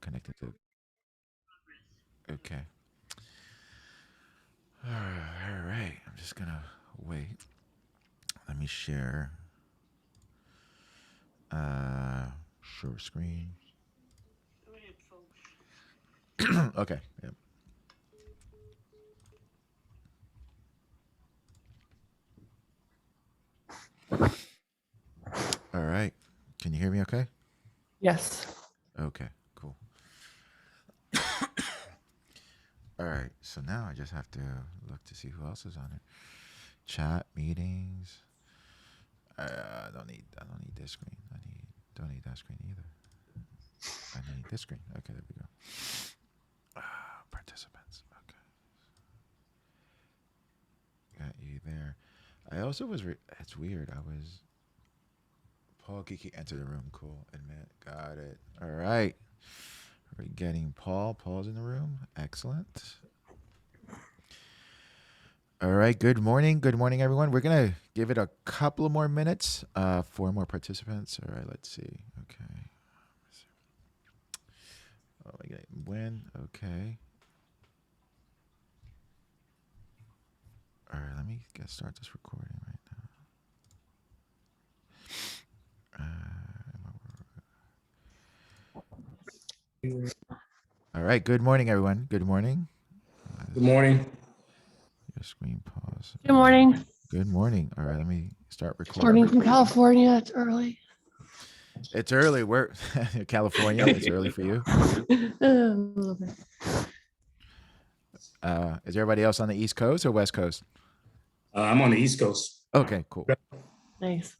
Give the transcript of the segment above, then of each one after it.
connected to. Okay. All right. I'm just gonna wait. Let me share. Share screen. Okay. Yep. All right. Can you hear me? Okay. Yes. Okay. Cool. All right. So now I just have to look to see who else is on it. Chat meetings. I don't need. I don't need this screen. Don't need that screen either. I need this screen. Okay. There we go. Participants. Okay. Got you there. I also was. It's weird. I was. Paul Kiki entered the room. Cool. Admit. Got it. All right. We're getting Paul. Paul's in the room. Excellent. All right. Good morning. Good morning, everyone. We're gonna give it a couple of more minutes. 4 more participants. All right. Let's see. Okay. Oh, I got when. Okay. All right. Let me start this recording right now. All right. Good morning, everyone. Good morning. Good morning. Your screen pause. Good morning. Good morning. All right. Let me start recording. Morning from California. It's early. It's early. We're California. It's early for you. A little bit. Is everybody else on the East Coast or West Coast? I'm on the East Coast. Okay, cool. Nice.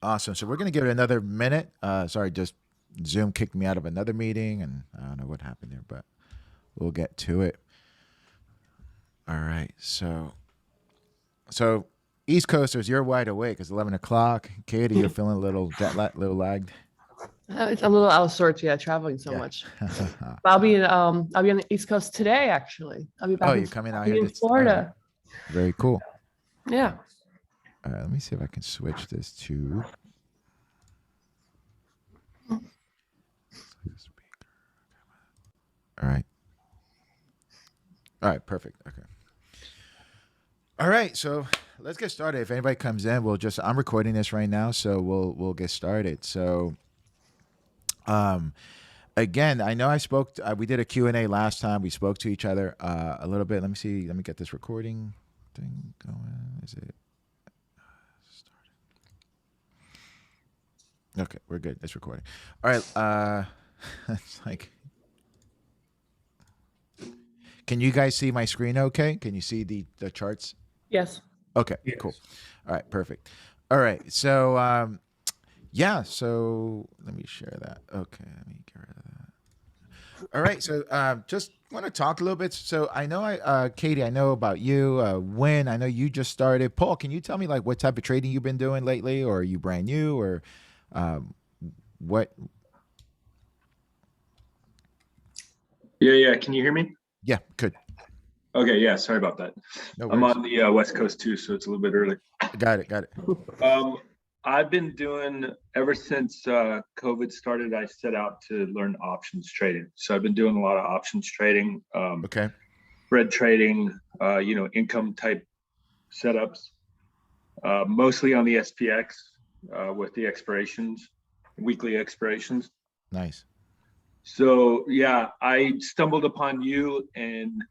Awesome. So we're going to give it another minute. Sorry, just Zoom kicked me out of another meeting, and I don't know what happened there, but we'll get to it. All right. So East Coasters, you're wide awake. It's 11 o'clock. Katie, you're feeling a little little lagged. I'm a little out of sorts. Yeah, traveling so Yeah. much. But I'll be on the East Coast today. Actually, I'll be back. Oh, you're coming out here in to Florida. Very cool. Yeah. All right. Let me see if I can switch this to. All right. All right. Perfect. Okay. All right. So let's get started. If anybody comes in, I'm recording this right now, so we'll get started. So, again, I know I spoke. We did a Q&A last time. We spoke to each other a little bit. Let me see. Let me get this recording thing going. Is it started? Okay, we're good. It's recording. All right. It's like, can you guys see my screen? Okay. Can you see the charts? Yes. Okay. Yes. Cool. All right. Perfect. All right. So yeah. So let me share that. Okay. Let me get rid of that. All right. So just want to talk a little bit. So I know Katie, I know about you. Win, I know you just started. Paul, can you tell me like what type of trading you've been doing lately, or are you brand new, or what? Yeah. Can you hear me? Yeah. Good. Okay. Yeah. Sorry about that. No I'm worries. on the West Coast too, so it's a little bit early. Got it. I've been doing ever since COVID started. I set out to learn options trading. So I've been doing a lot of options trading, Okay. spread trading, income type setups, mostly on the SPX with the expirations, weekly expirations. Nice. So yeah, I stumbled upon you, and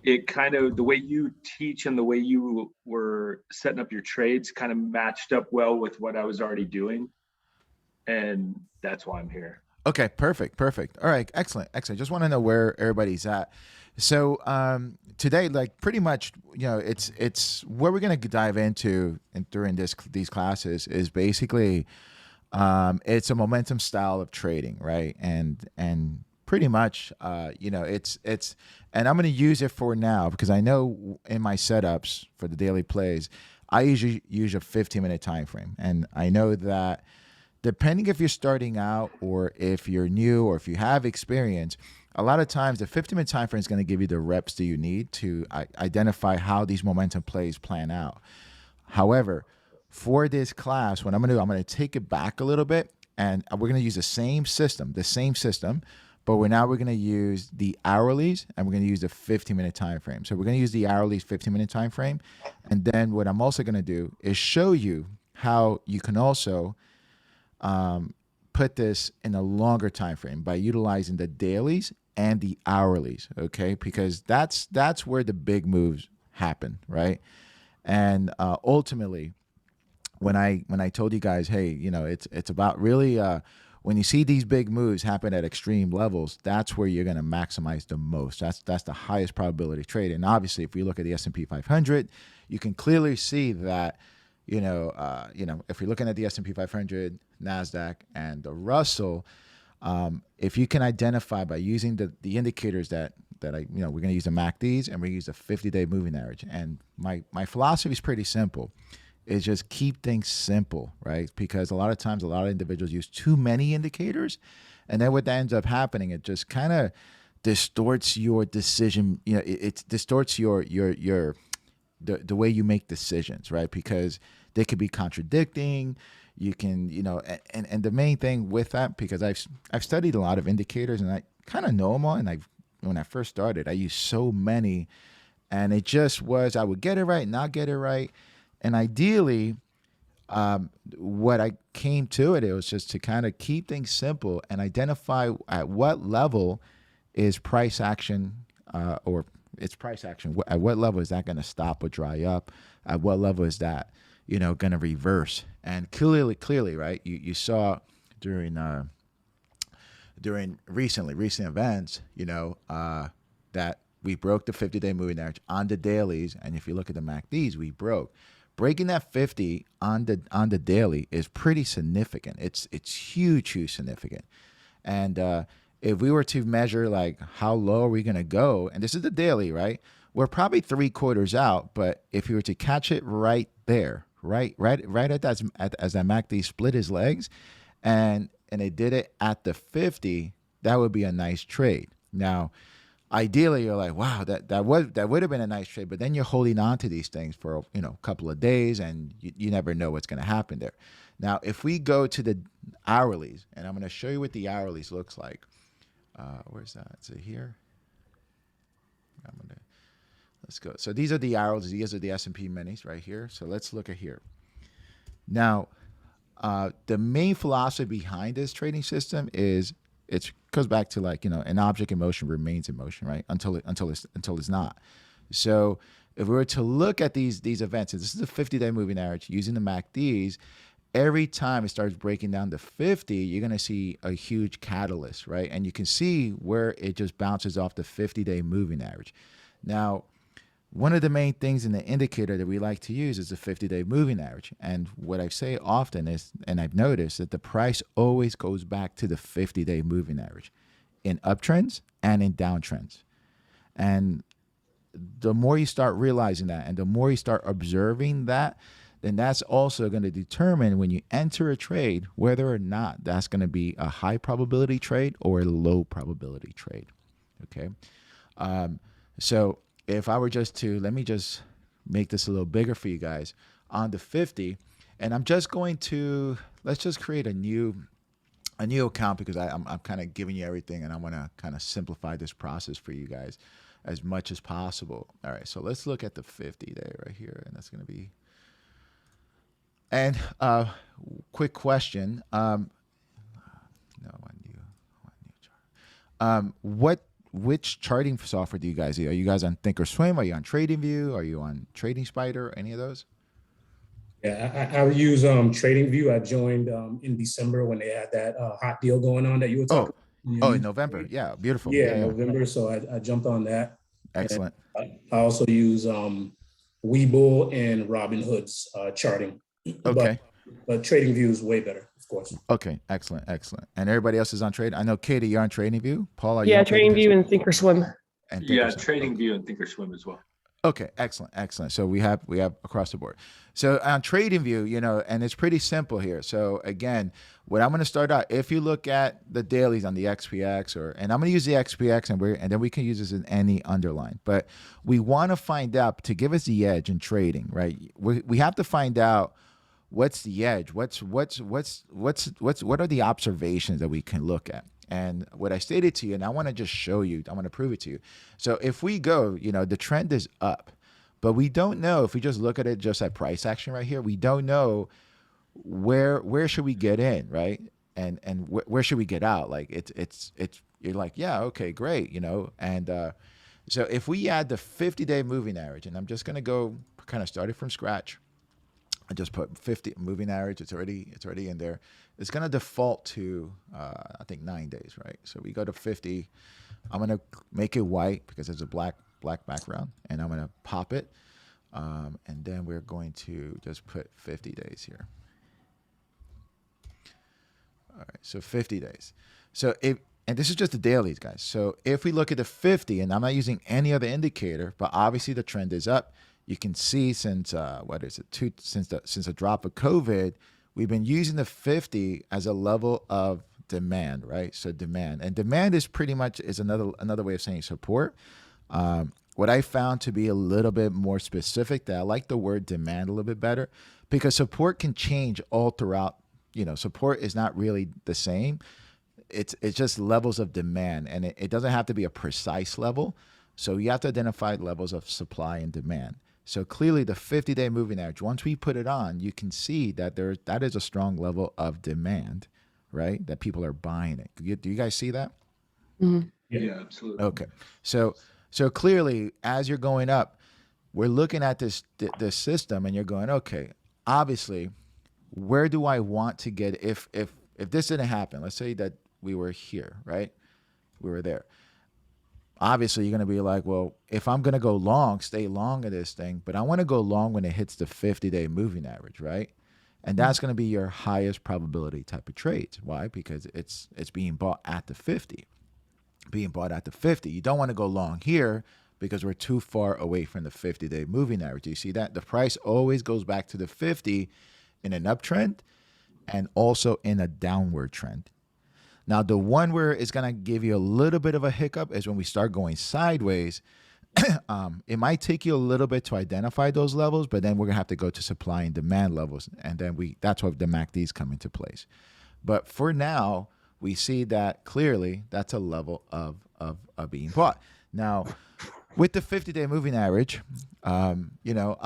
it kind of, the way you teach and the way you were setting up your trades kind of matched up well with what I was already doing. And that's why I'm here. Okay, perfect. All right, excellent. Just want to know where everybody's at. So today, like pretty much, it's what we're gonna dive into and during these classes is basically, it's a momentum style of trading, right? And pretty much, it's and I'm gonna use it for now because I know in my setups for the daily plays, I usually use a 15-minute time frame, and I know that depending if you're starting out or if you're new or if you have experience, a lot of times the 15-minute time frame is going to give you the reps that you need to identify how these momentum plays plan out. However, for this class, what I'm going to do, I'm going to take it back a little bit and we're going to use the same system, but we're going to use the hourlies and we're going to use the 15-minute time frame. So we're going to use the hourlies 15-minute time frame, and then what I'm also going to do is show you how you can also put this in a longer time frame by utilizing the dailies and the hourlies, okay? Because that's where the big moves happen, right? And ultimately, when I told you guys, hey, it's about really when you see these big moves happen at extreme levels, that's where you're going to maximize the most. That's the highest probability trade. And obviously, if we look at the S&P 500, you can clearly see that. If you're looking at the S&P 500, NASDAQ, and the Russell, if you can identify by using the indicators that we're going to use the MACDs and we use the 50-day moving average. And my philosophy is pretty simple. Is just keep things simple, right? Because a lot of times, a lot of individuals use too many indicators, and then what that ends up happening, it just kind of distorts your decision. It distorts the way you make decisions, right? Because they could be contradicting. You can, and the main thing with that, because I've studied a lot of indicators and I kind of know them all. And when I first started, I used so many, and it just was, I would get it right, not get it right. And ideally, what I came to it was just to kind of keep things simple and identify at what level is price action or it's price action. At what level is that going to stop or dry up? At what level is that, going to reverse? And clearly, right? You saw during recent events, that we broke the 50-day moving average on the dailies, and if you look at the MACDs, we broke. Breaking that 50 on the daily is pretty significant. It's huge significant. And if we were to measure like how low are we going to go, and this is the daily, right? We're probably 3/4 out, but if you were to catch it right there, right at that as that MACD split his legs, and it did it at the 50, that would be a nice trade. Now, ideally, you're like, wow, that would have been a nice trade, but then you're holding on to these things for a couple of days, and you never know what's going to happen there. Now, if we go to the hourlies, and I'm going to show you what the hourlies looks like. Where's that? Is it here? Let's go. So these are the hourlies. These are the S&P minis right here. So let's look at here. Now, the main philosophy behind this trading system is it goes back to like, an object in motion remains in motion, right? Until it's not. So if we were to look at these events, and this is a 50-day moving average using the MACDs, every time it starts breaking down to 50, you're going to see a huge catalyst, right? And you can see where it just bounces off the 50-day moving average. Now, one of the main things in the indicator that we like to use is the 50-day moving average. And what I say often is, and I've noticed that the price always goes back to the 50-day moving average in uptrends and in downtrends. And the more you start realizing that and the more you start observing that, then that's also going to determine when you enter a trade whether or not that's going to be a high probability trade or a low probability trade. Okay. So if I were just to, let me just make this a little bigger for you guys on the 50, and I'm just going to, let's just create a new account because I'm kind of giving you everything, and I want to kind of simplify this process for you guys as much as possible. All right, so let's look at the 50 there right here, and that's going to be. And quick question. Which charting software do you guys use? Are you guys on Thinkorswim? Are you on TradingView? Are you on Trading Spider? Any of those? Yeah, I use TradingView. I joined in December when they had that hot deal going on that you were talking. Oh, in November. Yeah, beautiful. Yeah, November. So I jumped on that. Excellent. I also use Webull and Robinhood's charting. Okay. But TradingView is way better, of course. Okay, excellent. And everybody else is on trade. I know Katie, you're on TradingView. Paul, are you? Yeah, on TradingView and Thinkorswim. And Yeah, Thinkorswim. TradingView and Thinkorswim as well. Okay, excellent. So we have across the board. So on TradingView, and it's pretty simple here. So again, what I'm going to start out, if you look at the dailies on the XPX, and I'm going to use the XPX, and then we can use this in any underline. But we want to find out, to give us the edge in trading, right? We have to find out what's the edge? What are the observations that we can look at? And what I stated to you, and I want to just show you, I want to prove it to you. So if we go, the trend is up, but we don't know, if we just look at it just at price action right here, we don't know where should we get in, right? And where should we get out? Like it's you're like, yeah, okay, great, and so if we add the 50-day moving average, and I'm just gonna go kind of started from scratch. I just put 50 moving average. It's already in there. It's gonna default to I think 9 days, right? So we go to 50. I'm gonna make it white because it's a black background, and I'm gonna pop it, and then we're going to just put 50 days here. All right, so 50 days. So and this is just the dailies, guys. So if we look at the 50, and I'm not using any other indicator, but obviously the trend is up. You can see since since the drop of COVID, we've been using the 50 as a level of demand, right? So demand, and demand is pretty much another way of saying support. What I found to be a little bit more specific, that I like the word demand a little bit better, because support can change all throughout. Support is not really the same. It's just levels of demand, and it doesn't have to be a precise level. So you have to identify levels of supply and demand. So clearly the 50-day moving average, once we put it on, you can see that that is a strong level of demand, right? That people are buying it. Do you guys see that? Mhm. Yeah, absolutely. Okay. So clearly, as you're going up, we're looking at this system, and you're going, okay, obviously, where do I want to get if this didn't happen? Let's say that we were here, right? We were there. Obviously, you're going to be like, well, if I'm going to go long, stay long in this thing, but I want to go long when it hits the 50-day moving average, right? And that's going to be your highest probability type of trades. Why? Because it's being bought at the 50. Being bought at the 50. You don't want to go long here because we're too far away from the 50-day moving average. You see that? The price always goes back to the 50 in an uptrend and also in a downward trend. Now, the one where it's going to give you a little bit of a hiccup is when we start going sideways. It might take you a little bit to identify those levels, but then we're going to have to go to supply and demand levels. And then that's where the MACDs come into place. But for now, we see that clearly that's a level of being bought. Now, with the 50-day moving average, a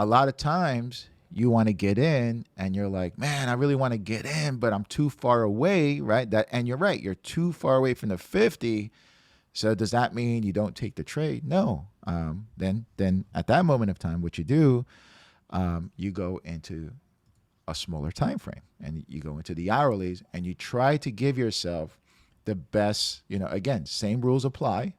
lot of times you want to get in and you're like, man, I really want to get in, but I'm too far away, right? And you're right, you're too far away from the 50. So does that mean you don't take the trade? No. Then at that moment of time, what you do, you go into a smaller time frame, and you go into the hourlies, and you try to give yourself the best, again, same rules apply,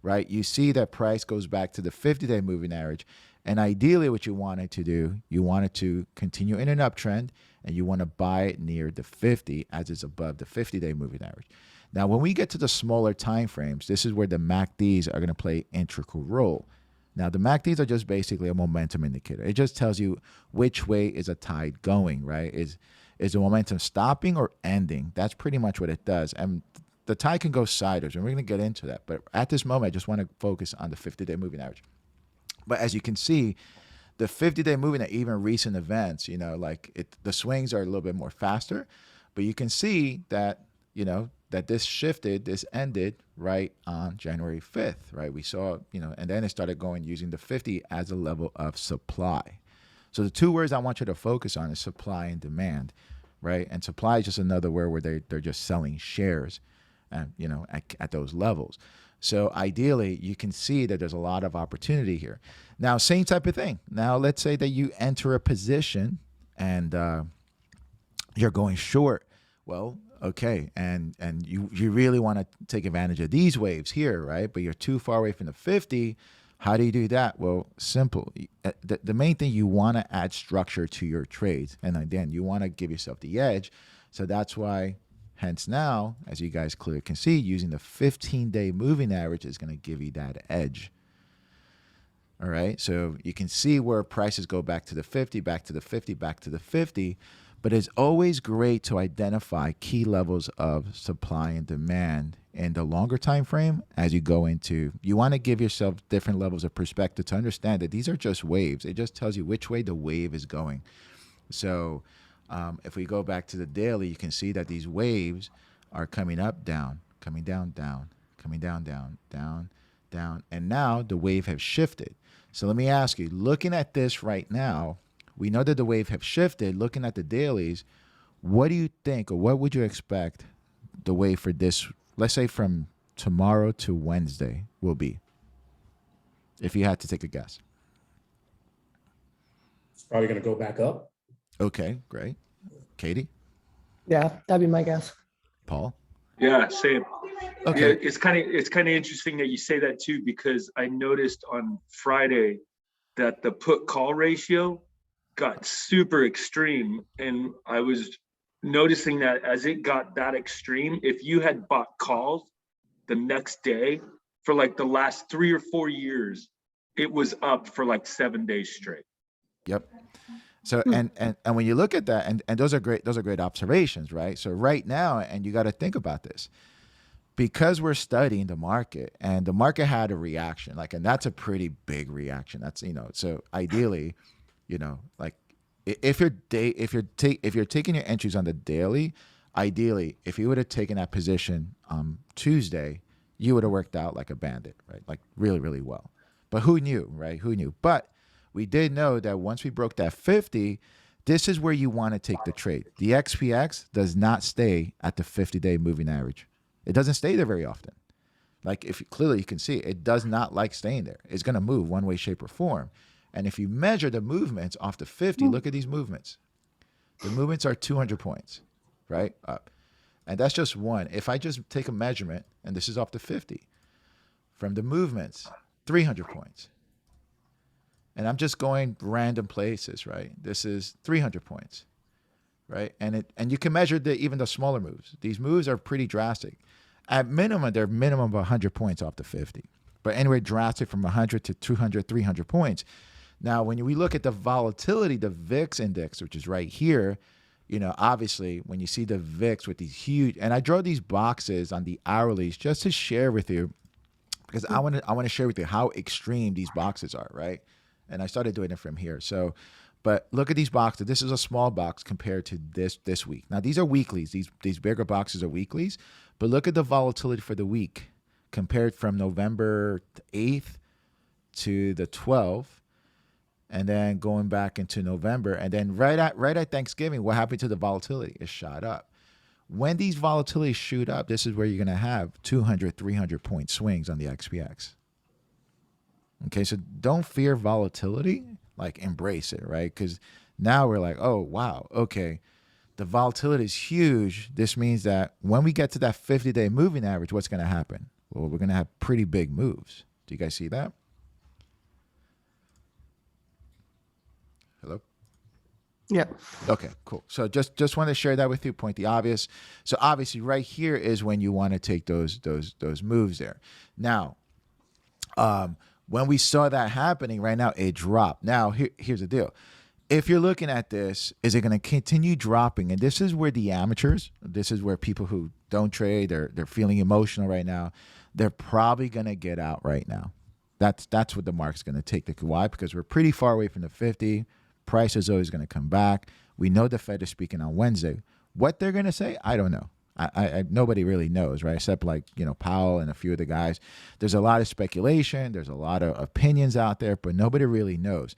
right? You see that price goes back to the 50-day moving average. And ideally what you wanted to do, you wanted to continue in an uptrend, and you want to buy it near the 50 as it's above the 50-day moving average. Now, when we get to the smaller time frames, this is where the MACDs are going to play an integral role. Now, the MACDs are just basically a momentum indicator. It just tells you which way is a tide going, right? Is the momentum stopping or ending? That's pretty much what it does. And the tide can go sideways, and we're going to get into that. But at this moment, I just want to focus on the 50-day moving average. But as you can see, the 50-day moving at even recent events, the swings are a little bit more faster. But you can see that, that this ended right on January 5th, right? We saw, and then it started going using the 50 as a level of supply. So the two words I want you to focus on is supply and demand, right? And supply is just another word where they're just selling shares, and at those levels. So ideally, you can see that there's a lot of opportunity here. Now, same type of thing. Now, let's say that you enter a position and you're going short. Well, okay, and you really want to take advantage of these waves here, right? But you're too far away from the 50. How do you do that? Well, simple. The main thing, you want to add structure to your trades. And again, you want to give yourself the edge. So that's why, hence now, as you guys clearly can see, using the 15-day moving average is going to give you that edge. All right, so you can see where prices go back to the 50, back to the 50, back to the 50. But it's always great to identify key levels of supply and demand in the longer time frame as you go into. You want to give yourself different levels of perspective to understand that these are just waves. It just tells you which way the wave is going. So If we go back to the daily, you can see that these waves are coming up, down, coming down, down, coming down, down, down, down. And now the wave has shifted. So let me ask you, looking at this right now, we know that the wave have shifted. Looking at the dailies, what do you think, or what would you expect the wave for this, let's say from tomorrow to Wednesday, will be? If you had to take a guess. It's probably going to go back up. Okay, great. Katie, Yeah, that'd be my guess. Paul. Yeah, same. Okay. Yeah, it's kind of interesting that you say that too, because I noticed on Friday that the put call ratio got super extreme, and I was noticing that as it got that extreme, if you had bought calls the next day for like the last 3 or 4 years, it was up for like 7 days straight. Yep. So and when you look at that, and those are great observations, right? So right now, and you got to think about this, because we're studying the market, and the market had a reaction, like, and that's a pretty big reaction. That's, so ideally, like if you're taking your entries on the daily, ideally, if you would have taken that position Tuesday, you would have worked out like a bandit, right? Like really, really well. But who knew, right? Who knew? But we did know that once we broke that 50, this is where you want to take the trade. The XPX does not stay at the 50-day moving average. It doesn't stay there very often. Like clearly you can see, it does not like staying there. It's going to move one way, shape, or form. And if you measure the movements off the 50, look at these movements. The movements are 200 points, right? Up. And that's just one. If I just take a measurement, and this is off the 50, from the movements, 300 points. And I'm just going random places, right? This is 300 points, right? And you can measure even the smaller moves. These moves are pretty drastic. At minimum, they're minimum of 100 points off the 50. But anyway, drastic from 100 to 200, 300 points. Now, when we look at the volatility, the VIX index, which is right here, obviously, when you see the VIX with these huge, and I draw these boxes on the hourlies just to share with you, because I want to share with you how extreme these boxes are, right? And I started doing it from here. So, but look at these boxes. This is a small box compared to this week. Now, these are weeklies. These bigger boxes are weeklies. But look at the volatility for the week compared from November 8th to the 12th, and then going back into November. And then right at Thanksgiving, what happened to the volatility? It shot up. When these volatilities shoot up, this is where you're going to have 200, 300 point swings on the XPX. Okay, so don't fear volatility, like embrace it, right? Because now we're like, oh, wow, okay, the volatility is huge. This means that when we get to that 50-day moving average, what's going to happen? Well, we're going to have pretty big moves. Do you guys see that? Hello? Yeah. Okay, cool. So just want to share that with you, point the obvious. So obviously right here is when you want to take those moves there. Now, when we saw that happening, right now it dropped. Now, here's the deal. If you're looking at this, is it going to continue dropping? And this is where the amateurs, this is where people who don't trade, they're feeling emotional right now. They're probably going to get out right now. That's what the market's going to take. Why? Because we're pretty far away from the 50. Price is always going to come back. We know the Fed is speaking on Wednesday. What they're going to say, I don't know. Nobody really knows, right? Except like, Powell and a few of the guys. There's a lot of speculation. There's a lot of opinions out there, but nobody really knows.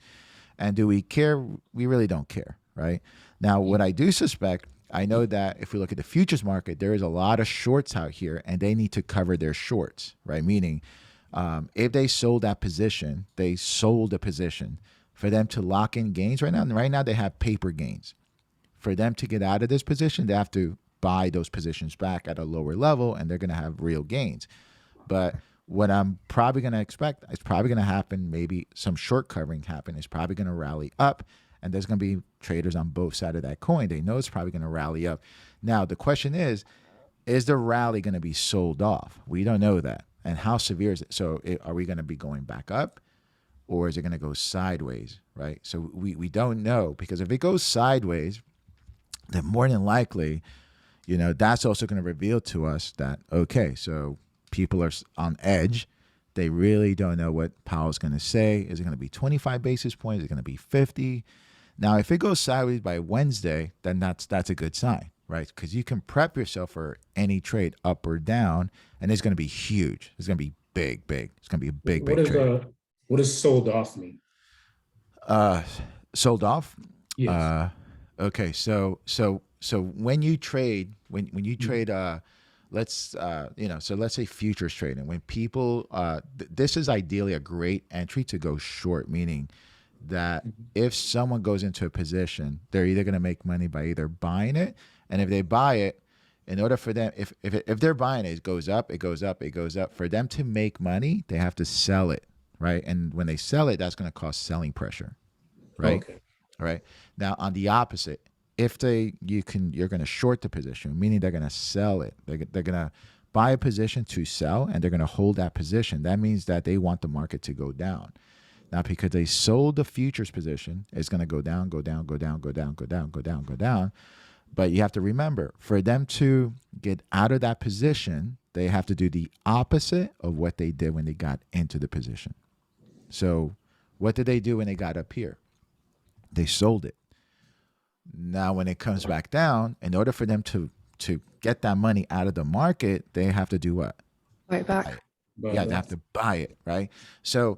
And do we care? We really don't care, right? Now, what I do suspect, I know that if we look at the futures market, there is a lot of shorts out here, and they need to cover their shorts, right? Meaning, if they sold that position, they sold a position for them to lock in gains right now. And right now, they have paper gains. For them to get out of this position, they have to buy those positions back at a lower level, and they're going to have real gains. But what I'm probably going to expect, it's probably going to happen, maybe some short covering happen. It's probably going to rally up, and there's going to be traders on both sides of that coin. They know it's probably going to rally up. Now, the question is the rally going to be sold off? We don't know that. And how severe is it? So are we going to be going back up, or is it going to go sideways, right? So we don't know, because if it goes sideways, then more than likely, that's also going to reveal to us that, okay, so people are on edge. They really don't know what Powell's going to say. Is it going to be 25 basis points? Is it going to be 50? Now, if it goes sideways by Wednesday, then that's a good sign, right? Because you can prep yourself for any trade up or down, and it's going to be huge. It's going to be big, big. It's going to be a big, What big is trade. what does sold off mean? Sold off. Yes. Okay, so when you trade, when you trade, let's so let's say futures trading. When people, this is ideally a great entry to go short, meaning that if someone goes into a position, they're either going to make money by either buying it, and if they buy it, in order for them, if they're buying it, it goes up, it goes up, it goes up. For them to make money, they have to sell it, right? And when they sell it, that's going to cause selling pressure, right? Okay. All right. Now on the opposite, if you're going to short the position, meaning they're going to sell it. They're going to buy a position to sell, and they're going to hold that position. That means that they want the market to go down. Now, because they sold the futures position, it's going to go down, go down, go down, go down, go down, go down, go down. But you have to remember, for them to get out of that position, they have to do the opposite of what they did when they got into the position. So what did they do when they got up here? They sold it. Now, when it comes back down, in order for them to get that money out of the market, they have to do what? Right back. Yeah, they have to buy it, right? So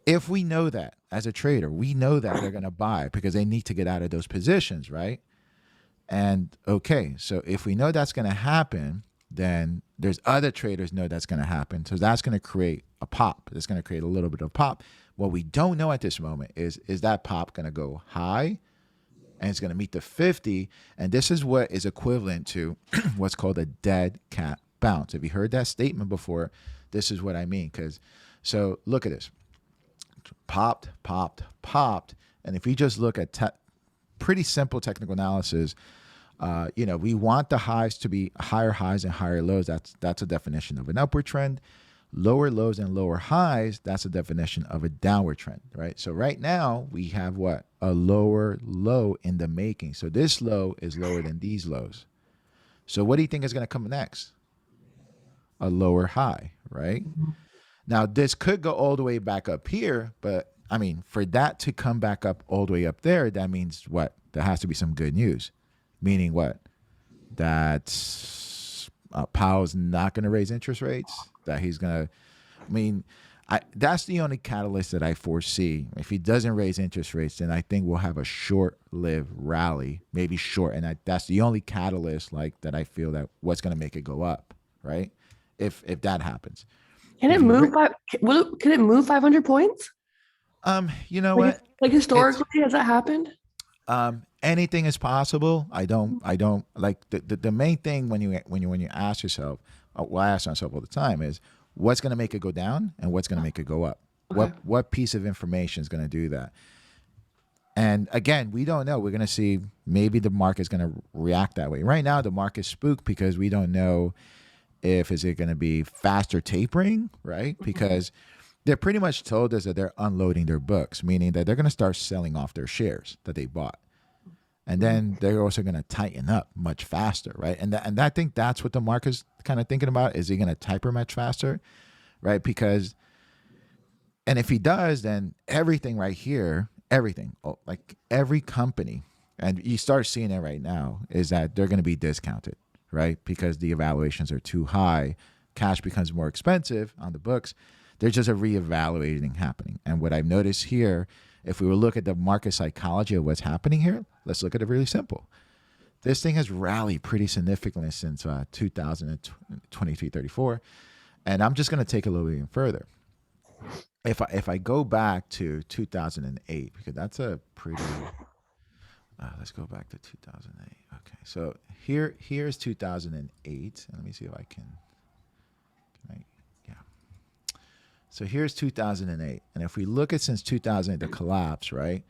if we know that as a trader, we know that they're going to buy because they need to get out of those positions, right? And okay, so if we know that's going to happen, then there's other traders know that's going to happen. So that's going to create a pop. It's going to create a little bit of pop. What we don't know at this moment is that pop going to go high and it's going to meet the 50. And this is what is equivalent to what's called a dead cat bounce. Have you heard that statement before? This is what I mean. So look at this. Popped, popped, popped. And if we just look at pretty simple technical analysis, we want the highs to be higher highs and higher lows. That's a definition of an upward trend. Lower lows and lower highs, that's a definition of a downward trend, right? So right now we have what? A lower low in the making. So this low is lower than these lows. So what do you think is going to come next? A lower high, right? Now this could go all the way back up here, but I mean, for that to come back up all the way up there, that means what? There has to be some good news. Meaning what? That Powell's not going to raise interest rates. That he's going to, that's the only catalyst that I foresee. If he doesn't raise interest rates, then I think we'll have a short-lived rally, maybe short. And that's the only catalyst that I feel that what's going to make it go up, right? If that happens. Can it move can it move 500 points? You know what? Like historically, has that happened? Anything is possible. I don't like the main thing when you ask yourself, well, I ask myself all the time is what's going to make it go down and what's going to make it go up. Okay. What piece of information is going to do that? And again, we don't know. We're going to see maybe the market's going to react that way. Right now, the market's spooked because we don't know if is it going to be faster tapering, right? Because they pretty much told us that they're unloading their books, meaning that they're going to start selling off their shares that they bought. And then they're also going to tighten up much faster, right? And I think that's what the market's kind of thinking about. Is he going to taper much faster, right? And if he does, then everything right here, like every company, and you start seeing it right now, is that they're going to be discounted, right? Because the evaluations are too high. Cash becomes more expensive on the books. There's just a reevaluating happening. And what I've noticed here, if we were to look at the market psychology of what's happening here, let's look at it really simple. This thing has rallied pretty significantly since 2023-34. And I'm just going to take a little bit even further. If I go back to 2008, because that's a pretty, let's go back to 2008. Okay, so here's 2008. Let me see if I can So here's 2008. And if we look at since 2008, the collapse, right?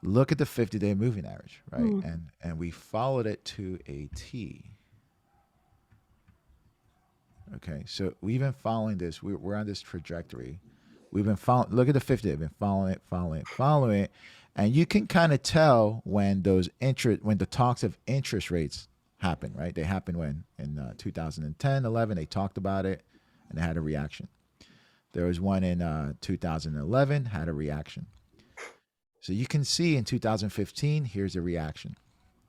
Look at the 50-day moving average, right? And we followed it to a T. Okay, so we've been following this. We're on this trajectory. We've been following, look at the 50-day, we've been following it. And you can kind of tell when when the talks of interest rates happen, right? They happened when in 2010, 11, they talked about it and they had a reaction. There was one in 2011, had a reaction. So you can see in 2015, here's a reaction,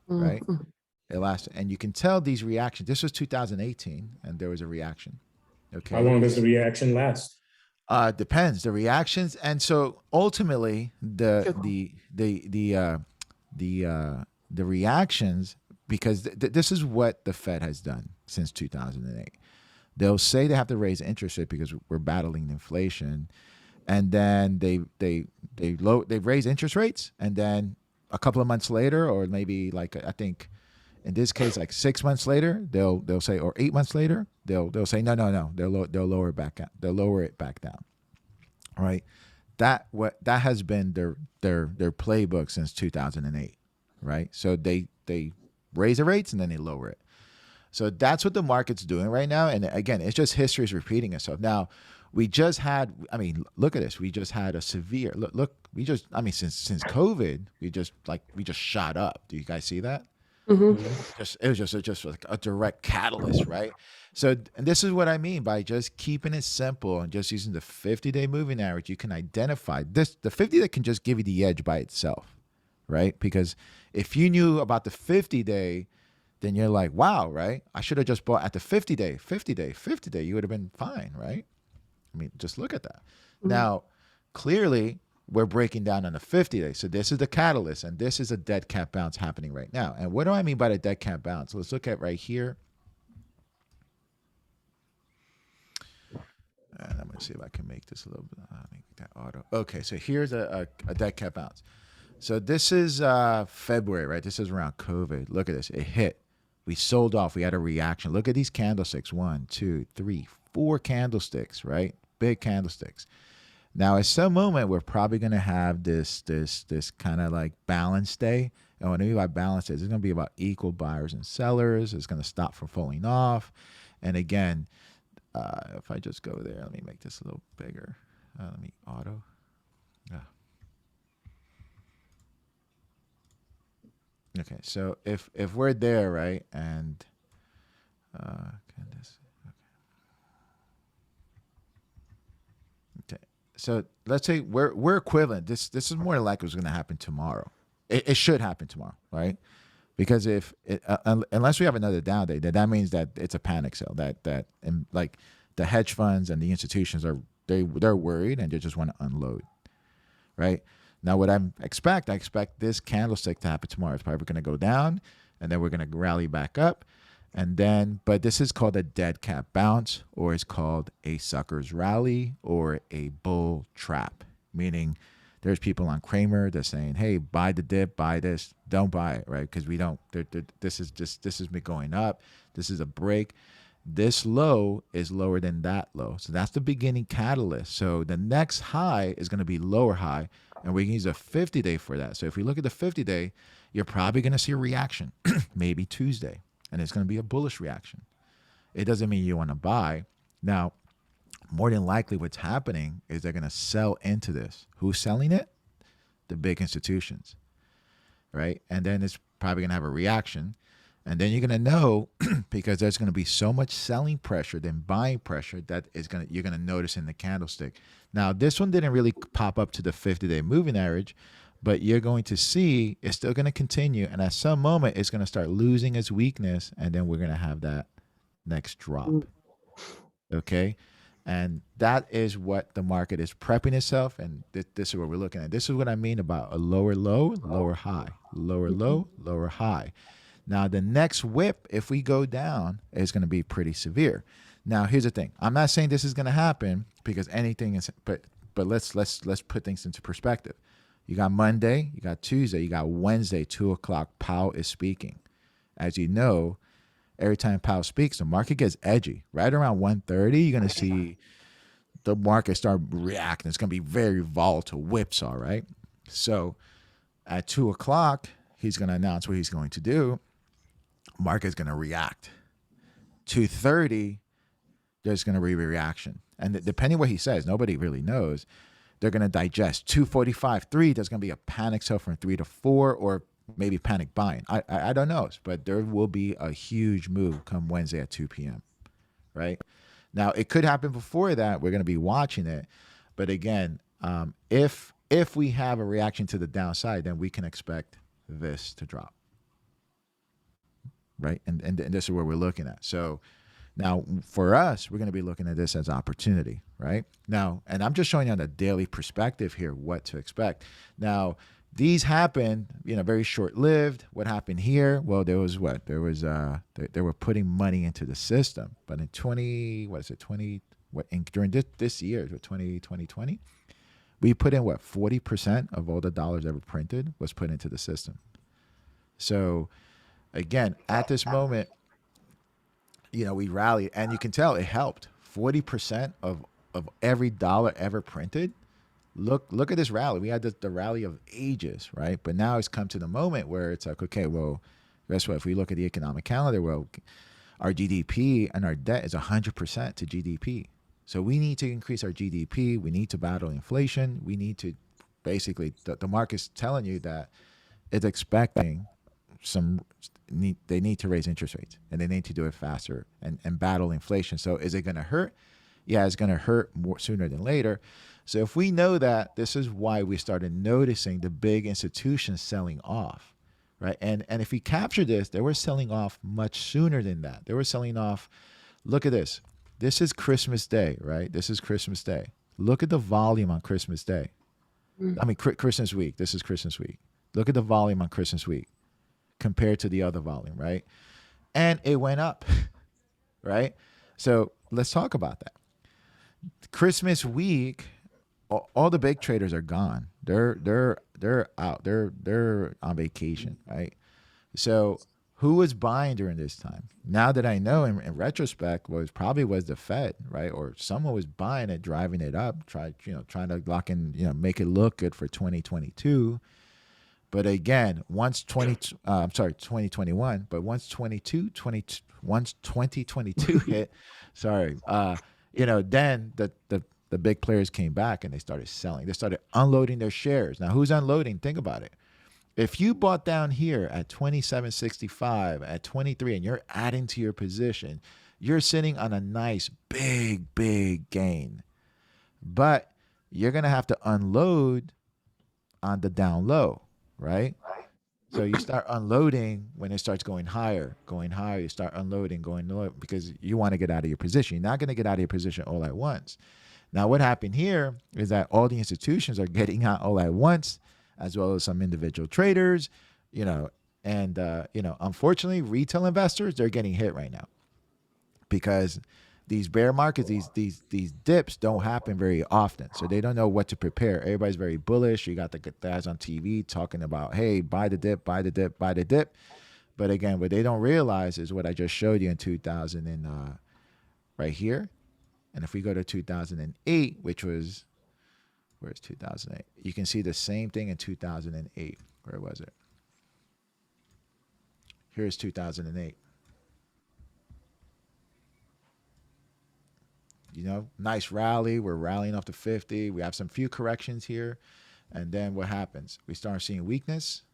right? Mhm. It lasted, and you can tell these reactions. This was 2018, and there was a reaction. How Okay, long does the reaction last? depends the reactions, and so ultimately Good call. the reactions, because this is what the Fed has done since 2008. They'll say they have to raise interest rate because we're battling inflation, and then they've raised interest rates, and then a couple of months later, or maybe like I think in this case like 6 months later, they'll say, or 8 months later, they'll say no, they'll lower it back, they'll lower it back down. All right, that has been their playbook since 2008, right? So they raise the rates and then they lower it. So that's what the market's doing right now. And again, it's just history is repeating itself. Now, we just had, I mean, look at this. We just had a severe we just, I mean, since COVID, we just shot up. Do you guys see that? Mhm. It was just like a direct catalyst, right? So, and this is what I mean by just keeping it simple and just using the 50-day moving average. You can identify this. The 50-day can just give you the edge by itself, right? Because if you knew about the 50-day, then you're like, wow, right? I should have just bought at the 50-day, 50-day, 50-day. You would have been fine, right? I mean, just look at that. Mhm. Now, clearly, we're breaking down on the 50-day. So this is the catalyst, and this is a dead cat bounce happening right now. And what do I mean by the dead cat bounce? Let's look at right here. And I'm going to see if I can make this a little bit. Make that auto. Okay, so here's a dead cat bounce. So this is February, right? This is around COVID. Look at this. It hit. We sold off. We had a reaction. Look at these candlesticks. 1, 2, 3, 4 candlesticks, right? Big candlesticks. Now, at some moment, we're probably going to have this kind of like balance day. And what I mean by balance days, it's going to be about equal buyers and sellers. It's going to stop from falling off. And again, if I just go there, let me make this a little bigger. Let me auto. Yeah. Okay, so if we're there, right, and can this, okay, so let's say we're equivalent. This is more likely what's going to happen tomorrow. It should happen tomorrow, right? Because if unless we have another down day, that means that it's a panic sale. That and like the hedge funds and the institutions they're worried and they just want to unload, right? Now, what I expect this candlestick to happen tomorrow. It's probably going to go down, and then we're going to rally back up, and then. But this is called a dead cat bounce, or it's called a sucker's rally, or a bull trap. Meaning, there's people on Kramer that's saying, "Hey, buy the dip, buy this, don't buy it, right? Because we don't. This is me going up. This is a break." This low is lower than that low. So that's the beginning catalyst. So the next high is going to be lower high, and we can use a 50-day for that. So if we look at the 50-day, you're probably going to see a reaction, maybe Tuesday, and it's going to be a bullish reaction. It doesn't mean you want to buy. Now, more than likely what's happening is they're going to sell into this. Who's selling it? The big institutions, right? And then it's probably going to have a reaction. And then you're going to know because there's going to be so much selling pressure than buying pressure that you're going to notice in the candlestick. Now, this one didn't really pop up to the 50-day moving average, but you're going to see it's still going to continue. And at some moment, it's going to start losing its weakness. And then we're going to have that next drop. Okay. And that is what the market is prepping itself. And this is what we're looking at. This is what I mean about a lower low, lower high, lower low, lower high. Now, the next whip, if we go down, is going to be pretty severe. Now, here's the thing. I'm not saying this is going to happen because anything is, but let's put things into perspective. You got Monday, you got Tuesday, you got Wednesday, 2:00. Powell is speaking. As you know, every time Powell speaks, the market gets edgy. Right around 1:30, you're going to see the market start reacting. It's going to be very volatile, whipsaw, right? So at 2:00, he's going to announce what he's going to do. Market's going to react. 2:30, there's going to be a reaction. And depending what he says, nobody really knows. They're going to digest. 2:45, 3, there's going to be a panic sell from 3 to 4 or maybe panic buying. I don't know. But there will be a huge move come Wednesday at 2 p.m., right? Now, it could happen before that. We're going to be watching it. But again, if if we have a reaction to the downside, then we can expect this to drop, right? And this is where we're looking at. So now for us, we're going to be looking at this as opportunity, right? Now, and I'm just showing you on a daily perspective here what to expect. Now, these happen, very short-lived. What happened here? Well, there was they were putting money into the system, but in during this year, 2020, we put in 40% of all the dollars ever printed was put into the system. So again, at this moment, we rallied, and you can tell it helped. 40% of every dollar ever printed. Look at this rally. We had the rally of ages, right? But now it's come to the moment where it's like, okay, well, guess what? If we look at the economic calendar, well, our GDP and our debt is 100% to GDP. So we need to increase our GDP. We need to battle inflation. We need to basically, the market's telling you that it's expecting they need to raise interest rates, and they need to do it faster and battle inflation. So is it going to hurt? Yeah, it's going to hurt more sooner than later. So if we know that, this is why we started noticing the big institutions selling off, right? And if we capture this, they were selling off much sooner than that. They were selling off. Look at this. This is Christmas Day, right? This is Christmas Day. Look at the volume on Christmas Day. I mean, Christmas week. This is Christmas week. Look at the volume on Christmas week compared to the other volume, right? And it went up, right? So let's talk about that. Christmas week, all the big traders are gone. They're out. They're on vacation, right? So who was buying during this time? Now that I know, in retrospect, probably was the Fed, right? Or someone was buying it, driving it up, trying to lock in, make it look good for 2022. But again, once 2021, but once 2022 hit, then the big players came back and they started selling. They started unloading their shares. Now, who's unloading? Think about it. If you bought down here at 27.65, at 23, and you're adding to your position, you're sitting on a nice big gain. But you're going to have to unload on the down low, right? So you start unloading when it starts going higher. You start unloading, going low, because you want to get out of your position. You're not going to get out of your position all at once. Now, what happened here is that all the institutions are getting out all at once, as well as some individual traders, unfortunately, retail investors, they're getting hit right now because these bear markets, these dips don't happen very often. So they don't know what to prepare. Everybody's very bullish. You got the guys on TV talking about, hey, buy the dip, buy the dip, buy the dip. But again, what they don't realize is what I just showed you in 2000 and right here. And if we go to 2008, which was, where's 2008? You can see the same thing in 2008. Where was it? Here's 2008. Nice rally. We're rallying up to 50. We have some few corrections here. And then what happens? We start seeing weakness.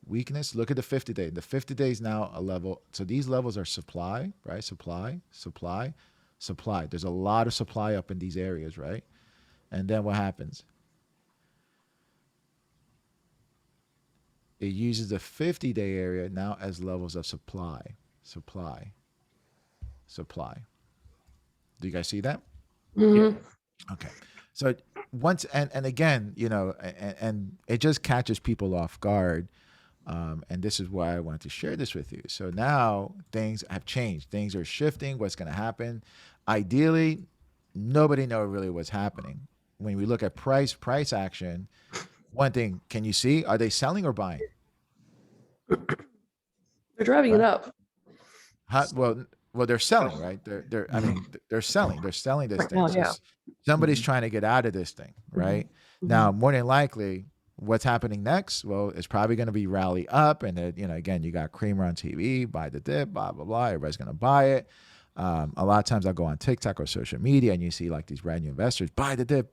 Look at the 50-day. The 50-day is now a level. So these levels are supply, right? Supply. There's a lot of supply up in these areas, right? And then what happens? It uses the 50-day area now as levels of supply. Do you guys see that? Mm-hmm. Okay. So once, and again, and it just catches people off guard. And this is why I wanted to share this with you. So now things have changed. Things are shifting. What's going to happen? Ideally, nobody knows really what's happening. When we look at price action, one thing, can you see? Are they selling or buying? They're driving it up. Well, they're selling, right? They're selling. They're selling this thing. Now, So yeah. somebody's trying to get out of this thing, right? Now, more than likely, what's happening next? Well, it's probably going to be rally up, and again, you got Cramer on TV, buy the dip, blah blah blah. Everybody's going to buy it. A lot of times I'll go on TikTok or social media and you see like these brand new investors, buy the dip,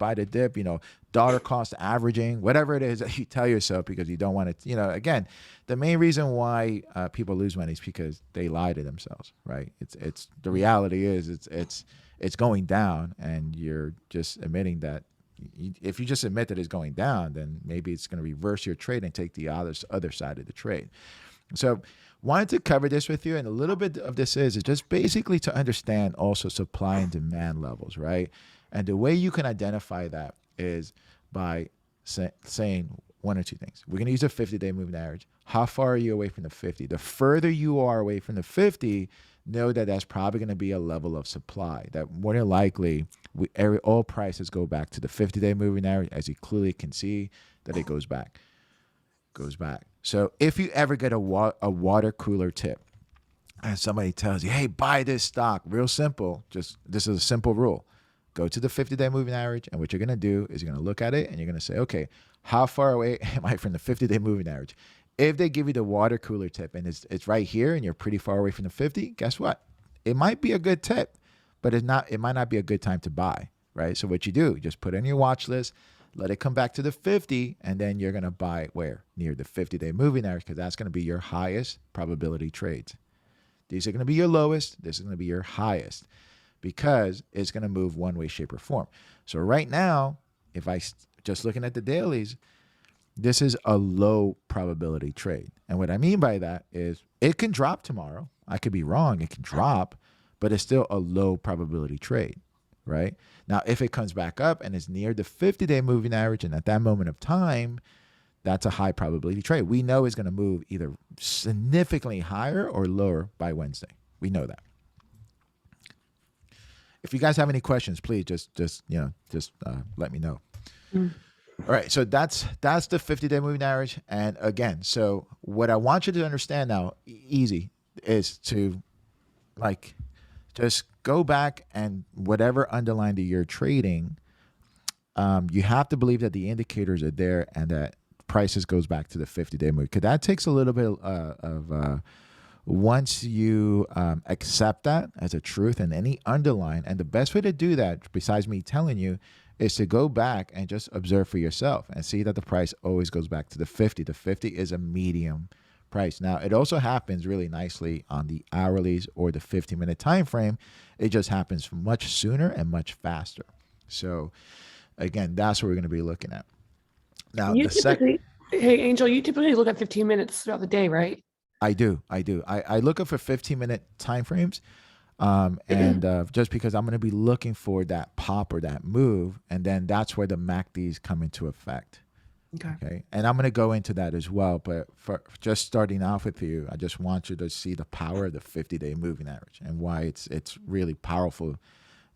dollar cost averaging, whatever it is that you tell yourself because you don't want to, again, the main reason why people lose money is because they lie to themselves, right? It's the reality is it's going down and you're just admitting that if you just admit that it's going down, then maybe it's going to reverse your trade and take the other side of the trade. So wanted to cover this with you, and a little bit of this is just basically to understand also supply and demand levels, right? And the way you can identify that is by saying one or two things. We're going to use a 50-day moving average. How far are you away from the 50? The further you are away from the 50, know that that's probably going to be a level of supply. That more than likely, all prices go back to the 50-day moving average, as you clearly can see that it goes back. So if you ever get a water cooler tip, and somebody tells you, hey, buy this stock, real simple, this is a simple rule. Go to the 50-day moving average, and what you're going to do is you're going to look at it, and you're going to say, okay, how far away am I from the 50-day moving average? If they give you the water cooler tip and it's right here and you're pretty far away from the 50, guess what? It might be a good tip, but it might not be a good time to buy, right? So what you do, just put it on your watch list, let it come back to the 50, and then you're going to buy where? Near the 50-day moving average, because that's going to be your highest probability trades. These are going to be your lowest. This is going to be your highest, because it's going to move one way, shape, or form. So right now, if I just looking at the dailies, this is a low probability trade. And what I mean by that is it can drop tomorrow. I could be wrong. It can drop, but it's still a low probability trade, right? Now, if it comes back up and is near the 50-day moving average, and at that moment of time, that's a high probability trade. We know it's going to move either significantly higher or lower by Wednesday. We know that. If you guys have any questions, please just let me know. All right, so that's the 50-day moving average. And again, so what I want you to understand now, easy, is to just go back and whatever underlying that you're trading, you have to believe that the indicators are there and that prices goes back to the 50-day move. Because that takes a little bit of once you accept that as a truth and any underline, and the best way to do that, besides me telling you, is to go back and just observe for yourself and see that the price always goes back to the 50. The 50 is a medium price. Now, it also happens really nicely on the hourlies or the 50-minute time frame. It just happens much sooner and much faster. So, again, that's what we're going to be looking at. Now, hey, Angel, you typically look at 15 minutes throughout the day, right? I do. I look up for 15-minute time frames. Just because I'm going to be looking for that pop or that move, and then that's where the MACDs come into effect. Okay. And I'm going to go into that as well. But for just starting off with you, I just want you to see the power of the 50-day moving average and why it's really powerful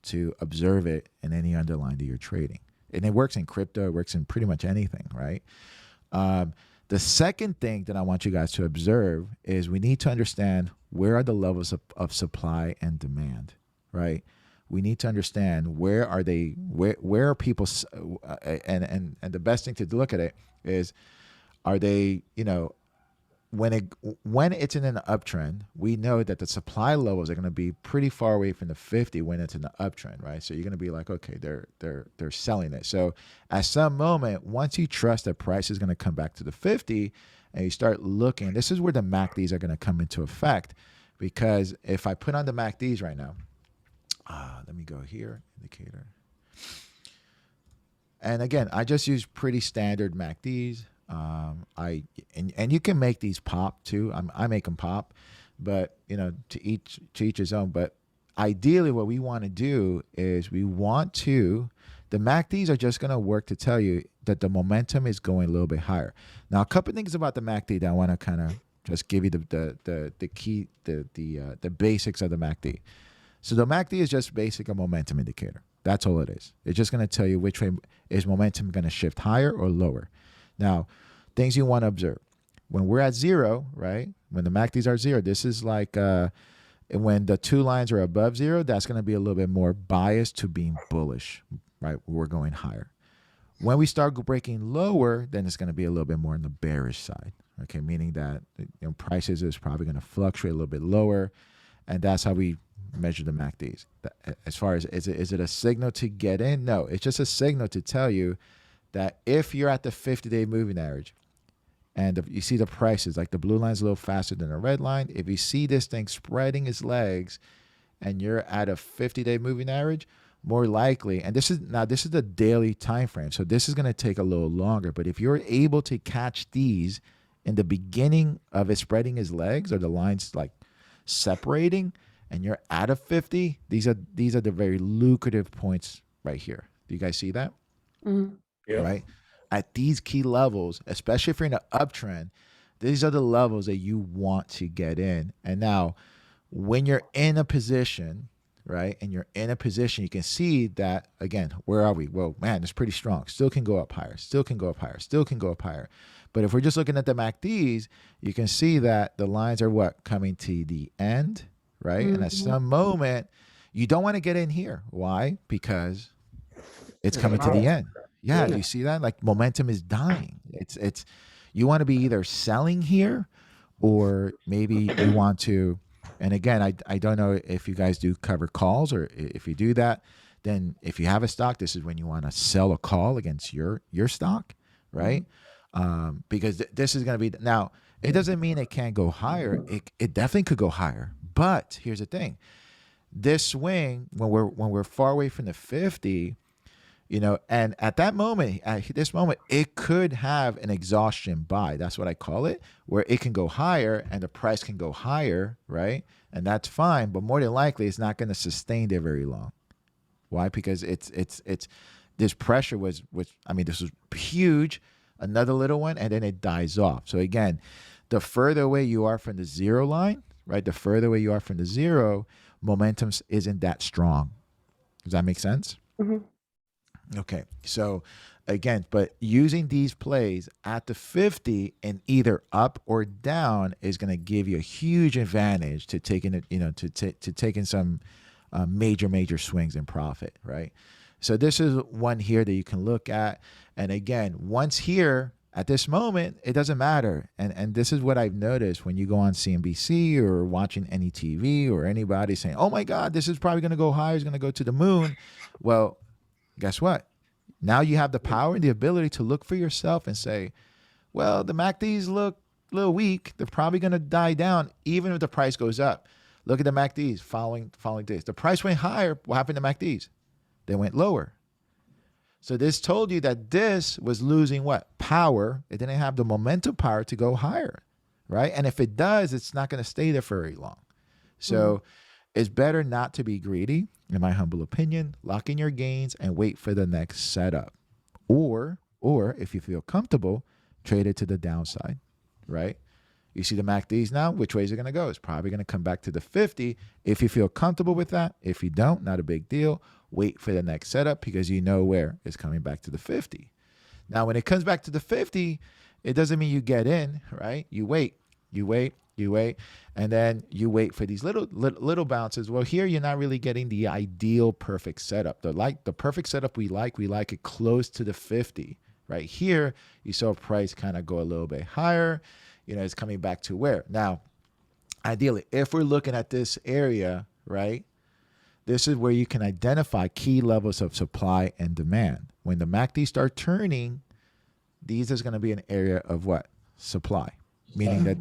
to observe it in any underlying that you're trading. And it works in crypto. It works in pretty much anything, right? The second thing that I want you guys to observe is we need to understand where are the levels of supply and demand, right? We need to understand where are they, where are people, and the best thing to look at it is, are they, when it's in an uptrend, we know that the supply levels are going to be pretty far away from the 50 when it's in the uptrend, right? So you're going to be like, okay, they're selling it. So at some moment, once you trust that price is going to come back to the 50, and you start looking, this is where the MACDs are going to come into effect, because if I put on the MACDs right now, let me go here, indicator. And again, I just use pretty standard MACDs. And you can make these pop too. I make them pop, but to each his own. But ideally, what we want to do is the MACDs are just going to work to tell you that the momentum is going a little bit higher. Now, a couple of things about the MACD that I want to kind of just give you the key, the basics of the MACD. So the MACD is just basically a momentum indicator. That's all it is. It's just going to tell you which way is momentum going to shift higher or lower. Now, things you want to observe. When we're at zero, right? When the MACDs are zero, this is like when the two lines are above zero, that's going to be a little bit more biased to being bullish, right? We're going higher. When we start breaking lower, then it's going to be a little bit more on the bearish side, okay? Meaning that prices is probably going to fluctuate a little bit lower, and that's how we measure the MACDs. As far as, is it a signal to get in? No, it's just a signal to tell you that if you're at the 50-day moving average and you see the prices, like the blue line's a little faster than the red line, if you see this thing spreading its legs and you're at a 50-day moving average, more likely, and this is the daily time frame, so this is going to take a little longer. But if you're able to catch these in the beginning of it spreading his legs, or the lines like separating, and you're at a 50, these are the very lucrative points right here. Do you guys see that? Mhm. Yeah. Right? At these key levels, especially if you're in an uptrend, these are the levels that you want to get in. And now, when you're in a position, right, and you're in a position, you can see that, again, where are we? Well, man, it's pretty strong. Still can go up higher, still can go up higher, still can go up higher. But if we're just looking at the MACDs, you can see that the lines are what? Coming to the end, right? And at some moment, you don't want to get in here. Why? Because it's coming to the end. Yeah, do you see that? Like, momentum is dying. It's you want to be either selling here, or maybe you want to, and again, I don't know if you guys do cover calls, or if you do that, then if you have a stock, this is when you want to sell a call against your stock, right? Because this is going to be, now it doesn't mean it can't go higher. It definitely could go higher. But here's the thing. This swing, when we're far away from the 50, and at that moment, at this moment, it could have an exhaustion buy. That's what I call it, where it can go higher and the price can go higher, right? And that's fine, but more than likely, it's not going to sustain there very long. Why? Because it's this pressure was this was huge, another little one, and then it dies off. So again, the further away you are from the zero line, right? The further away you are from the zero, momentum isn't that strong. Does that make sense? Mhm. Okay, so again, but using these plays at the 50 and either up or down is going to give you a huge advantage to taking it, to taking some major swings in profit, right? So this is one here that you can look at, and again, once here at this moment, it doesn't matter, and this is what I've noticed when you go on CNBC or watching any TV or anybody saying, "Oh my God, this is probably going to go higher, it's going to go to the moon." Well, guess what? Now you have the power and the ability to look for yourself and say, well, the MACDs look a little weak. They're probably going to die down even if the price goes up. Look at the MACDs following this. The price went higher. What happened to MACDs? They went lower. So this told you that this was losing what? Power. It didn't have the momentum power to go higher, right? And if it does, it's not going to stay there for very long. So it's better not to be greedy, in my humble opinion. Lock in your gains and wait for the next setup. Or if you feel comfortable, trade it to the downside, right? You see the MACDs now, which way is it going to go? It's probably going to come back to the 50 if you feel comfortable with that. If you don't, not a big deal. Wait for the next setup because you know where it's coming back to the 50. Now, when it comes back to the 50, it doesn't mean you get in, right? You wait, and then you wait for these little bounces. Well, here you're not really getting the ideal perfect setup. The perfect setup we like it close to the 50. Right here, you saw price kind of go a little bit higher. It's coming back to where? Now, ideally, if we're looking at this area, right, this is where you can identify key levels of supply and demand. When the MACD start turning, these is going to be an area of what? Supply, meaning that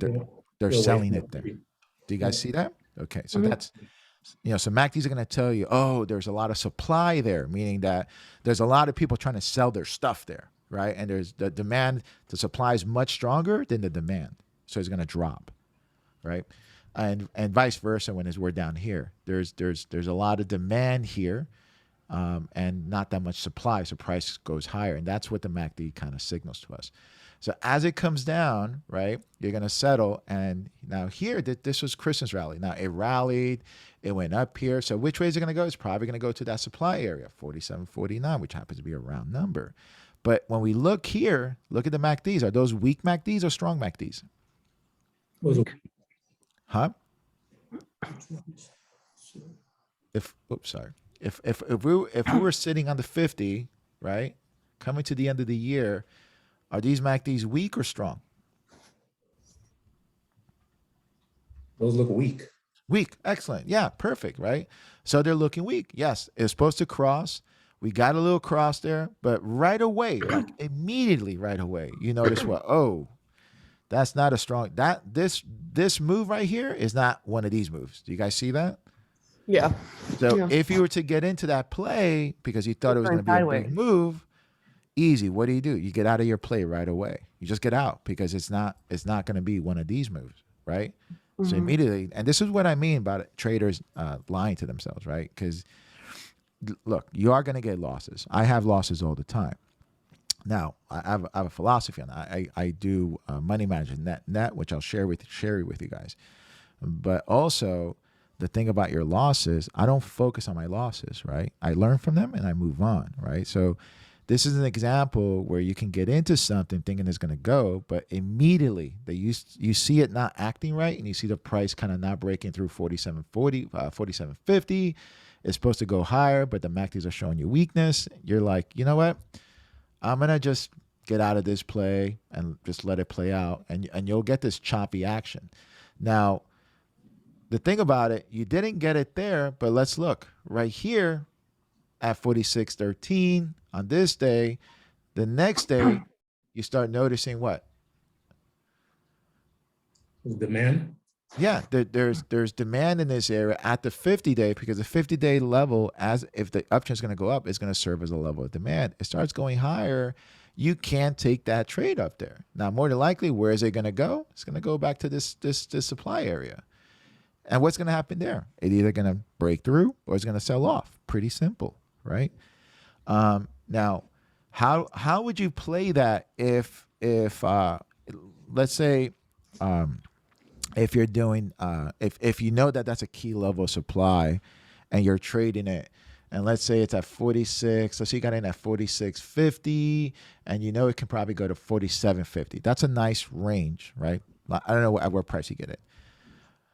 they're selling it there. Do you guys see that? Okay, so that's, so MACDs are going to tell you, oh, there's a lot of supply there, meaning that there's a lot of people trying to sell their stuff there, right? And there's the demand, the supply is much stronger than the demand, so it's going to drop, right? And vice versa when we're down here. There's a lot of demand here, and not that much supply, so price goes higher, and that's what the MACD kind of signals to us. So as it comes down, right, you're going to settle. And now here, this was Christmas rally. Now it rallied, it went up here. So which way is it going to go? It's probably going to go to that supply area, 47.49, which happens to be a round number. But when we look here, look at the MACDs. Are those weak MACDs or strong MACDs? Huh? If we were sitting on the 50, right, coming to the end of the year, are these MACDs weak or strong? Those look weak. Weak. Excellent. Yeah, perfect, right? So they're looking weak. Yes, it's supposed to cross. We got a little cross there, but right away, like immediately right away, you notice what? Oh, that's not a strong, this move right here is not one of these moves. Do you guys see that? Yeah. So Yeah. if you were to get into that play because you thought it was going Turn to be a sideways. big move, easy. What do? You get out of your play right away. You just get out because it's not going to be one of these moves, right? So Mhm. immediately, and this is what I mean about traders lying to themselves, right? Because look, you are going to get losses. I have losses all the time. Now, I have a philosophy on that. I do money management net, which I'll share with you guys. But also, the thing about your losses, I don't focus on my losses, right? I learn from them and I move on, right? So this is an example where you can get into something thinking it's going to go, but immediately that you see it not acting right, and you see the price kind of not breaking through 47.40, 47.50. It's supposed to go higher, but the MACDs are showing you weakness. You're like, you know what? I'm going to just get out of this play and just let it play out, and you'll get this choppy action. Now, the thing about it, you didn't get it there, but let's look right here at 46.13 on this day. The next day, you start noticing what? Demand. Yeah, there's demand in this area at the 50-day, because the 50-day level, as if the uptrend is going to go up, is going to serve as a level of demand. It starts going higher. You can't take that trade up there. Now, more than likely, where is it going to go? It's going to go back to this supply area. And what's going to happen there? It's either going to break through or it's going to sell off. Pretty simple, right? Now, how would you play that if let's say if you're doing if you know that that's a key level of supply and you're trading it, and let's say it's at 46, let's say you got in at 46.50 and you know it can probably go to 47.50. That's a nice range, right? I don't know at what price you get it.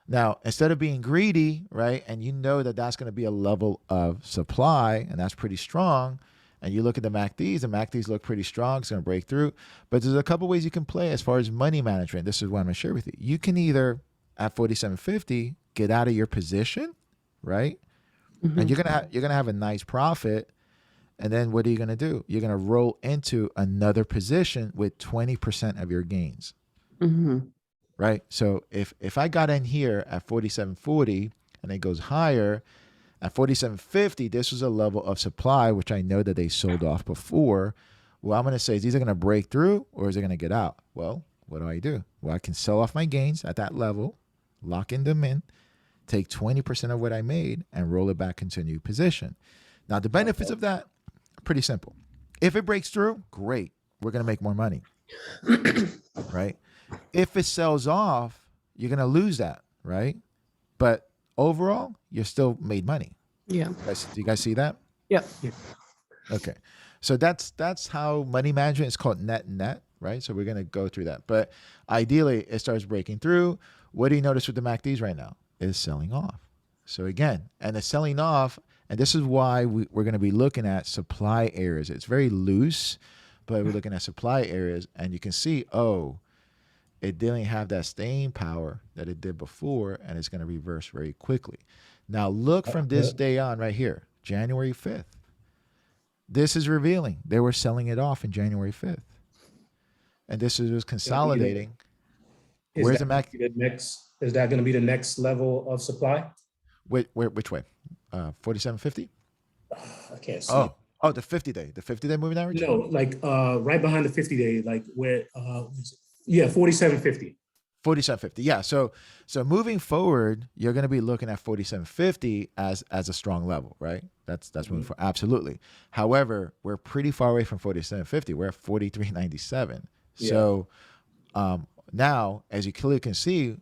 Now, instead of being greedy, right, and you know that that's going to be a level of supply, and that's pretty strong, and you look at the MACDs look pretty strong, it's going to break through. But there's a couple ways you can play as far as money management. This is what I'm going to share with you. You can either, at 47.50, get out of your position, right? Mhm. And you're gonna have a nice profit. And then what are you going to do? You're going to roll into another position with 20% of your gains. Mhm. Right? So if I got in here at 47.40 and it goes higher, at 47.50, this was a level of supply, which I know that they sold off before. Well, I'm going to say, is these are going to break through or is it going to get out? Well, what do? Well, I can sell off my gains at that level, lock in them in, take 20% of what I made and roll it back into a new position. Now, the benefits of that are pretty simple. If it breaks through, great. We're going to make more money, right? If it sells off, you're going to lose that, right? But overall, you're still made money. Yeah. Do you guys see that? Yep. Okay. So that's how money management is called net, right? So we're going to go through that. But ideally, it starts breaking through. What do you notice with the MACDs right now? It's selling off. So again, and it's selling off, and this is why we're going to be looking at supply areas. It's very loose, but we're looking at supply areas, and you can see, it didn't have that staying power that it did before, and it's going to reverse very quickly. Now, look from this day on right here, January 5th. This is revealing. They were selling it off in January 5th. And this was consolidating. Where's the MAC? Is that going to be the next level of supply? Which way? 47.50? I can't see. Oh, the 50-day. The 50-day moving average? No, like right behind the 50-day, like where, 47.50. 47.50. Yeah. So moving forward, you're going to be looking at 47.50 as a strong level, right? That's moving forward. Absolutely. However, we're pretty far away from 47.50. We're at 43.97. Yeah. So now, as you clearly can see,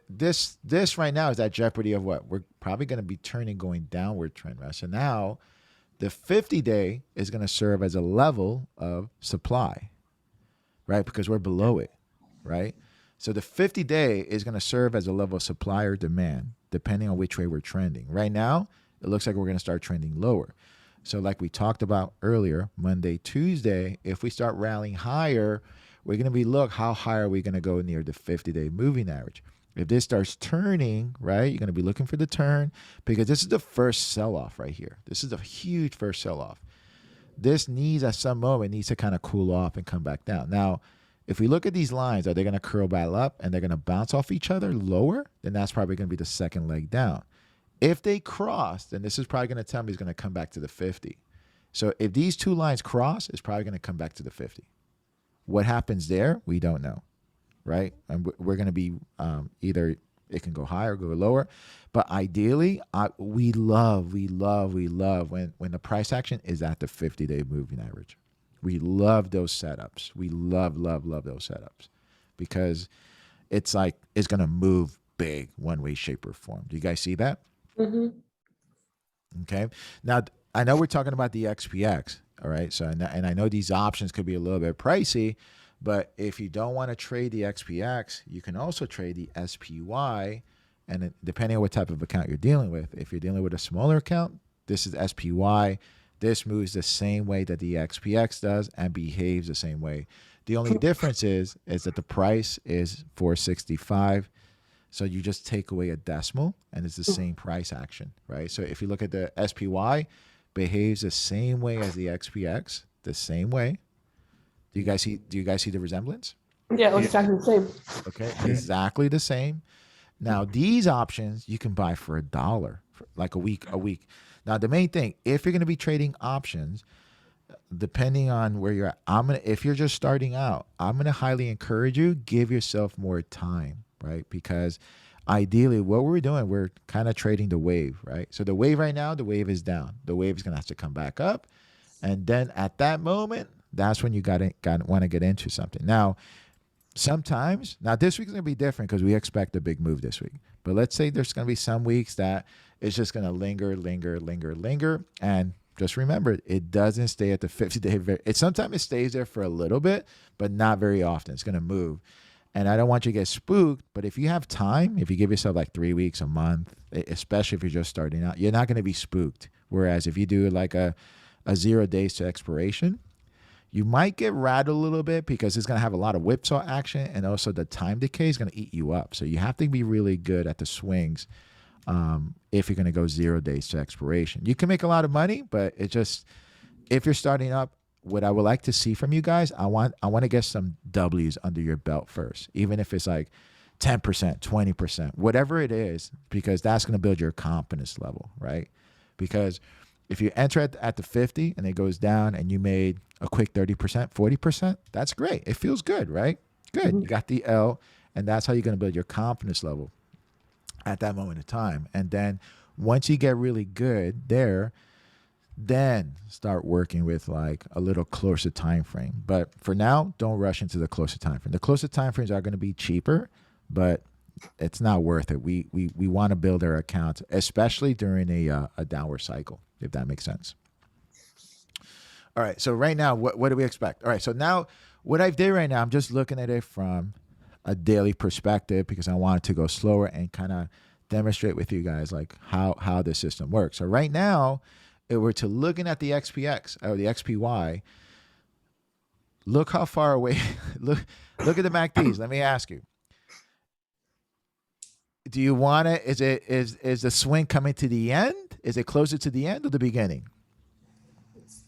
this right now is at jeopardy of what? We're probably going to be going downward trend, right? So now the 50-day is going to serve as a level of supply, right? Because we're below it, right? So the 50-day is going to serve as a level of supply or demand, depending on which way we're trending. Right now, it looks like we're going to start trending lower. So like we talked about earlier, Monday, Tuesday, if we start rallying higher, we're going to be, how high are we going to go near the 50-day moving average? If this starts turning, right, you're going to be looking for the turn, because this is the first sell-off right here. This is a huge first sell-off. This needs, at some moment, to kind of cool off and come back down. Now, if we look at these lines, are they going to curl back up and they're going to bounce off each other lower? Then that's probably going to be the second leg down. If they cross, then this is probably going to tell me it's going to come back to the 50. So if these two lines cross, it's probably going to come back to the 50. What happens there, we don't know, right? And we're going to be either it can go higher or go lower. But ideally, we love when the price action is at the 50-day moving average. We love those setups. We love those setups because it's like it's going to move big one way, shape, or form. Do you guys see that? Mm-hmm. Okay. Now, I know we're talking about the XPX. All right. So, and I know these options could be a little bit pricey, but if you don't want to trade the XPX, you can also trade the SPY. And depending on what type of account you're dealing with, if you're dealing with a smaller account, this is SPY. This moves the same way that the XPX does and behaves the same way. The only difference is that the price is 465. So you just take away a decimal and it's the same price action, right? So if you look at the SPY, behaves the same way as the XPX, the same way. Do you guys see the resemblance? Yeah, it looks exactly the same. Okay, exactly the same. Now these options you can buy for $1 for like a week. Now the main thing, if you're going to be trading options, depending on where you're at, if you're just starting out, I'm going to highly encourage you, give yourself more time, right? Because ideally what we're doing, we're kind of trading the wave, right? So the wave right now, the wave is down. The wave is going to have to come back up. And then at that moment, that's when you want to get into something. Now, sometimes, now this week's going to be different because we expect a big move this week. But let's say there's going to be some weeks that it's just going to linger. And just remember, it doesn't stay at the 50-day. Sometimes it stays there for a little bit, but not very often. It's going to move. And I don't want you to get spooked, but if you have time, if you give yourself like 3 weeks, a month, especially if you're just starting out, you're not going to be spooked. Whereas if you do like a 0 days to expiration, you might get rattled a little bit because it's going to have a lot of whipsaw action, and also the time decay is going to eat you up. So you have to be really good at the swings if you're going to go 0 days to expiration. You can make a lot of money, but it just, if you're starting up, what I would like to see from you guys, I want to get some W's under your belt first, even if it's like 10%, 20%, whatever it is, because that's going to build your confidence level, right? Because if you enter at the 50 and it goes down and you made a quick 30%, 40%, that's great. It feels good, right? Good. Mm-hmm. You got the L, and that's how you're going to build your confidence level at that moment in time. And then once you get really good there, then start working with like a little closer time frame. But for now, don't rush into the closer time frame. The closer time frames are going to be cheaper, but it's not worth it. We want to build our accounts, especially during a downward cycle, if that makes sense. All right. So right now, what do we expect? All right. So now what I did right now, I'm just looking at it from a daily perspective because I wanted to go slower and kind of demonstrate with you guys like how the system works. So right now, if we're to looking at the XPX or the XPY, look how far away, look at the MACDs. Let me ask you. Do you want to, is the swing coming to the end? Is it closer to the end or the beginning?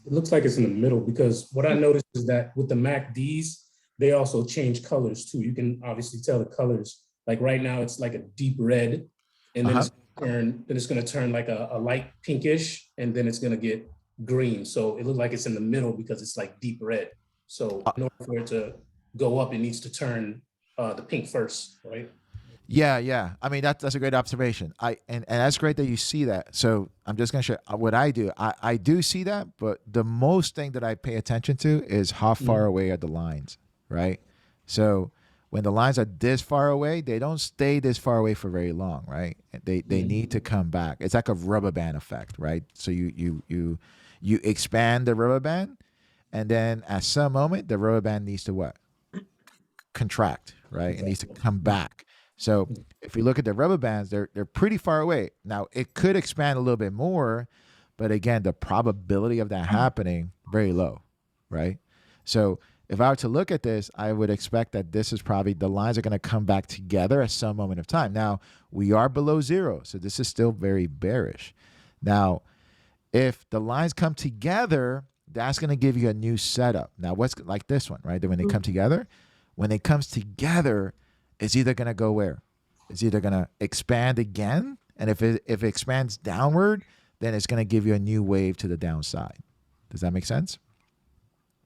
It looks like it's in the middle because what I noticed is that with the MACDs, they also change colors too. You can obviously tell the colors. Like right now, it's like a deep red, and then it's going to turn like a light pinkish, and then it's going to get green. So it looks like it's in the middle because it's like deep red. So in order for it to go up, it needs to turn the pink first, right? Yeah. I mean, that's a great observation. And that's great that you see that. So I'm just gonna show what I do. I do see that, but the most thing that I pay attention to is how far away are the lines, right? So when the lines are this far away, they don't stay this far away for very long, right? They need to come back. It's like a rubber band effect, right? So you expand the rubber band, and then at some moment the rubber band needs to what? Contract, right? It needs to come back. So if we look at the rubber bands, they're pretty far away. Now it could expand a little bit more, but again, the probability of that happening very low, right? So if I were to look at this, I would expect that this is probably the lines are going to come back together at some moment of time. Now we are below zero, so this is still very bearish. Now, if the lines come together, that's going to give you a new setup. Now, what's like this one, right? That when they come together, when it comes together, it's either going to go where? It's either going to expand again And if it expands downward, then it's going to give you a new wave to the downside. Does that make sense?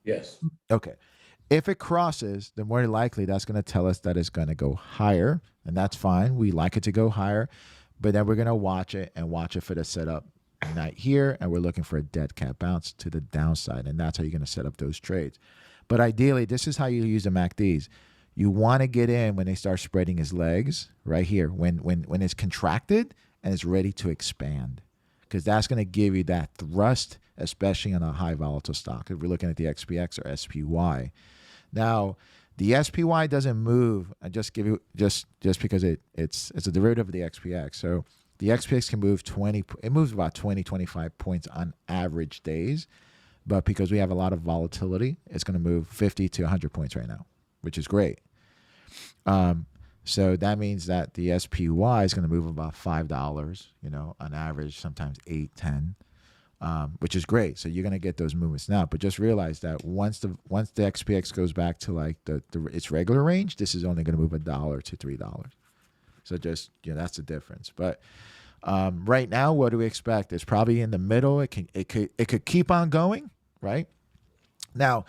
Yes. Okay. If it crosses, then more likely that's going to tell us that it's going to go higher, and that's fine. We like it to go higher, but then we're going to watch it for the setup night here, and we're looking for a dead cat bounce to the downside, and that's how you're going to set up those trades. But ideally, this is how you use the MACDs. You want to get in when they start spreading his legs right here, when it's contracted and it's ready to expand, because that's going to give you that thrust, especially on a high volatile stock. If we're looking at the XPX or SPY. Now, the SPY doesn't move. I just give you just because it's a derivative of the XPX. So the XPX can move 20. It moves about 20, 25 points on average days, but because we have a lot of volatility, it's going to move 50 to 100 points right now, which is great. So that means that the SPY is going to move about $5, on average, sometimes 8, 10. Which is great. So you're gonna get those movements now, but just realize that once the XPX goes back to like its regular range, this is only gonna move $1 to $3. So just that's the difference. But right now, what do we expect? It's probably in the middle. It could keep on going, right? Now,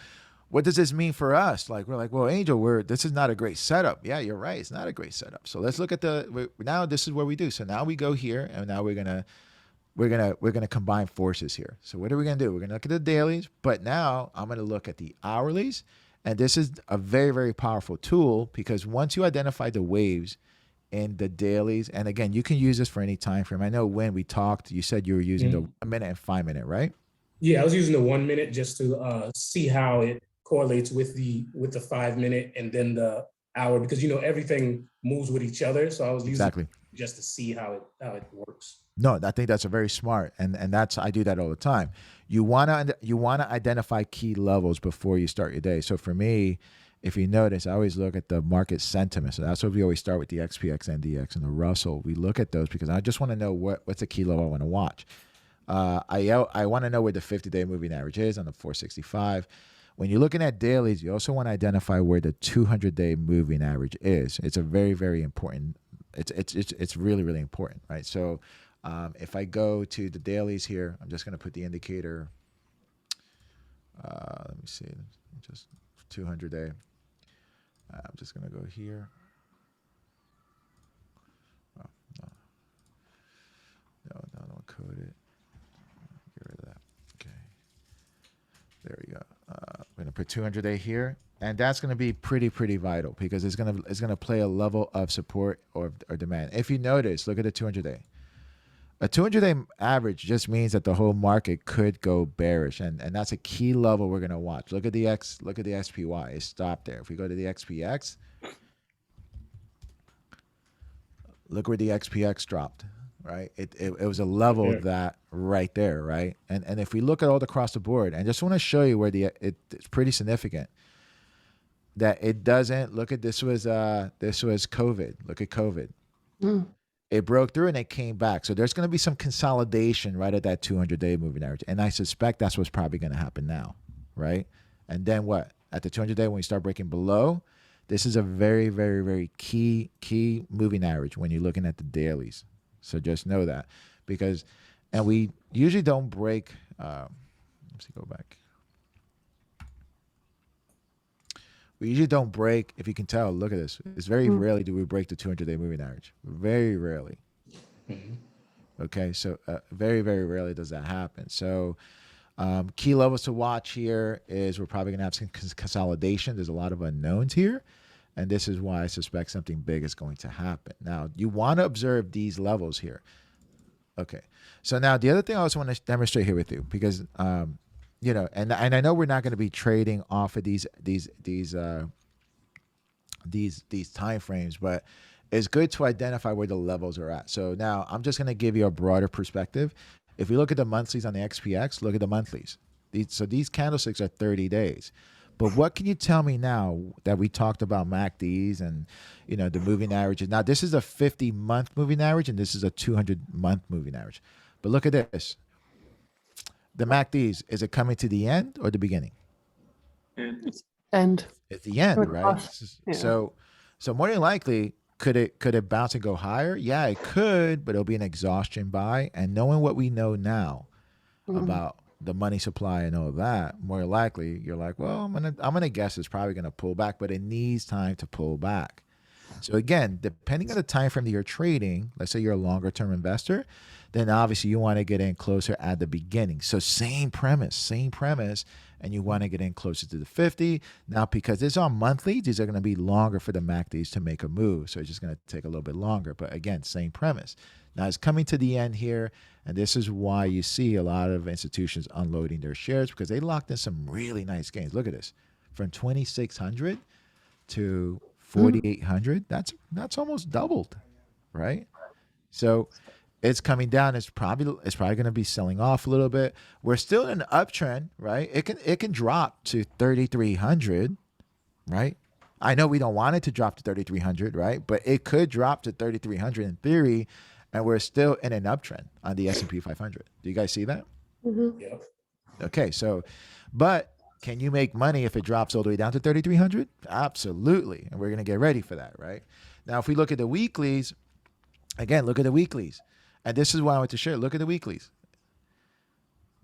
what does this mean for us? Like we're like, well, Angel, this is not a great setup. Yeah, you're right. It's not a great setup. So let's look at now. This is what we do. So now we go here, and now we're gonna combine forces here. So what are we gonna do? We're gonna look at the dailies, but now I'm gonna look at the hourlies, and this is a very, very powerful tool because once you identify the waves in the dailies, and again, you can use this for any time frame. I know when we talked, you said you were using the 1 minute and 5 minute, right? Yeah, I was using the 1 minute just to see how it correlates with the 5 minute and then the hour, because everything moves with each other. So I was using just to see how it works. No, I think that's a very smart, and I do that all the time. You wanna identify key levels before you start your day. So for me, if you notice, I always look at the market sentiment. So that's what we always start with: the XPX, NDX, and the Russell. We look at those because I just want to know what's a key level I want to watch. I want to know where the 50-day moving average is on the 465. When you're looking at dailies, you also want to identify where the 200-day moving average is. It's a very, very important. It's really, really important, right? So if I go to the dailies here, I'm just going to put the indicator. Let me see, just 200-day. I'm just going to go here. Oh, no, don't code it. Get rid of that. Okay. There we go. We're going to put 200-day here. And that's going to be pretty vital because it's going to play a level of support or demand. If you notice, look at the 200-day. A 200-day average just means that the whole market could go bearish, and that's a key level we're going to watch. Look at the SPY. It stopped there. If we go to the XPX, look where the XPX dropped, right? It was a level of that right there, right? And if we look at all across the board, and just want to show you where it's pretty significant that it doesn't. Look at this was COVID. Look at COVID. It broke through and it came back. So there's going to be some consolidation right at that 200-day moving average. And I suspect that's what's probably going to happen now, right? And then what? At the 200-day, when we start breaking below, this is a very, very, very key moving average when you're looking at the dailies. So just know that. And we usually don't break, let's see, go back. We usually don't break, if you can tell, look at this. It's very rarely do we break the 200-day moving average. Very rarely. Okay, so very, very rarely does that happen. So key levels to watch here is we're probably going to have some consolidation. There's a lot of unknowns here, and this is why I suspect something big is going to happen. Now, you want to observe these levels here. Okay, so now the other thing I also want to demonstrate here with you, because and I know we're not going to be trading off of these time frames, but it's good to identify where the levels are at. So now I'm just going to give you a broader perspective. If we look at the monthlies on the XPX, look at the monthlies. These candlesticks are 30 days. But what can you tell me now that we talked about MACDs and the moving averages? Now this is a 50-month moving average and this is a 200-month moving average. But look at this. The MACDs, is it coming to the end or the beginning? End. At the end, right? Yeah. So more than likely, Could it bounce and go higher? Yeah, it could, but it'll be an exhaustion buy. And knowing what we know now about the money supply and all that, more likely you're like, well, I'm gonna guess it's probably gonna pull back, but it needs time to pull back. So again, depending on the time frame that you're trading, let's say you're a longer term investor, then obviously you want to get in closer at the beginning. So same premise, and you want to get in closer to the 50. Now, because it's on monthly, these are going to be longer for the MACDs to make a move. So it's just going to take a little bit longer. But again, same premise. Now it's coming to the end here, and this is why you see a lot of institutions unloading their shares, because they locked in some really nice gains. Look at this, from 2,600 to 4,800. That's almost doubled, right? So it's coming down. It's probably going to be selling off a little bit. We're still in an uptrend, right? It can drop to 3,300, right? I know we don't want it to drop to 3,300, right? But it could drop to 3,300 in theory, and we're still in an uptrend on the S&P 500. Do you guys see that? Yep. Okay, so, but can you make money if it drops all the way down to 3,300? Absolutely. And we're going to get ready for that, right? Now, if we look at the weeklies, again, look at the weeklies. And this is why I want to share. Look at the weeklies.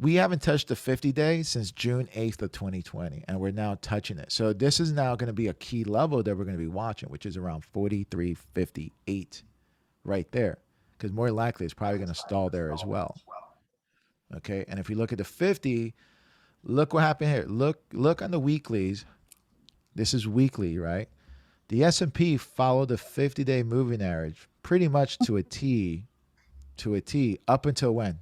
We haven't touched the 50-day since June 8th of 2020, and we're now touching it. So this is now going to be a key level that we're going to be watching, which is around 43.58 right there, because more likely it's probably going to stall there as well. Okay, and if you look at the 50, look what happened here. Look on the weeklies. This is weekly, right? The S&P followed the 50-day moving average pretty much to a T, up until when?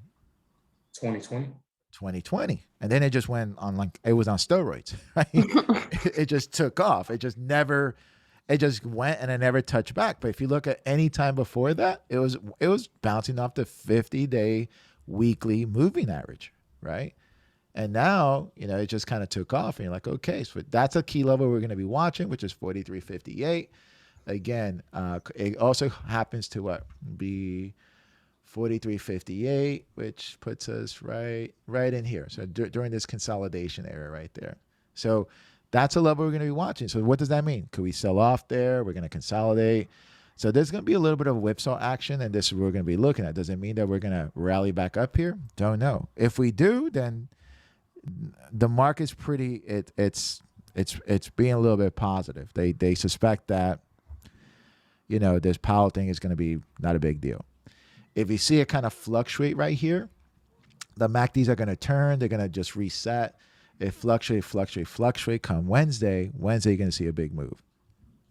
2020. 2020. And then it just went on, like it was on steroids, right? It just took off. It just went and it never touched back. But if you look at any time before that, it was bouncing off the 50-day weekly moving average, right? And now, it just kind of took off, and you're like, okay, so that's a key level we're going to be watching, which is 43.58. Again, it also happens to be 43.58, which puts us right in here. So during this consolidation area right there. So that's a level we're going to be watching. So what does that mean? Could we sell off there? We're going to consolidate. So there's going to be a little bit of whipsaw action, and this is what we're going to be looking at. Does it mean that we're going to rally back up here? Don't know. If we do, then the market's pretty. It's being a little bit positive. They suspect that this Powell thing is going to be not a big deal. If you see it kind of fluctuate right here, the MACDs are going to turn. They're going to just reset. It fluctuate. Come Wednesday, you're going to see a big move.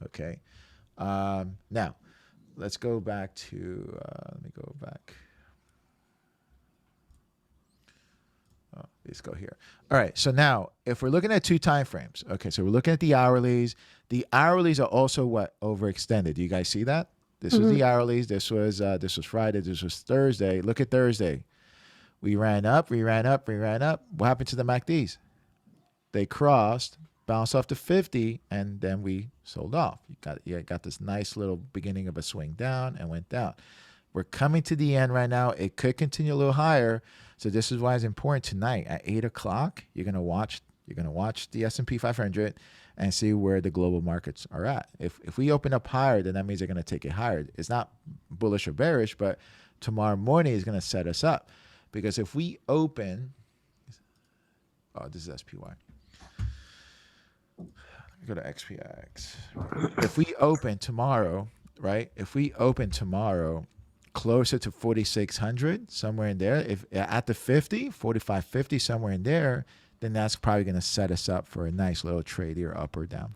Okay. Now, let's go back to, let me go back. Let's go here. All right. So now, if we're looking at two time frames, okay, so we're looking at the hourlies. The hourlies are also overextended. Do you guys see that? This was the hourlies. This was Friday. This was Thursday. Look at Thursday. We ran up. What happened to the MACDs? They crossed, bounced off to 50, and then we sold off. You got this nice little beginning of a swing down and went down. We're coming to the end right now. It could continue a little higher. So this is why it's important tonight at 8 o'clock. You're gonna watch the S&P 500 and see where the global markets are at. If we open up higher, then that means they're gonna take it higher. It's not bullish or bearish, but tomorrow morning is gonna set us up, because if we open, this is SPY. Go to XPX. If we open tomorrow, right? If we open tomorrow closer to 4,600, somewhere in there, if at the 50, 45.50, somewhere in there, then that's probably going to set us up for a nice little trade here, up or down.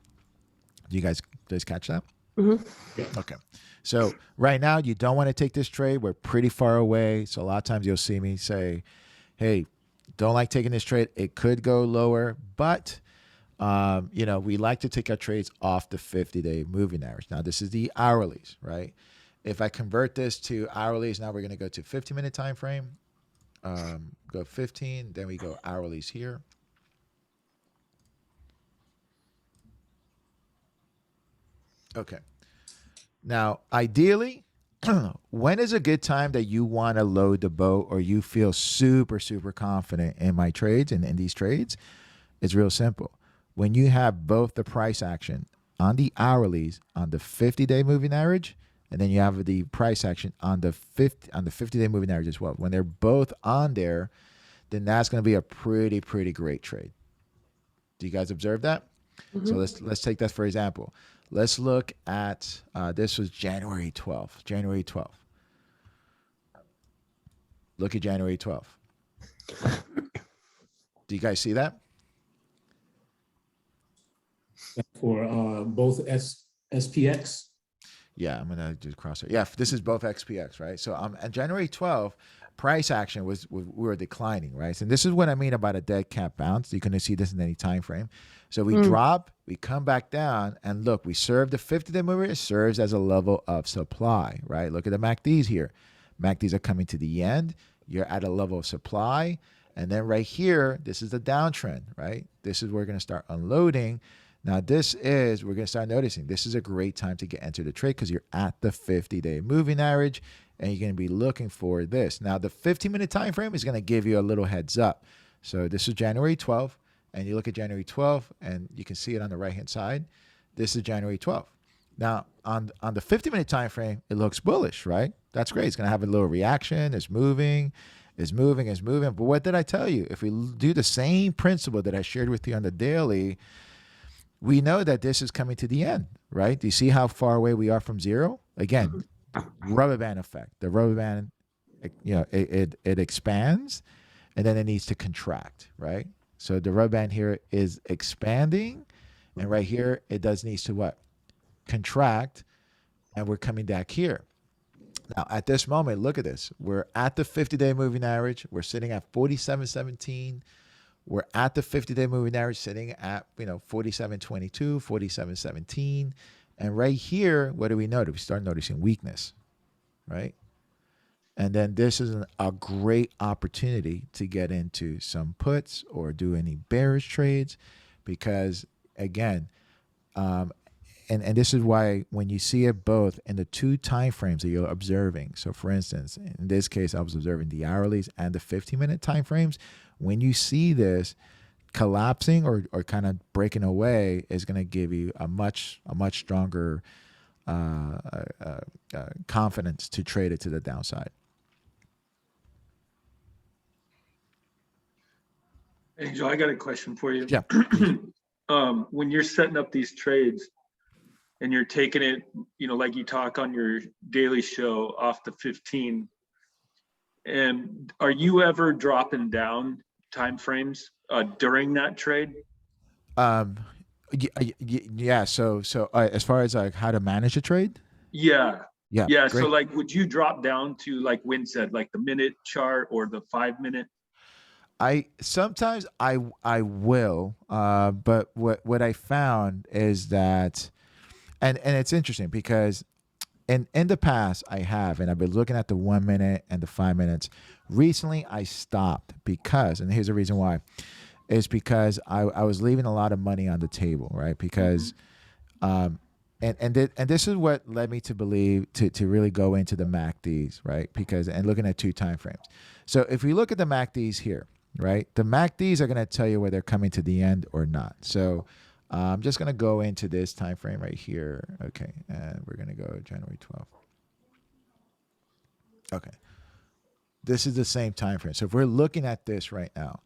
Do you guys catch that? Mm-hmm. Okay. So right now, you don't want to take this trade. We're pretty far away. So a lot of times you'll see me say, hey, don't like taking this trade. It could go lower, but we like to take our trades off the 50-day moving average. Now, this is the hourlies, right? If I convert this to hourlies, now we're going to go to 15-minute time frame. Go 15, then we go hourlies here. Okay. Now, ideally, when is a good time that you want to load the boat, or you feel super, super confident in my trades and in these trades? It's real simple. When you have both the price action on the hourlies on the 50-day moving average, and then you have the price action on the 50-day moving average as well. When they're both on there, then that's going to be a pretty great trade. Do you guys observe that? So let's take that for example. Let's look at this was January 12th. January 12th. Look at January 12th. Do you guys see that? For both SPX. Yeah, I'm gonna do cross it. Yeah, this is both XPX, right? So on January 12th, price action we were declining, right? And this is what I mean about a dead cat bounce. You couldn't see this in any time frame. So we drop, we come back down, and look, we serve the 50-day mover. It serves as a level of supply, right? Look at the MACDs here. MACDs are coming to the end. You're at a level of supply, and then right here, this is the downtrend, right? This is where we're gonna start unloading. Now we're going to start noticing this is a great time to get into the trade because you're at the 50-day moving average and you're going to be looking for this. Now the 15-minute time frame is going to give you a little heads up. So this is January 12th, and you look at January 12th and you can see it on the right-hand side. This is January 12th. Now on the 50-minute time frame, it looks bullish, right? That's great. It's going to have a little reaction. It's moving. But what did I tell you? If we do the same principle that I shared with you on the daily, we know that this is coming to the end, right? Do you see how far away we are from zero? Again, rubber band effect. The rubber band, it expands, and then it needs to contract, right? So the rubber band here is expanding, and right here it needs to what? Contract, and we're coming back here. Now at this moment, look at this. We're at the 50-day moving average. We're sitting at 47.17. We're at the 50-day moving average sitting at, 47.22, 47.17. And right here, what do we notice? We start noticing weakness, right? And then this is a great opportunity to get into some puts or do any bearish trades because, again, and this is why when you see it both in the two time frames that you're observing. So, for instance, in this case, I was observing the hourlies and the 15-minute time frames. When you see this collapsing or kind of breaking away is going to give you a much stronger confidence to trade it to the downside. Angel, I got a question for you. Yeah. When you're setting up these trades and you're taking it, like you talk on your daily show off the 15, and are you ever dropping down time frames during that trade? Yeah. So as far as like how to manage a trade. Yeah. Great. So like, would you drop down to like Win said, like the minute chart or the 5-minute? Sometimes I will, but what I found is that, and it's interesting because in the past I have, and I've been looking at the 1 minute and the 5 minutes. Recently I stopped because, and here's the reason why, is because I was leaving a lot of money on the table, right? Because, and this is what led me to believe to really go into the MACDs, right? Because, and looking at two time frames. So if we look at the MACDs here, right? The MACDs are going to tell you whether they're coming to the end or not. So I'm just going to go into this time frame right here. Okay, and we're going to go January 12th. Okay, this is the same time frame. So if we're looking at this right now,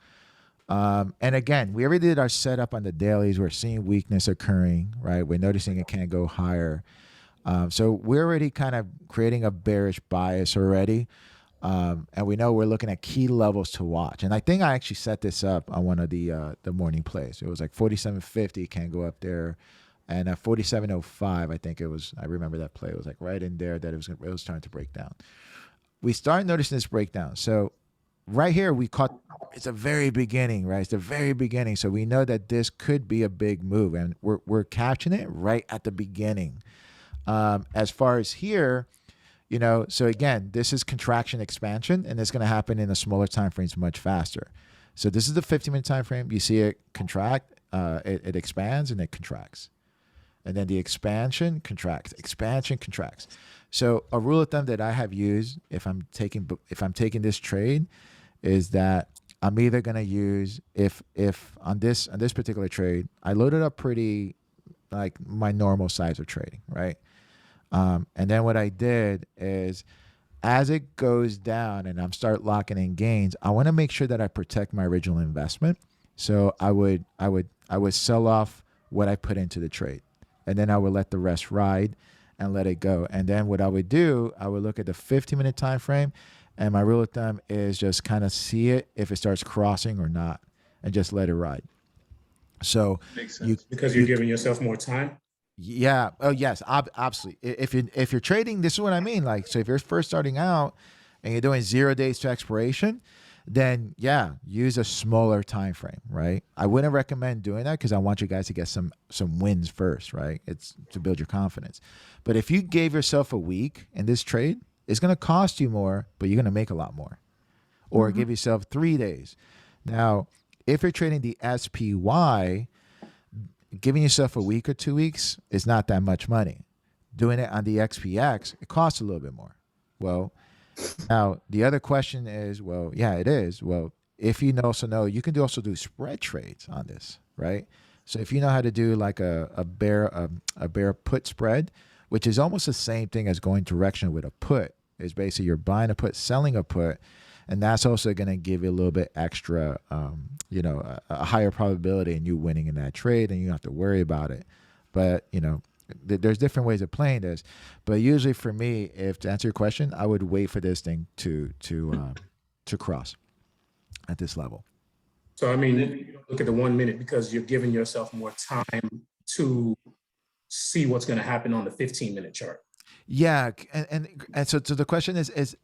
and again, we already did our setup on the dailies. We're seeing weakness occurring, right? We're noticing it can't go higher. So we're already kind of creating a bearish bias already. And we know we're looking at key levels to watch. And I think I actually set this up on one of the morning plays. It was like 47.50 can't go up there. And at 47.05, I think it was, I remember that play. It was like right in there that it was starting to break down. We started noticing this breakdown. So right here, we caught, it's the very beginning, right? It's the very beginning. So we know that this could be a big move. And we're catching it right at the beginning. As far as here, so again, this is contraction expansion, and it's going to happen in the smaller time frames much faster. So this is the 15-minute time frame. You see it contract, it expands, and it contracts. And then the expansion contracts, expansion contracts. So a rule of thumb that I have used if I'm taking this trade is that I'm either going to use if on this particular trade, I loaded up pretty like my normal size of trading, right? And then what I did is, as it goes down and I'm start locking in gains, I want to make sure that I protect my original investment. So I would sell off what I put into the trade, and then I would let the rest ride and let it go. And then what I would do, I would look at the 15-minute time frame, and my rule of thumb is just kind of see it if it starts crossing or not, and just let it ride. So Makes you sense. Because you're giving yourself more time. yeah. Oh, yes. Absolutely. If you're trading, this is what I mean. Like, so if you're first starting out and you're doing 0 days to expiration, then yeah, use a smaller time frame, right? I wouldn't recommend doing that because I want you guys to get some wins first, right? It's to build your confidence. But if you gave yourself a week in this trade, it's going to cost you more, but you're going to make a lot more. Or give yourself 3 days. Now, if you're trading the SPY, giving yourself a week or 2 weeks is not that much money. Doing it on the XPX, it costs a little bit more. Well, now the other question is, well, yeah, it is. Well, if you also know, you can also do spread trades on this, right? So if you know how to do like a bear put spread, which is almost the same thing as going direction with a put, is basically you're buying a put, selling a put, and that's also going to give you a little bit extra, a higher probability in you winning in that trade, and you don't have to worry about it. But, there's different ways of playing this. But usually for me, if to answer your question, I would wait for this thing to cross at this level. So, I mean, you don't look at the 1 minute because you're giving yourself more time to see what's going to happen on the 15-minute chart. Yeah, and so the question is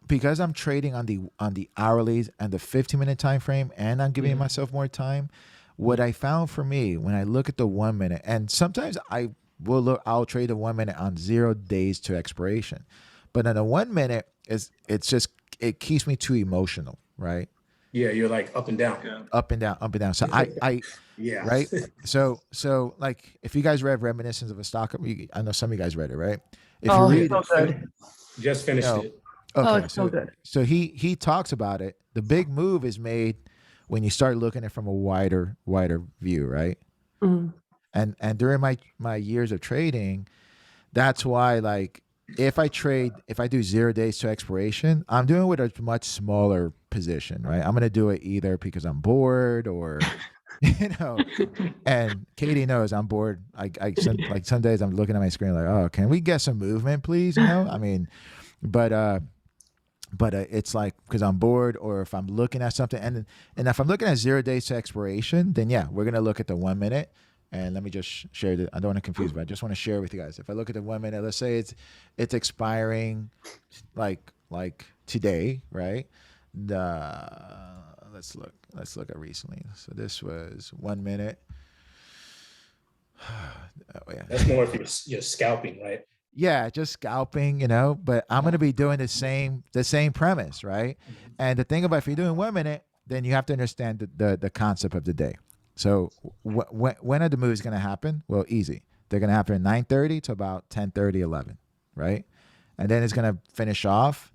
because I'm trading on the hourlies and the 15-minute time frame, and I'm giving myself more time. What I found for me when I look at the 1 minute, and sometimes I'll trade the 1 minute on 0 days to expiration, but in the 1 minute it keeps me too emotional, right? Yeah, you're like up and down. Yeah. Up and down, up and down. So I Yeah. right. So like if you guys read Reminiscence of a Stock, I know some of you guys read it, right? If Oh, you read so it, good. Just finished No. it. Oh, okay, it's so good. So he talks about it. The big move is made when you start looking at it from a wider view, right? Mhm. And during my years of trading, that's why, like, if I do 0 days to expiration, I'm doing it with a much smaller position, right? I'm gonna do it either because I'm bored or and Katie knows I'm bored. Some days I'm looking at my screen like, oh, can we get some movement, please? I mean, but it's like because I'm bored, or if I'm looking at something, and if I'm looking at 0 days to expiration, then yeah, we're gonna look at the 1 minute. And let me just share I don't want to confuse, but I just want to share with you guys. If I look at the 1 minute, let's say it's expiring like today, right? Let's look at recently. So this was 1 minute. Oh yeah. That's more if you're scalping, right? Yeah, just scalping, but I'm going to be doing the same premise, right? And the thing about, if you're doing 1 minute, then you have to understand the concept of the day. So when are the moves going to happen? Well, easy. They're going to happen at 9:30 to about 10:30, 11, right? And then it's going to finish off,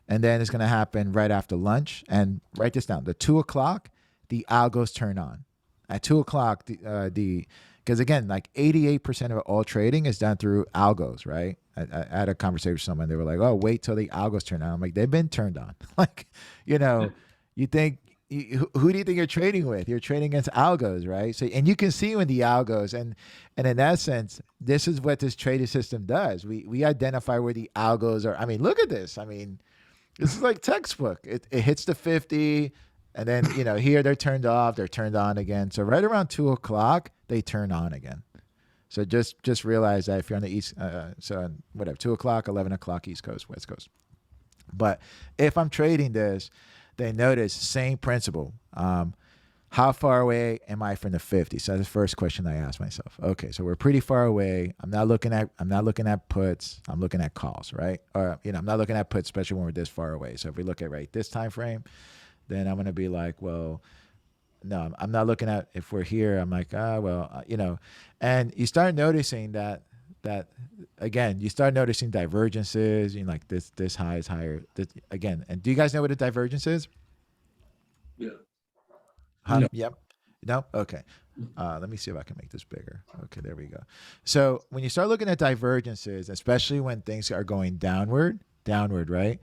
and then it's going to happen right after lunch. And write this down: the 2:00, the algos turn on. At 2:00, because again, like 88% of all trading is done through algos, right? I had a conversation with someone. They were like, "Oh, wait till the algos turn on." I'm like, "They've been turned on." Like, you think. Who do you think you're trading with? You're trading against algos, right? So, and you can see when the algos, and in essence, this is what this trading system does. We identify where the algos are. I mean, look at this. I mean, this is like textbook. It hits the 50, and then here they're turned off, they're turned on again. So right around 2:00, they turn on again. So just realize that if you're on the east, so whatever, 2:00, 11:00 East Coast, West Coast. But if I'm trading this, they notice same principle. How far away am I from the 50? So that's the first question I ask myself. Okay, so we're pretty far away. I'm not looking at puts. I'm looking at calls, right? Or I'm not looking at puts, especially when we're this far away. So if we look at this time frame, then I'm gonna be like, well, no, I'm not looking at, if we're here. I'm like, and you start noticing that again, you start noticing divergences. Like this high is higher. Again, and do you guys know what a divergence is? Yeah. No. Yep. No. Okay. Let me see if I can make this bigger. Okay, there we go. So when you start looking at divergences, especially when things are going downward, right?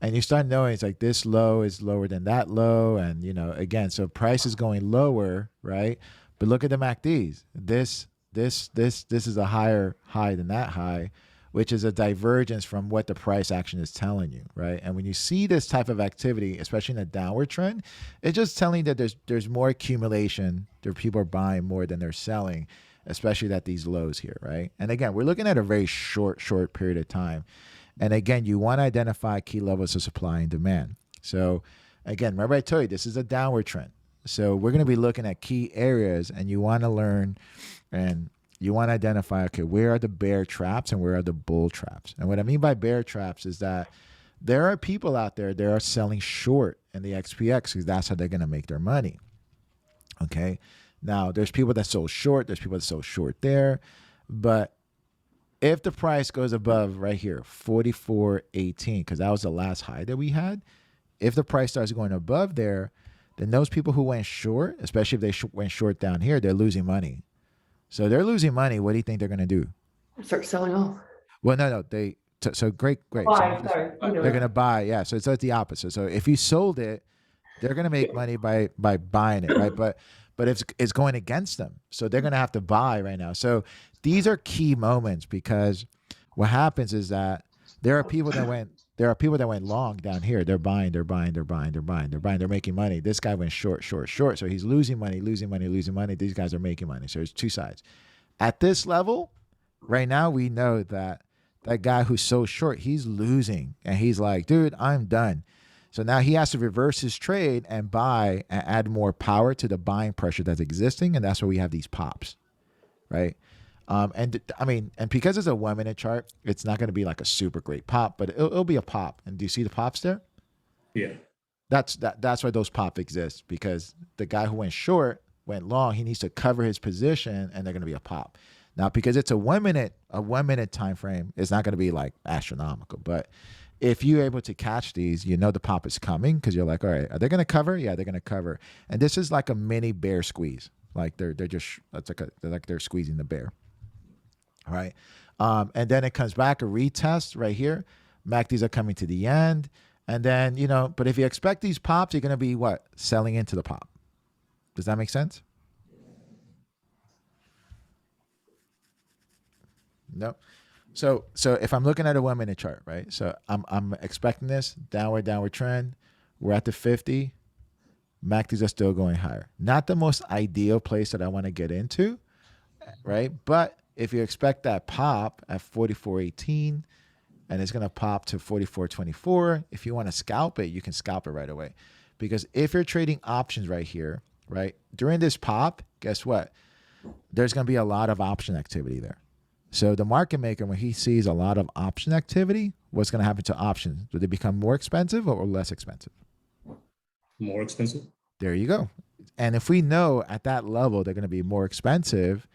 And you start knowing it's like this low is lower than that low, and again, so price is going lower, right? But look at the MACDs. This is a higher high than that high, which is a divergence from what the price action is telling you, right? And when you see this type of activity, especially in a downward trend, it's just telling you that there's more accumulation. There people are buying more than they're selling, especially at these lows here, right? And again, we're looking at a very short period of time. And again, you want to identify key levels of supply and demand. So again, remember I told you this is a downward trend. So we're going to be looking at key areas, and you want to learn and you want to identify, okay, where are the bear traps and where are the bull traps? And what I mean by bear traps is that there are people out there that are selling short in the XPX because that's how they're going to make their money. Okay. Now, there's people that sold short. There's people that sold short there. But if the price goes above right here, 44.18, because that was the last high that we had, if the price starts going above there, then those people who went short, especially if they went short down here, they're losing money. So they're losing money. What do you think they're going to do? Start selling off. Well, no. So great. Buy, So sorry. You know they're that. going to buy. Yeah. So it's the opposite. So if you sold it, they're going to make money by buying it, right? But it's going against them. So they're going to have to buy right now. So these are key moments, because what happens is that there are people that went long down here. They're buying. They're making money. This guy went short. So he's losing money. These guys are making money. So there's two sides. At this level, right now, we know that guy who's so short, he's losing. And he's like, dude, I'm done. So now he has to reverse his trade and buy and add more power to the buying pressure that's existing. And that's why we have these pops, right? And because it's a 1 minute chart, it's not going to be like a super great pop, but it'll be a pop. And do you see the pops there? Yeah. That's why those pop exist, because the guy who went short went long. He needs to cover his position, and they're going to be a pop. Now, because it's a 1 minute time frame, it's not going to be like astronomical. But if you're able to catch these, the pop is coming, because you're like, all right, are they going to cover? Yeah, they're going to cover. And this is like a mini bear squeeze. Like they're squeezing the bear. All right. And then it comes back a retest right here. MACDs are coming to the end. And then, but if you expect these pops, you're going to be what? Selling into the pop. Does that make sense? No. So if I'm looking at a 1 minute chart, right? So I'm expecting this downward trend. We're at the 50. MACDs are still going higher. Not the most ideal place that I want to get into, right? But if you expect that pop at 44.18 and it's going to pop to 44.24, if you want to scalp it, you can scalp it right away. Because if you're trading options right here, right, during this pop, guess what? There's going to be a lot of option activity there. So the market maker, when he sees a lot of option activity, what's going to happen to options? Do they become more expensive or less expensive? More expensive. There you go. And if we know at that level they're going to be more expensive,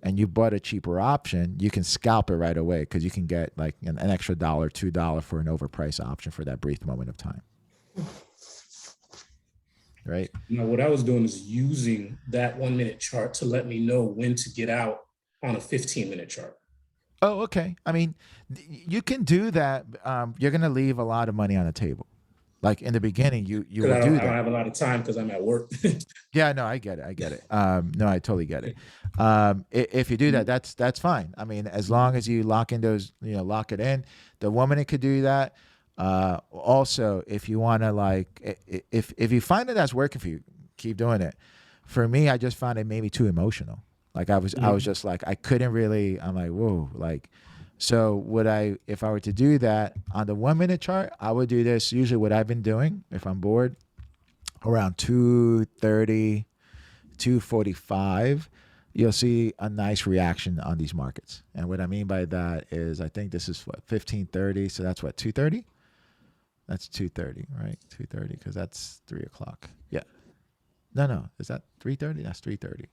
and you bought a cheaper option, you can scalp it right away, because you can get like an extra $1, $2 for an overpriced option for that brief moment of time. Right? Now, what I was doing is using that 1 minute chart to let me know when to get out on a 15-minute chart. Oh, okay. I mean, you can do that. You're going to leave a lot of money on the table. Like in the beginning, you will do that. I don't have a lot of time because I'm at work. Yeah, no, I get it. No, I totally get it. If you do that, that's fine. I mean, as long as you lock in those, lock it in. The 1 minute could do that. Also, if you want to if you find that that's working for you, keep doing it. For me, I just found it maybe too emotional. Like I was just like, I couldn't really, I'm like, whoa, like, so if I were to do that on the 1 minute chart, I would do this. Usually what I've been doing, if I'm bored, around 2:30, 2:45, you'll see a nice reaction on these markets. And what I mean by that is, I think this is what, 15:30. So that's what, 2:30? That's 2:30, right? 2:30, because that's 3 o'clock. Yeah. No. Is that 3:30? That's 3:30.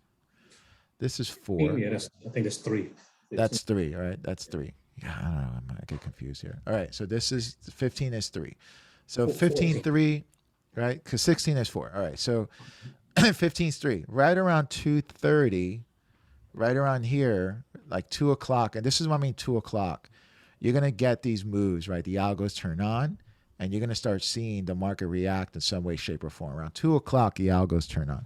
This is 4. Yeah, I think that's 3. That's 3, all right? That's 3. Yeah, I don't know. I get confused here. All right, so this is 15 is 3. So 15, 3, right? Because 16 is 4. All right, so 15's 3, right around 2:30, right around here, like 2 o'clock. And this is what I mean, 2 o'clock. You're going to get these moves, right? The algos turn on and you're going to start seeing the market react in some way, shape, or form. Around 2 o'clock, the algos turn on.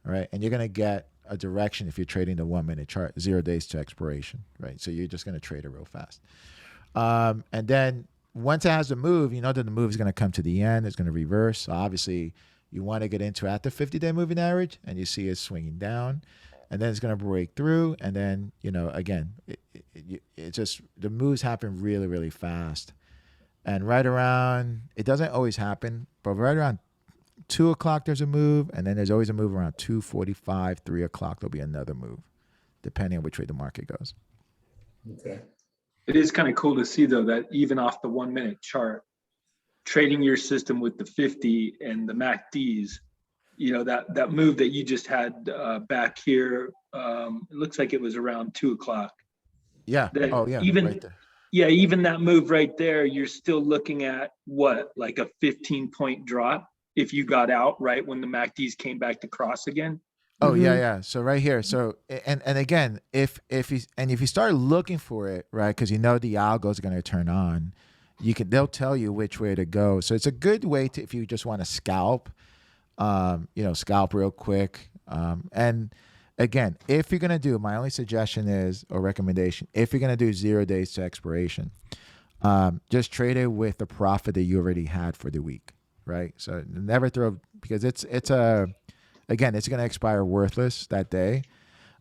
All right. And you're going to get a direction if you're trading the 1 minute chart, 0 days to expiration, right? So you're just going to trade it real fast. And then once it has the move, you know that the move is going to come to the end. It's going to reverse. So obviously, you want to get into at the 50-day moving average, and you see it swinging down, and then it's going to break through, and then again, it just the moves happen really, really fast, and right around it doesn't always happen, but right around 2 o'clock there's a move, and then there's always a move around 2:45, 3 o'clock there'll be another move, depending on which way the market goes. Okay. It is kind of cool to see though that even off the 1 minute chart, trading your system with the 50 and the MACDs, that move that you just had back here, it looks like it was around 2 o'clock. Yeah. That Oh yeah. even Right there. Yeah, even that move right there, you're still looking at what, like a 15-point drop if you got out right when the MACDs came back to cross again. Oh yeah. So right here. So and again, if you start looking for it, right, because the algo is going to turn on, they'll tell you which way to go. So it's a good way to, if you just want to scalp, scalp real quick. And again, if you're going to do, my only suggestion is, or recommendation, if you're going to do 0 days to expiration, just trade it with the profit that you already had for the week, right? So never throw, because it's going to expire worthless that day.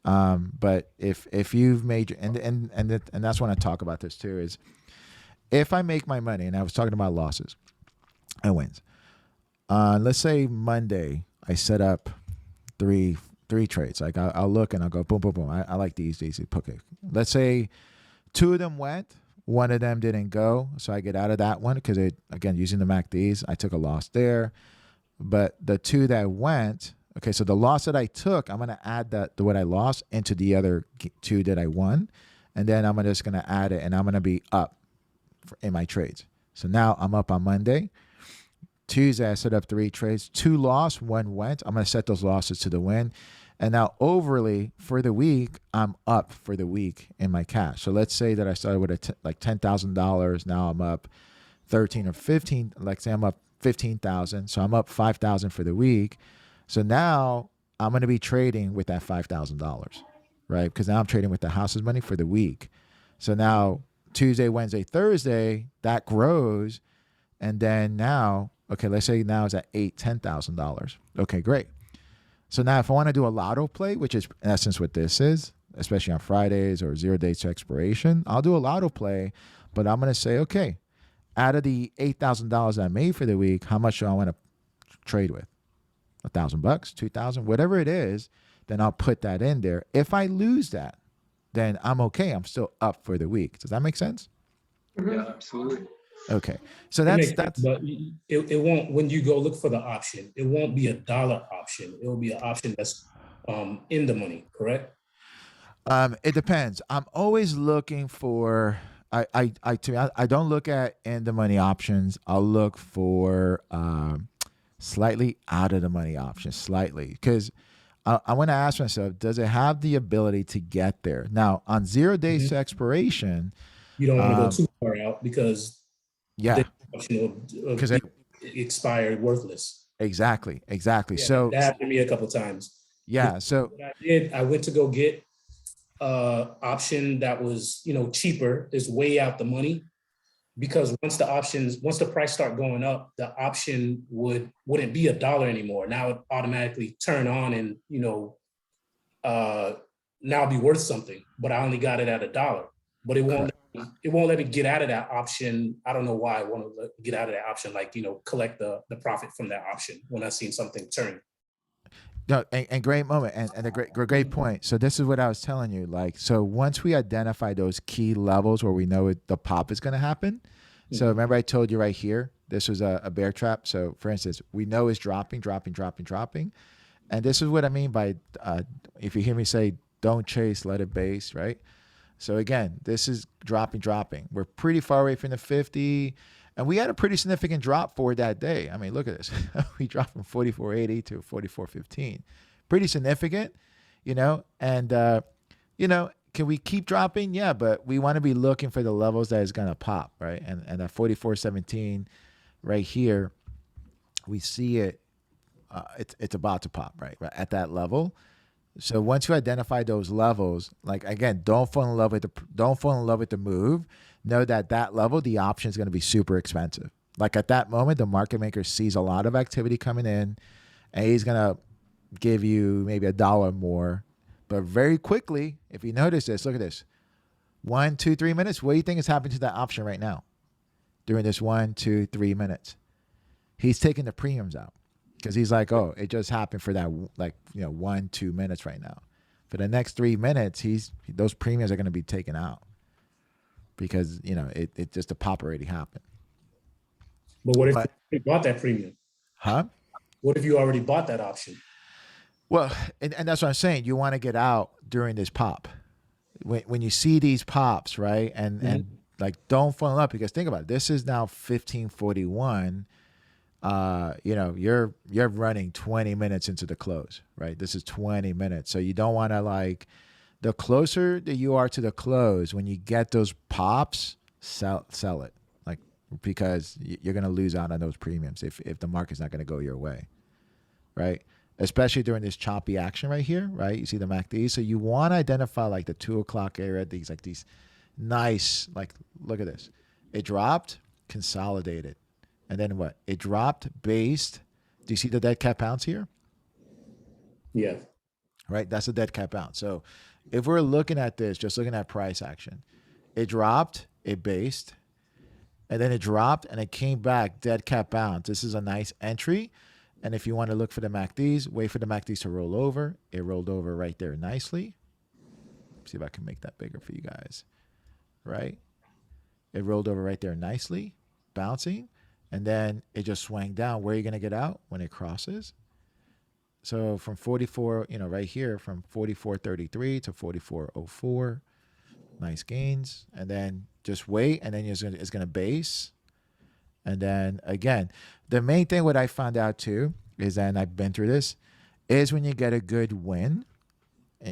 But if you've made, and that's when I talk about this too, is if I make my money, and I was talking about losses and wins. Let's say Monday, I set up three trades. Like I'll look and I'll go boom, boom, boom. I like these. Okay. Let's say 2 of them went, 1 of them didn't go. So I get out of that one because again, using the MACDs, I took a loss there. But the 2 that went, okay, so the loss that I took, I'm going to add what I lost into the other 2 that I won. And then I'm just going to add it, and I'm going to be up in my trades. So now I'm up on Monday. Tuesday, I set up 3 trades. 2 lost, 1 went. I'm going to set those losses to the win. And now overly for the week, I'm up for the week in my cash. So let's say that I started with like $10,000. Now I'm up 13 or 15. Like say I'm up 15,000. So I'm up 5,000 for the week. So now I'm going to be trading with that $5,000, right? Because now I'm trading with the house's money for the week. So now Tuesday, Wednesday, Thursday, that grows. And then now, okay, let's say now it's at $10,000. Okay, great. So now if I want to do a lotto play, which is in essence what this is, especially on Fridays or 0 days to expiration, I'll do a lotto play, but I'm going to say, okay, out of the $8,000 I made for the week, how much do I want to trade with? $1,000, 2,000, whatever it is, then I'll put that in there. If I lose that, then I'm okay. I'm still up for the week. Does that make sense? Yeah, absolutely. Okay. So that's but it won't, when you go look for the option, it won't be a dollar option. It will be an option that's in the money, correct? It depends. I'm always looking for I don't look at in the money options. I'll look for slightly out of the money options, slightly, because I want to ask myself, does it have the ability to get there? Now on 0 days to expiration, You don't want to go too far out because yeah, because it expired worthless. Exactly. Yeah, So that happened to me a couple of times. yeah, so What I went to go get option that was cheaper, is way out the money, because once the price start going up, the option wouldn't be $1 anymore. Now it automatically turn on and now be worth something, but I only got it at $1. But it won't let me get out of that option. I don't know why I want to get out of that option, like collect the profit from that option when I seen something turn. no, and great moment, and a great point. So this is what I was telling you. Like, so once we identify those key levels where we know the pop is going to happen. So remember I told you right here, this was a bear trap. So for instance, we know it's dropping. And this is what I mean by, if you hear me say, don't chase, let it base, right? So again, this is dropping. We're pretty far away from the 50. And we had a pretty significant drop for that day. I mean, look at this. We dropped from 44.80 to 44.15. Pretty significant, you know. And, can we keep dropping? Yeah, but we want to be looking for the levels that is going to pop, right? And at 44.17 right here, we see it. It's about to pop, right at that level. So once you identify those levels, like again, don't fall in love with the move. Know that level, the option is going to be super expensive. Like at that moment, the market maker sees a lot of activity coming in, and he's going to give you maybe $1 more. But very quickly, if you notice this, look at this. 1, 2, 3 minutes. What do you think is happening to that option right now? During this 1, 2, 3 minutes, he's taking the premiums out. Because he's like, oh, it just happened for that 1, 2 minutes right now. For the next 3 minutes, those premiums are going to be taken out because it just the pop already happened. But what if you bought that premium? Huh? What if you already bought that option? Well, and that's what I'm saying. You want to get out during this pop. When you see these pops, right? And like don't fall in love because think about it. This is now 15:41. You're running 20 minutes into the close, right? This is 20 minutes. So you don't want to the closer that you are to the close, when you get those pops, sell it. Because you're going to lose out on those premiums if the market's not going to go your way, right? Especially during this choppy action right here, right? You see the MACD. So you want to identify the 2 o'clock area, these nice, look at this. It dropped, consolidated. And then what? It dropped, based. Do you see the dead cat bounce here? Yeah. Right? That's a dead cat bounce. So if we're looking at this, just looking at price action, it dropped, it based, and then it dropped and it came back, dead cat bounce. This is a nice entry. And if you want to look for the MACDs, wait for the MACDs to roll over. It rolled over right there nicely. See if I can make that bigger for you guys. Right? It rolled over right there nicely, bouncing. And then it just swang down. Where are you going to get out? When it crosses. So from 44, right here, from 44.33 to 44.04, nice gains. And then just wait, and then it's going to base. And then again, the main thing what I found out too is that, and I've been through this, is when you get a good win,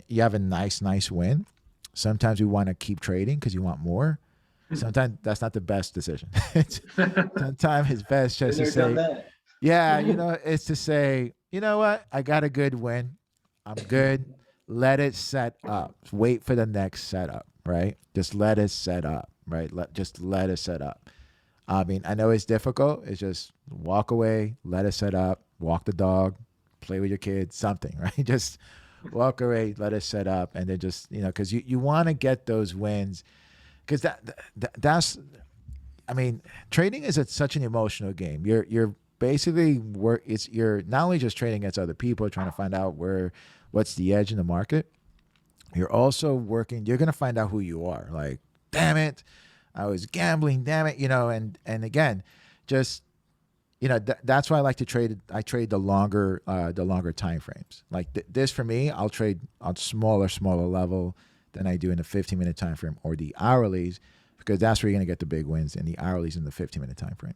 you have a nice win. Sometimes you want to keep trading because you want more. Sometimes that's not the best decision. Sometimes it's best just to say, yeah, it's to say, you know what? I got a good win. I'm good. Let it set up. Wait for the next setup, right? Just let it set up, right? Just let it set up. I mean, I know it's difficult. It's just walk away, let it set up, walk the dog, play with your kids, something, right? Just walk away, let it set up, and then just, because you want to get those wins. Because that's, I mean, trading is such an emotional game. You're basically you're not only just trading against other people, trying to find out what's the edge in the market. You're also working. You're gonna find out who you are. Like, damn it, I was gambling. Damn it, and again, just that's why I like to trade. I trade the longer time frames. Like this for me, I'll trade on smaller level than I do in the 15-minute time frame or the hourlies, because that's where you're going to get the big wins in the hourlies in the 15-minute time frame.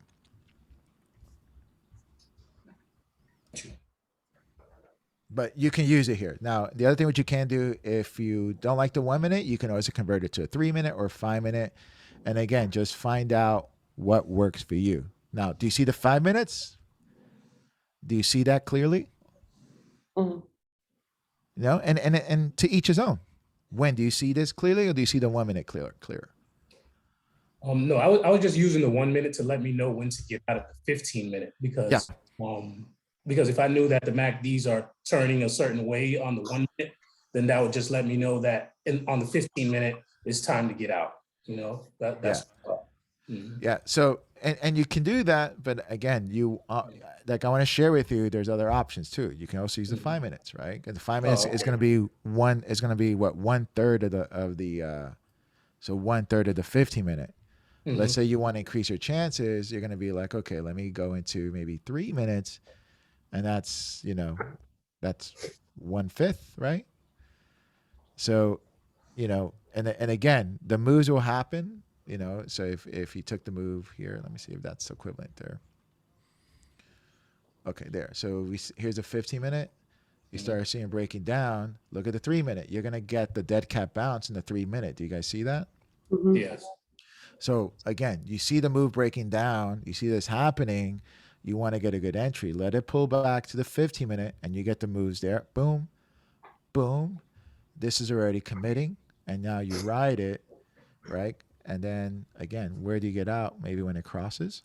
But you can use it here. Now, the other thing what you can do, if you don't like the 1 minute, you can always convert it to a 3-minute or 5-minute. And again, just find out what works for you. Now, do you see the 5 minutes? Do you see that clearly? Mhm. And to each his own. When do you see this clearly, or do you see the 1 minute clearer? No, I was just using the 1 minute to let me know when to get out of the 15-minute because if I knew that the MACDs are turning a certain way on the 1 minute, then that would just let me know that on the 15-minute it's time to get out. That's yeah. So and you can do that, but again, I want to share with you. There's other options too. You can also use the 5 minutes, right? And the 5 minutes is going to be one. It's going to be what 1/3 of the so 1/3 of the 15-minute. Mm-hmm. Let's say you want to increase your chances. You're going to be like, okay, let me go into maybe 3 minutes, and that's 1/5, right? So, and again, the moves will happen. you know, so if he took the move here, let me see if that's equivalent there. Okay, there. So here's a 15-minute. You start seeing breaking down. Look at the 3-minute. You're gonna get the dead cat bounce in the 3-minute. Do you guys see that? Mhm. Yes. So again, you see the move breaking down. You see this happening. You want to get a good entry. Let it pull back to the 15-minute, and you get the moves there. Boom, boom. This is already committing, and now you ride it, right? And then again, where do you get out? Maybe when it crosses,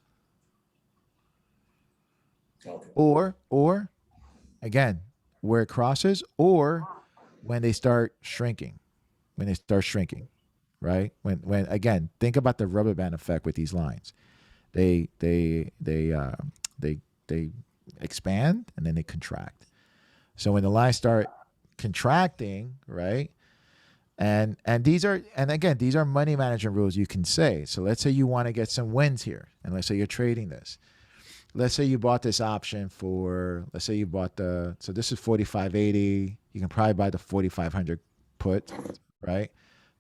Okay. or again, where it crosses, or when they start shrinking. When they start shrinking, right? When again, think about the rubber band effect with these lines. They expand and then they contract. So when the lines start contracting, right? And these are money management rules you can say. So let's say you want to get some wins here, and let's say you're trading this. Let's say you bought this option for, let's say you bought so this is 45.80. You can probably buy the 4,500 put, right?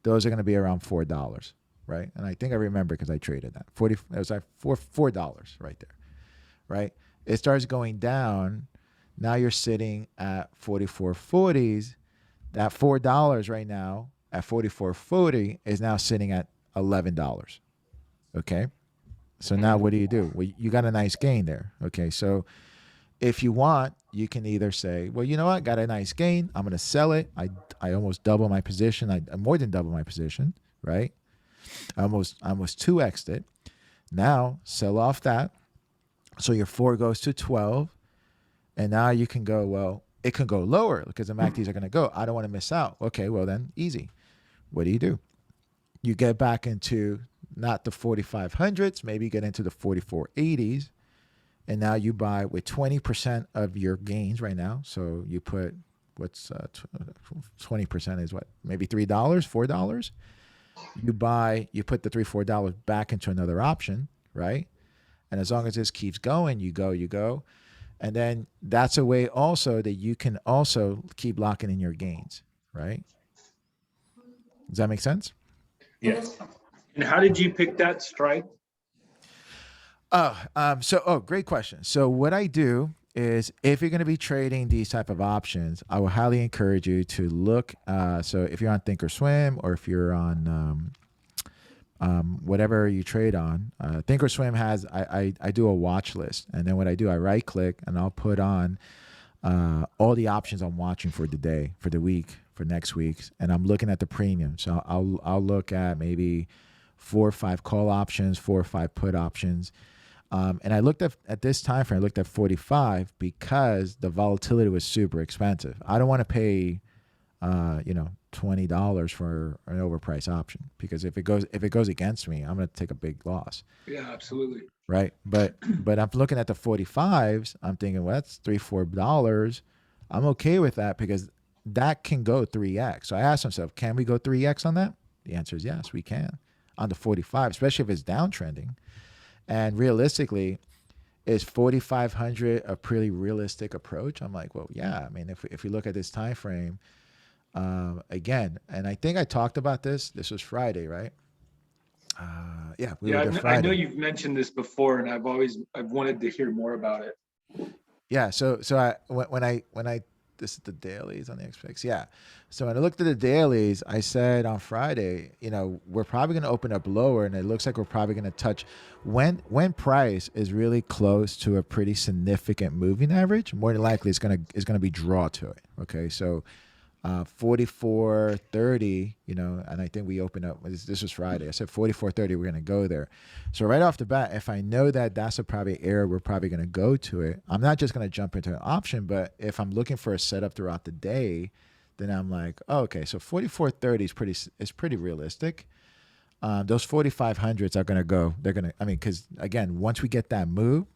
Those are going to be around $4, right? And I think I remember because I traded that. It was like $4 right there, right? It starts going down. Now you're sitting at 44.40s. That $4 right now at 44.40 is now sitting at $11. Okay. So now what do? Well, you got a nice gain there. Okay. So if you want, you can either say, well, you know what? Got a nice gain. I'm going to sell it. I almost double my position. I more than double my position, right? I almost 2x'd it. Now sell off that. So your 4 goes to 12. And now you can go, well, it can go lower because the MACDs are going to go. I don't want to miss out. Okay, well then, easy. What do? You get back into not the 4,500s, maybe you get into the 44.80s. And now you buy with 20% of your gains right now. So you put, 20% is what? Maybe $3, $4? You put the $4 back into another option, right? And as long as this keeps going, you go. And then that's a way also that you can also keep locking in your gains, right? Does that make sense? Yes. And how did you pick that strike? Great question. So what I do is if you're going to be trading these type of options, I will highly encourage you to look. So if you're on Thinkorswim or if you're on whatever you trade on, Thinkorswim has, I do a watch list. And then what I do, I right click and I'll put on all the options I'm watching for the day, for the week, for next week. And I'm looking at the premium. So I'll look at maybe 4 or 5 call options, 4 or 5 put options. And I looked at this time frame, I looked at 45 because the volatility was super expensive. I don't want to pay, $20 for an overpriced option because if it goes against me, I'm going to take a big loss. Yeah, absolutely. Right. But I'm looking at the 45s. I'm thinking, well, that's $3-4. I'm okay with that because that can go 3x. So I asked myself, can we go 3x on that? The answer is yes, we can on the 45, especially if it's downtrending. And realistically, is 4,500 a pretty realistic approach? I'm like, well, yeah. I mean, if we look at this time frame, again, and I think I talked about this. This was Friday, right? We were there Friday. I know you've mentioned this before, and I've wanted to hear more about it. Yeah. So when I this is the dailies on the XPX. Yeah. So when I looked at the dailies, I said on Friday, we're probably going to open up lower, and it looks like we're probably going to touch when price is really close to a pretty significant moving average. More than likely, it's going to be draw to it. Okay. So 44.30, and I think we opened up, this was Friday. I said 44.30, we're going to go there. So right off the bat, if I know that that's a probably area we're probably going to go to it, I'm not just going to jump into an option, but if I'm looking for a setup throughout the day, then I'm like, oh, okay, so 44.30 is pretty realistic. Those 4,500s are going to go. They're going to, because again, once we get that move,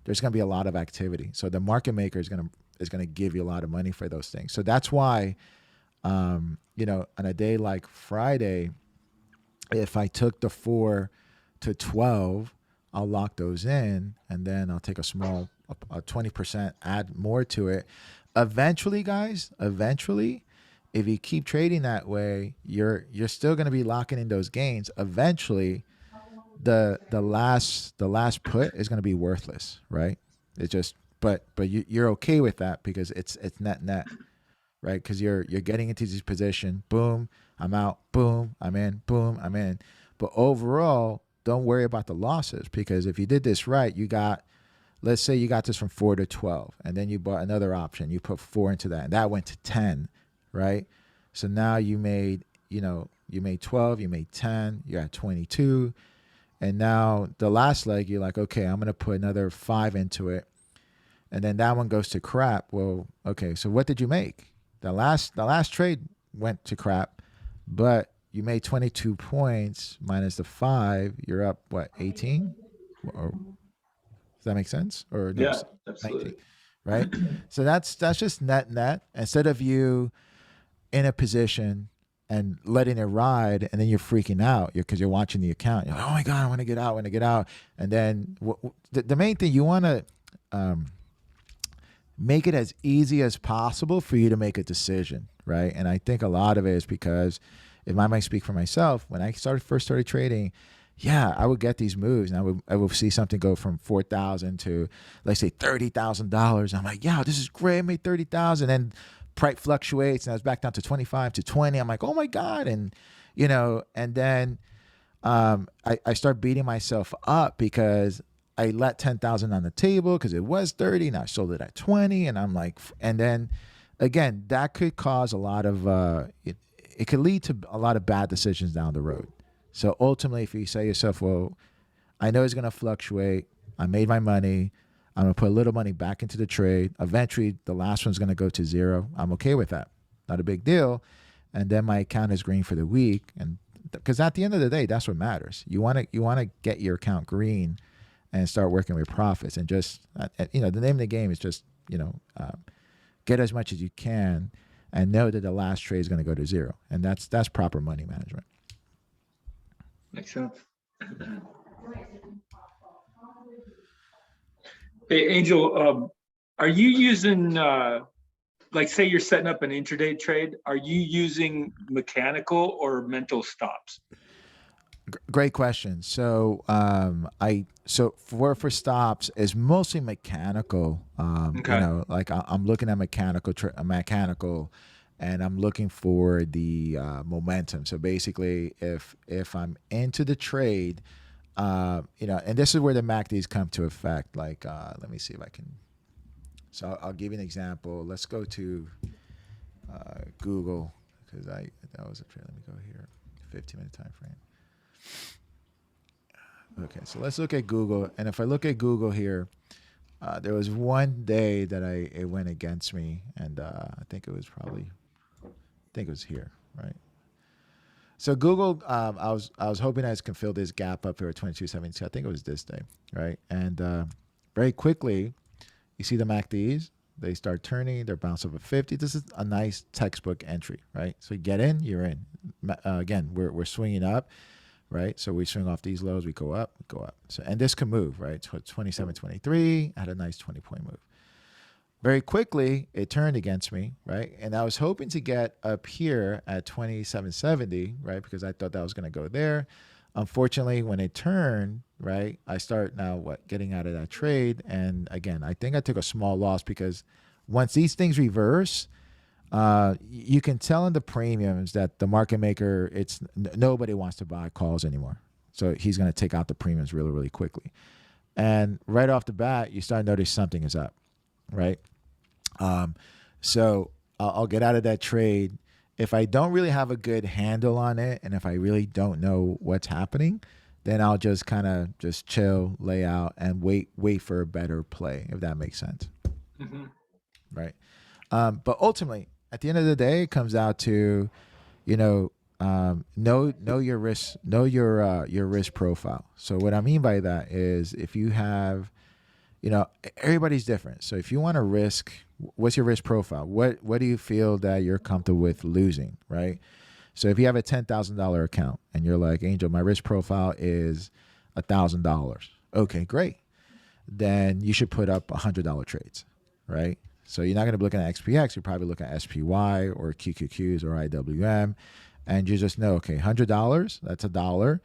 there's going to be a lot of activity. So the market maker is going to give you a lot of money for those things. So that's why, on a day like Friday, if I took the 4 to 12, I'll lock those in, and then I'll take a 20%, add more to it. Eventually, guys, if you keep trading that way, you're still going to be locking in those gains. Eventually, the last put is going to be worthless, right? It just but you're okay with that because it's net, right? Because you're getting into this position. Boom, I'm out. Boom, I'm in. Boom, I'm in. But overall, don't worry about the losses because if you did this right, you got, let's say you got this from 4 to 12, and then you bought another option. You put 4 into that, and that went to 10, right? So now you made 12, you made 10, you're at 22. And now the last leg, you're like, okay, I'm going to put another 5 into it. And then that one goes to crap. Well, okay, so what did you make? The last trade went to crap, but you made 22 points minus the 5. You're up, what, 18? Or, does that make sense? Or no, Yeah, 19, absolutely. right? So that's just net. Instead of you in a position and letting it ride, and then you're freaking out because you're watching the account. You're like, oh my God, I want to get out. And then the main thing, you want to make it as easy as possible for you to make a decision, right? And I think a lot of it is because, if I might speak for myself, when I first started trading, yeah, I would get these moves, and I would see something go from $4,000 to, let's say, $30,000. I'm like, yeah, this is great. I made $30,000, and price fluctuates, and I was back down to 25 to 20. I'm like, oh my God. And, and then I start beating myself up because I let 10,000 on the table because it was 30 and I sold it at 20. And I'm like, and then again, that could cause a lot of, it could lead to a lot of bad decisions down the road. So ultimately, if you say to yourself, well, I know it's going to fluctuate. I made my money. I'm going to put a little money back into the trade. Eventually, the last one's going to go to 0. I'm okay with that. Not a big deal. And then my account is green for the week. And because at the end of the day, that's what matters. You want to get your account green and start working with profits. And just, the name of the game is just, get as much as you can and know that the last trade is going to go to 0. And that's proper money management. Makes sense. Hey, Angel, are you using, like, say you're setting up an intraday trade, are you using mechanical or mental stops? Great question. So, for stops is mostly mechanical. Okay. Like I'm looking at mechanical, and I'm looking for the momentum. So basically, if I'm into the trade, and this is where the MACDs come to effect. Like, let me see if I can. So I'll give you an example. Let's go to Google because that was a trade. Let me go here. 15-minute time frame. Okay, so let's look at Google. And if I look at Google here, there was one day that it went against me, and I think it was here, right? So Google, I was hoping I can fill this gap up here at 22.72. I think it was this day, right? And very quickly, you see the MACDs. They start turning. They're bounced up at 50. This is a nice textbook entry, right? So you get in, you're in. Again, we're swinging up, right? So we swing off these lows, we go up. So, and this can move, right? So 27.23 had a nice 20-point move. Very quickly, it turned against me, right? And I was hoping to get up here at 27.70, right? Because I thought that was going to go there. Unfortunately, when it turned, right, I start now getting out of that trade. And again, I think I took a small loss because once these things reverse, you can tell in the premiums that the market maker, nobody wants to buy calls anymore. So he's going to take out the premiums really, really quickly. And right off the bat, you start to notice something is up, right? So I'll get out of that trade. If I don't really have a good handle on it, and if I really don't know what's happening, then I'll just kind of just chill, lay out, and wait for a better play, if that makes sense. Mm-hmm. Right. But ultimately, at the end of the day, it comes out to, know your risk, know your risk profile. So what I mean by that is if you have, everybody's different. So if you want to risk, what's your risk profile? What do you feel that you're comfortable with losing, right? So if you have a $10,000 account and you're like, Angel, my risk profile is $1,000. Okay, great. Then you should put up $100 trades, right? So you're not going to be looking at XPX. You're probably looking at SPY or QQQs or IWM. And you just know, okay, $100, that's $1.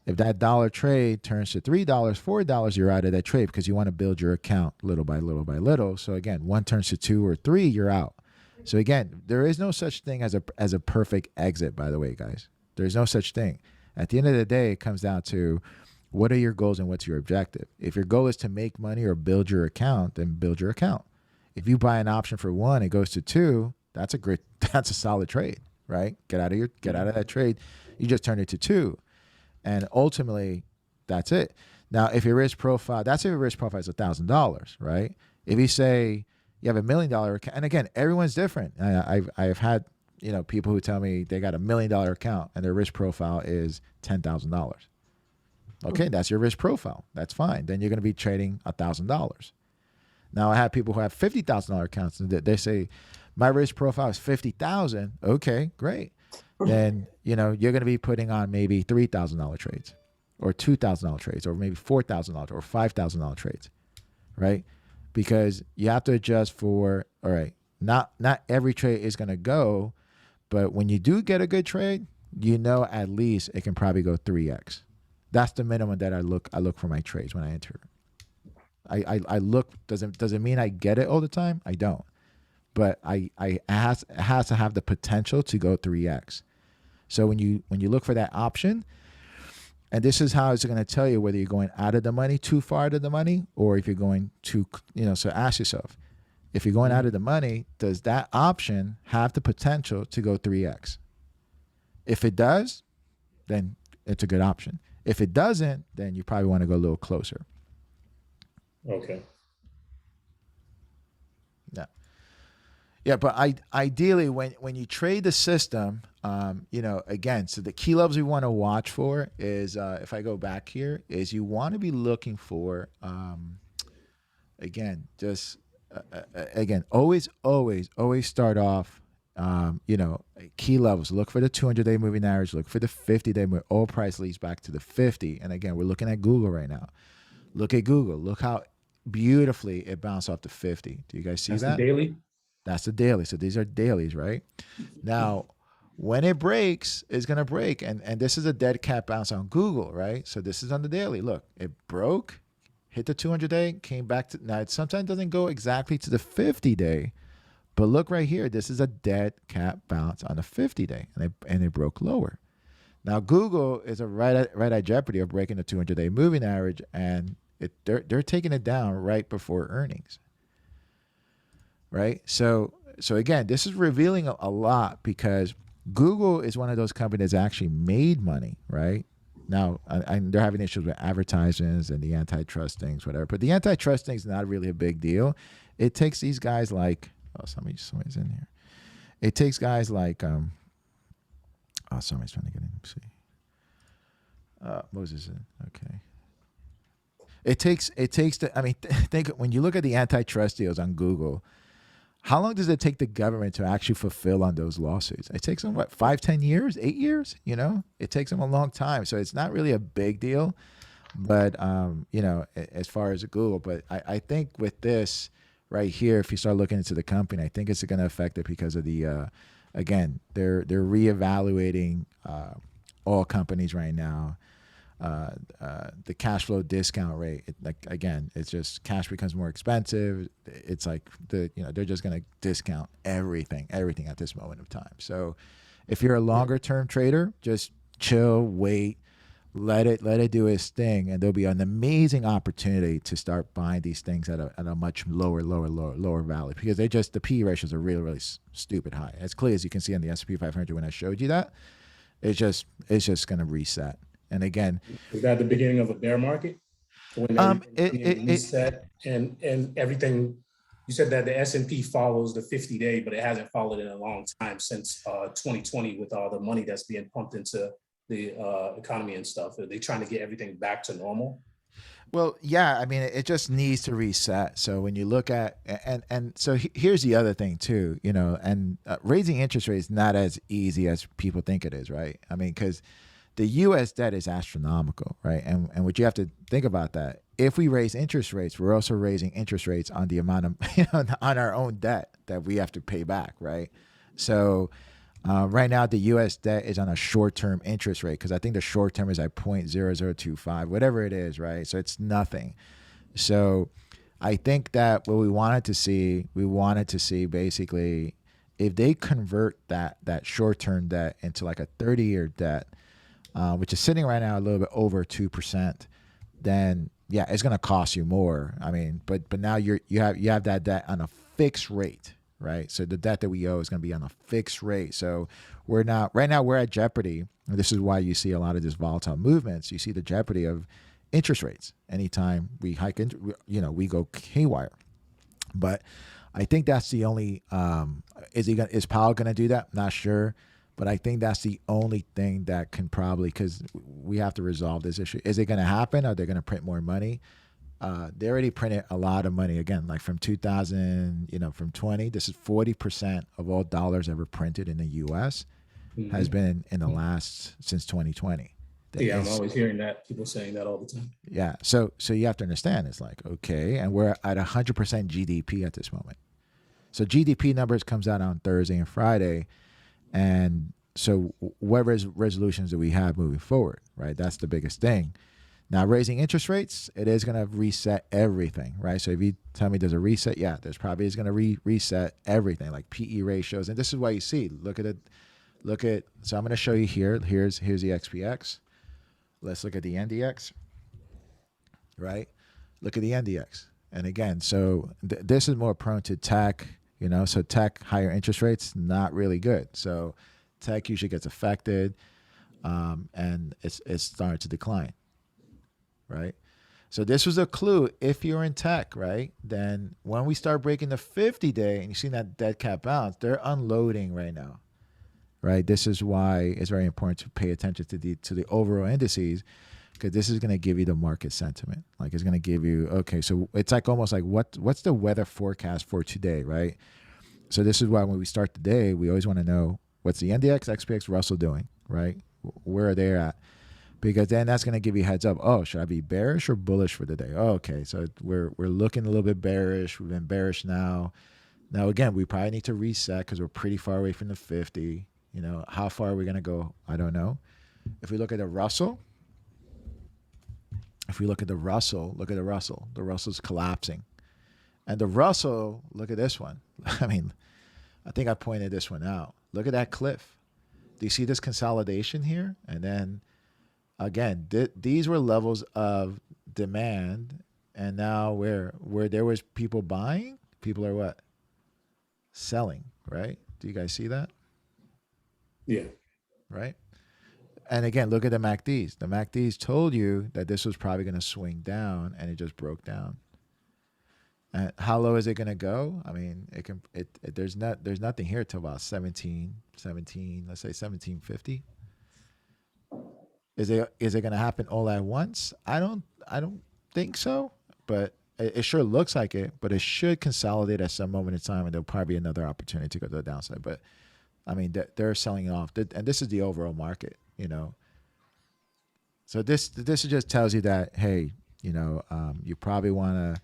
If that dollar trade turns to $3, $4, you're out of that trade because you want to build your account little by little by little. So again, one turns to 2 or 3, you're out. So again, there is no such thing as a perfect exit, by the way, guys. There's no such thing. At the end of the day, it comes down to what are your goals and what's your objective. If your goal is to make money or build your account, then build your account. If you buy an option for 1, it goes to 2, that's a solid trade, right? Get out of that trade. You just turn it to 2. And ultimately, that's it. Now, if your risk profile, that's if your risk profile is $1,000, right? If you say you have $1 million account, and again, everyone's different. I've had people who tell me they got $1 million account and their risk profile is $10,000. Okay, that's your risk profile. That's fine. Then you're going to be trading $1,000. Now, I have people who have $50,000 accounts and they say my risk profile is $50,000. Okay, great. Then you're going to be putting on maybe $3,000 trades or $2,000 trades or maybe $4,000 or $5,000 trades, right? Because you have to adjust for, all right, not every trade is going to go, but when you do get a good trade, at least it can probably go 3x. That's the minimum that I look for my trades when I enter. I look, does it mean I get it all the time? I don't. But it has to have the potential to go 3x. So when you look for that option, and this is how it's going to tell you whether you're going out of the money, too far out of the money, or if you're going too, so ask yourself, if you're going out of the money, does that option have the potential to go 3x? If it does, then it's a good option. If it doesn't, then you probably want to go a little closer. Okay. Yeah, but ideally, when you trade the system, again, so the key levels we want to watch for is, if I go back here, is you want to be looking for, always start off, key levels. Look for the 200-day moving average. Look for the 50-day moving. Oil price leads back to the 50. And again, we're looking at Google right now. Look at Google. Look how beautifully it bounced off the 50. Do you guys see that? That's the daily? That's the daily. So these are dailies, right? Now, when it breaks, it's going to break. And this is a dead cat bounce on Google, right? So this is on the daily. Look, it broke, hit the 200-day, came back to, now it sometimes doesn't go exactly to the 50-day, but look right here. This is a dead cat bounce on the 50-day, and it broke lower. Now, Google is right at jeopardy of breaking the 200-day moving average, and they're taking it down right before earnings. Right. So again, this is revealing a lot because Google is one of those companies that actually made money. Right now, and they're having issues with advertisements and the antitrust things, whatever. But the antitrust thing is not really a big deal. It takes these guys like, somebody's in here. It takes guys like, somebody's trying to get in. Let's see. Moses. Okay. It takes think when you look at the antitrust deals on Google. How long does it take the government to actually fulfill on those lawsuits? It takes them, 5, 10 years, 8 years? It takes them a long time. So it's not really a big deal, but, as far as Google. But I think with this right here, if you start looking into the company, I think it's going to affect it because of the, again, they're reevaluating all companies right now. The cash flow discount rate, it's just cash becomes more expensive. It's like they're just going to discount everything at this moment of time. So if you're a longer term trader, just chill, wait, let it do its thing. And there'll be an amazing opportunity to start buying these things at a much lower value because the PE ratios are really, really stupid high. As clear as you can see on the S&P 500 when I showed you that, it's just going to reset. And again, is that the beginning of a bear market? When it reset and everything. You said that the S&P follows the 50-day, but it hasn't followed in a long time since 2020 with all the money that's being pumped into the economy and stuff. Are they trying to get everything back to normal? Well, yeah, it just needs to reset. So when you look at, and so here's the other thing too, and raising interest rates is not as easy as people think it is, right? Because the U.S. debt is astronomical, right? And what you have to think about that, if we raise interest rates, we're also raising interest rates on the amount of on our own debt that we have to pay back, right? So right now the U.S. debt is on a short-term interest rate because I think the short term is at 0.0025, whatever it is, right? So it's nothing. So I think that what we wanted to see basically if they convert that short-term debt into like a 30-year debt, which is sitting right now a little bit over 2%, then yeah, it's gonna cost you more. I mean, but now you have that debt on a fixed rate, right? So the debt that we owe is gonna be on a fixed rate. So we're not right now. We're at jeopardy. And this is why you see a lot of these volatile movements. You see the jeopardy of interest rates anytime we hike. We go haywire. But I think that's the only. Is Powell gonna do that? Not sure. But I think that's the only thing that can probably, because we have to resolve this issue. Is it going to happen? Are they going to print more money? They already printed a lot of money. Again, like from 2000, from 20, this is 40% of all dollars ever printed in the U.S. has been in the last, since 2020. Yeah, I'm always hearing that. People saying that all the time. Yeah. So you have to understand, it's like, okay, and we're at 100% GDP at this moment. So GDP numbers comes out on Thursday and Friday. And so what resolutions do we have moving forward, right? That's the biggest thing. Now, raising interest rates, it is going to reset everything, right? So if you tell me there's a reset, yeah, there's probably is going to reset everything, like PE ratios. And this is why you see, look at, so I'm going to show you here. Here's the XPX. Let's look at the NDX, right? Look at the NDX. And again, so this is more prone to tech. So tech, higher interest rates, not really good. So tech usually gets affected, and it's starting to decline, right? So this was a clue. If you're in tech, right, then when we start breaking the 50-day and you see that dead cat bounce, they're unloading right now, right? This is why it's very important to pay attention to the overall indices, because this is going to give you the market sentiment. Like it's going to give you, okay, so it's like almost like what's the weather forecast for today, right? So this is why when we start the day, we always want to know what's the NDX, XPX, Russell doing, right? Where are they at? Because then that's going to give you a heads up. Oh, should I be bearish or bullish for the day? Oh, okay, so we're looking a little bit bearish. We've been bearish now. Now, again, we probably need to reset because we're pretty far away from the 50. How far are we going to go? I don't know. If we look at the Russell, look at the Russell's collapsing. And the Russell, look at this one. I mean, I think I pointed this one out. Look at that cliff. Do you see this consolidation here? And then, again, these were levels of demand. And now where there was people buying, people are what? Selling, right? Do you guys see that? Yeah. Right? And again, look at the MACDs. The MACDs told you that this was probably going to swing down, and it just broke down. And how low is it going to go? I mean, there's nothing here till about 17, let's say 1750. Is it going to happen all at once? I don't think so, but it sure looks like it, but it should consolidate at some moment in time, and there'll probably be another opportunity to go to the downside. But I mean, they're selling off, and this is the overall market, So this just tells you that, hey, you probably want to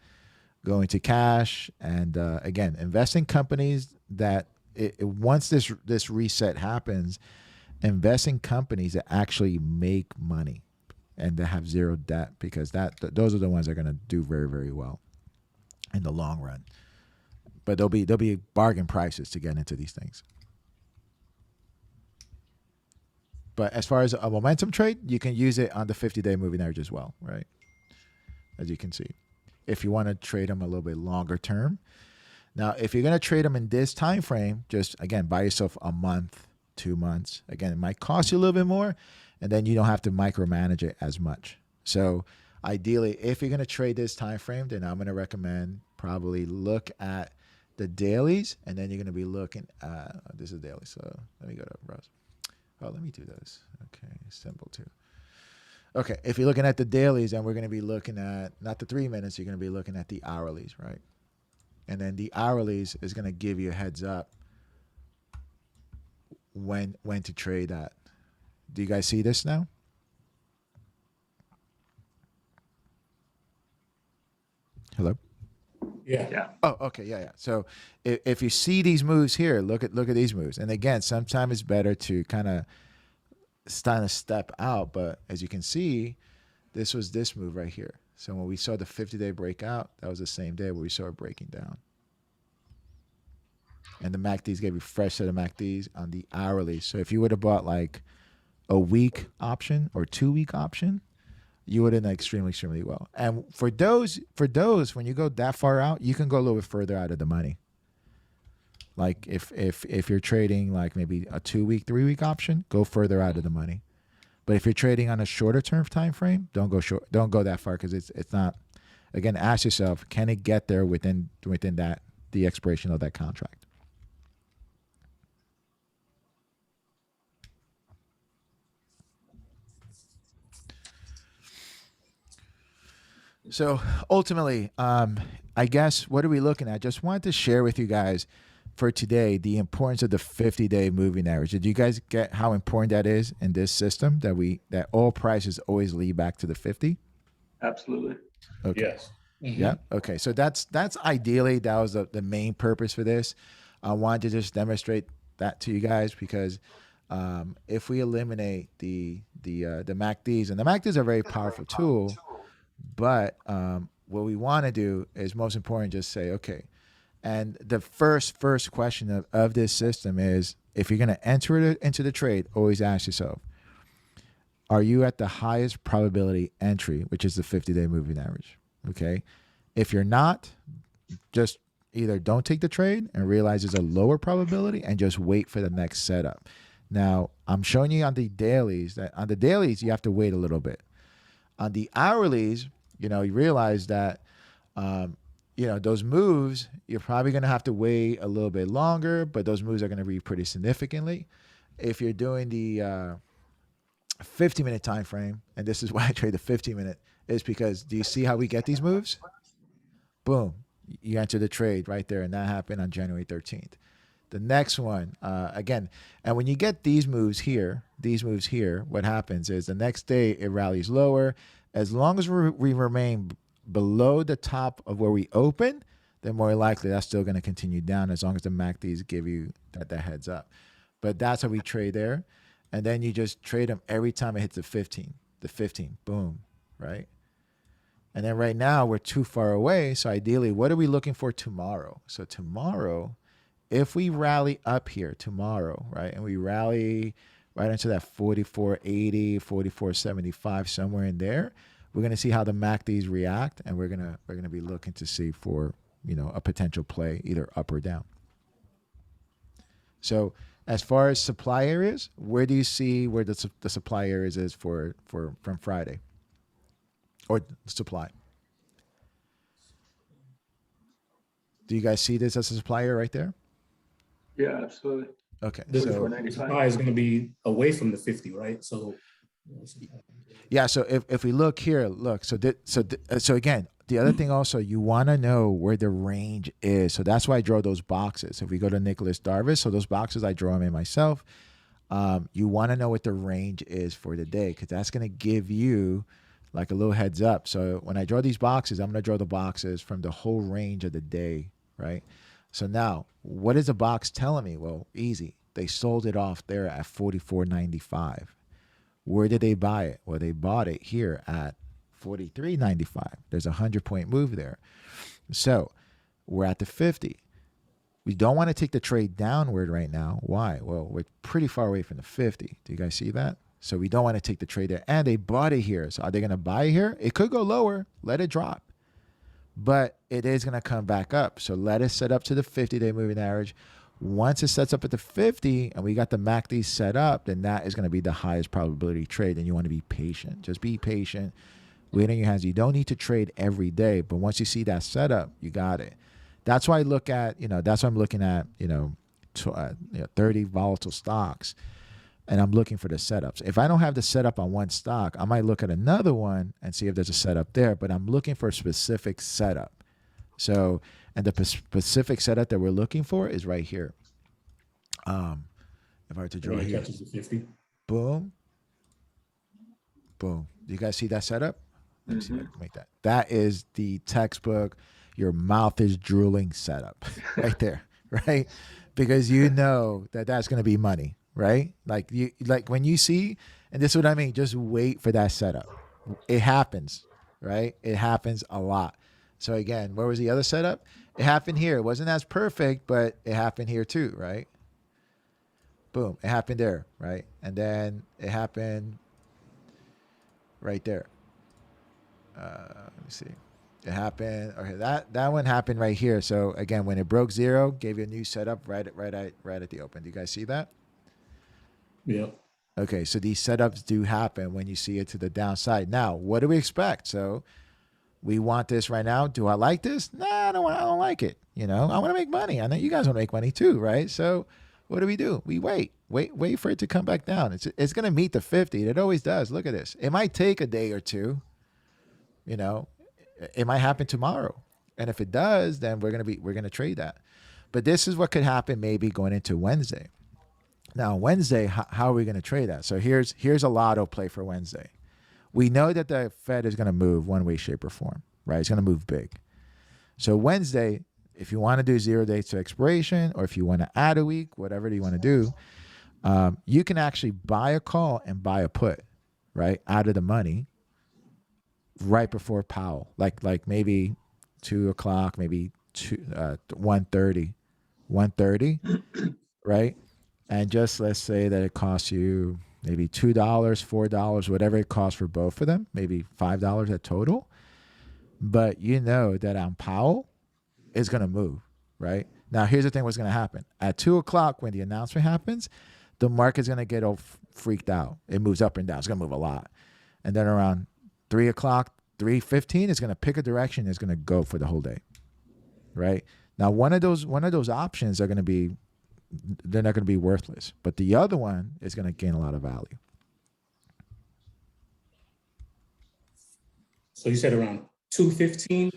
go into cash, and again, invest in companies that once this reset happens, invest in companies that actually make money and that have zero debt, because those are the ones that are going to do very, very well in the long run. But there'll be bargain prices to get into these things. But as far as a momentum trade, you can use it on the 50-day moving average as well, right? As you can see. If you want to trade them a little bit longer term. Now, if you're going to trade them in this time frame, just, again, buy yourself a month, 2 months. Again, it might cost you a little bit more, and then you don't have to micromanage it as much. So ideally, if you're going to trade this time frame, then I'm going to recommend probably look at the dailies, and then you're going to be looking at, this is daily, so let me go to browse. Oh, let me do this. Okay, simple too. Okay, if you're looking at the dailies, then we're going to be looking at, not the 3 minutes, you're going to be looking at the hourlies, right? And then the hourlies is going to give you a heads up when to trade at. Do you guys see this now? Yeah. Yeah. Oh, okay, yeah. So if you see these moves here, look at these moves. And again, sometimes it's better to kind of step out. But as you can see, this was this move right here. So when we saw the 50-day breakout, that was the same day where we saw it breaking down. And the MACDs gave you fresh set of MACDs on the hourly. So if you would have bought like a week option or 2-week option, you would have done extremely well. And for those, when you go that far out, you can go a little bit further out of the money. Like if you're trading like maybe a 2-week, 3-week option, go further out of the money. But if you're trading on a shorter term time frame, don't go that far, because it's not. Again, ask yourself, can it get there within that the expiration of that contract? So ultimately, I guess, what are we looking at? Just wanted to share with you guys for today the importance of the 50-day moving average. Did you guys get how important that is in this system, that all prices always lead back to the 50? Absolutely. Okay. Yes. Yeah. Okay. So that's ideally, that was the main purpose for this. I wanted to just demonstrate that to you guys, because if we eliminate the MACDs, and the MACDs are a very powerful tool, but what we want to do is, most important, just say, okay. And the first question of this system is, if you're going to enter it into the trade, always ask yourself, are you at the highest probability entry, which is the 50-day moving average? Okay. If you're not, just either don't take the trade and realize there's a lower probability and just wait for the next setup. Now, I'm showing you on the dailies that on the dailies, you have to wait a little bit. On the hourlies, you realize that, those moves, you're probably going to have to wait a little bit longer, but those moves are going to be pretty significantly. If you're doing the 50-minute time frame, and this is why I trade the 50-minute, is because, do you see how we get these moves? Boom, you enter the trade right there, and that happened on January 13th. The next one, again, and when you get these moves here, what happens is the next day it rallies lower. As long as we remain below the top of where we open, then more likely that's still going to continue down, as long as the MACDs give you that heads up. But that's how we trade there. And then you just trade them every time it hits the 15, boom, right? And then right now we're too far away. So ideally, what are we looking for tomorrow? So tomorrow, if we rally up here tomorrow, right, and we rally right into that 44.80, 44.75, somewhere in there, we're going to see how the MACDs react, and we're going to be looking to see for, a potential play either up or down. So as far as supply areas, where do you see where the supply areas is from Friday, or supply? Do you guys see this as a supply area right there? Yeah, absolutely. Okay. The So supply is going to be away from the 50, right? So yeah. So if we look here, so again, the other thing also, you want to know where the range is. So that's why I draw those boxes. If we go to Nicholas Darvis, so those boxes, I draw them in myself. You want to know what the range is for the day, because that's going to give you like a little heads up. So when I draw these boxes, I'm going to draw the boxes from the whole range of the day, right? So now, what is the box telling me? Well, easy. They sold it off there at 44.95. Where did they buy it? Well, they bought it here at 43.95. There's a 100-point move there. So we're at the 50. We don't want to take the trade downward right now. Why? Well, we're pretty far away from the 50. Do you guys see that? So we don't want to take the trade there. And they bought it here. So are they going to buy it here? It could go lower. Let it drop. But it is going to come back up. So let it set up to the 50-day moving average. Once it sets up at the 50 and we got the MACD set up, then that is going to be the highest probability trade. And you want to be patient. Just be patient. Wait on your hands. You don't need to trade every day. But once you see that setup, you got it. That's why I look at, that's why I'm looking at, 30 volatile stocks. And I'm looking for the setups. If I don't have the setup on one stock, I might look at another one and see if there's a setup there, but I'm looking for a specific setup. So, and the specific setup that we're looking for is right here. If I were to draw here, catches the 50. boom, boom. Do you guys see that setup? Let me see if I can make that. That is the textbook. your mouth is drooling setup right there, right? Because you know that that's going to be money, right? Like when you see, and this is what I mean, just wait for that setup. It happens, right? It happens a lot. So again, where was the other setup? It happened here. It wasn't as perfect, but it happened here too, right? Boom, it happened there, right? And then it happened right there. Let me see. It happened. Okay, that one happened right here. So again, when it broke zero, gave you a new setup right at the open. Do you guys see that? Yeah. Okay, so these setups do happen when you see it to the downside. Now, what do we expect? So we want this right now. Do I like this? Nah, I don't like it. You know, I want to make money. I know you guys want to make money too, right? So what do? We wait for it to come back down. It's going to meet the 50. It always does. Look at this. It might take a day or two. You know, it might happen tomorrow. And if it does, then we're going to trade that. But this is what could happen maybe going into Wednesday. Now, Wednesday, how are we going to trade that? So here's a lotto play for Wednesday. We know that the Fed is going to move one way, shape, or form, right? It's going to move big. So Wednesday, if you want to do 0 days to expiration, or if you want to add a week, whatever you want to do, you can actually buy a call and buy a put, right, out of the money right before Powell, like maybe 2 o'clock, maybe 1:30, right? And just let's say that it costs you maybe $2, $4, whatever it costs for both of them, maybe $5 at total. But you know that on Powell is going to move, right? Now, here's the thing what's going to happen. At 2 o'clock, when the announcement happens, the market's going to get all freaked out. It moves up and down. It's going to move a lot. And then around 3 o'clock, 3:15, it's going to pick a direction. It's going to go for the whole day, right? Now, one of those options are going to be, they're not going to be worthless. But the other one is going to gain a lot of value. So you said around 2:15?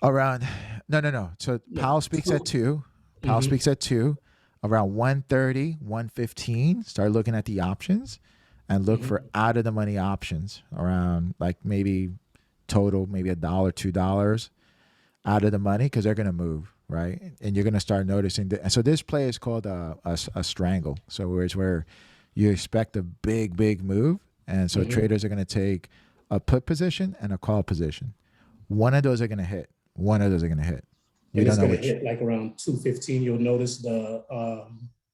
Around, no. So Powell speaks at 2. Powell speaks at 2. Around 1:30, 1:15, start looking at the options and look for out of the money options around like maybe total, maybe $1, $2 out of the money because they're going to move, right? And you're going to start noticing that. And so this play is called a strangle. So it's where you expect a big move. And so traders are going to take a put position and a call position. One of those are going to hit. One of those are going to hit. You And don't it's know going to which. hit like around 2:15. You'll notice the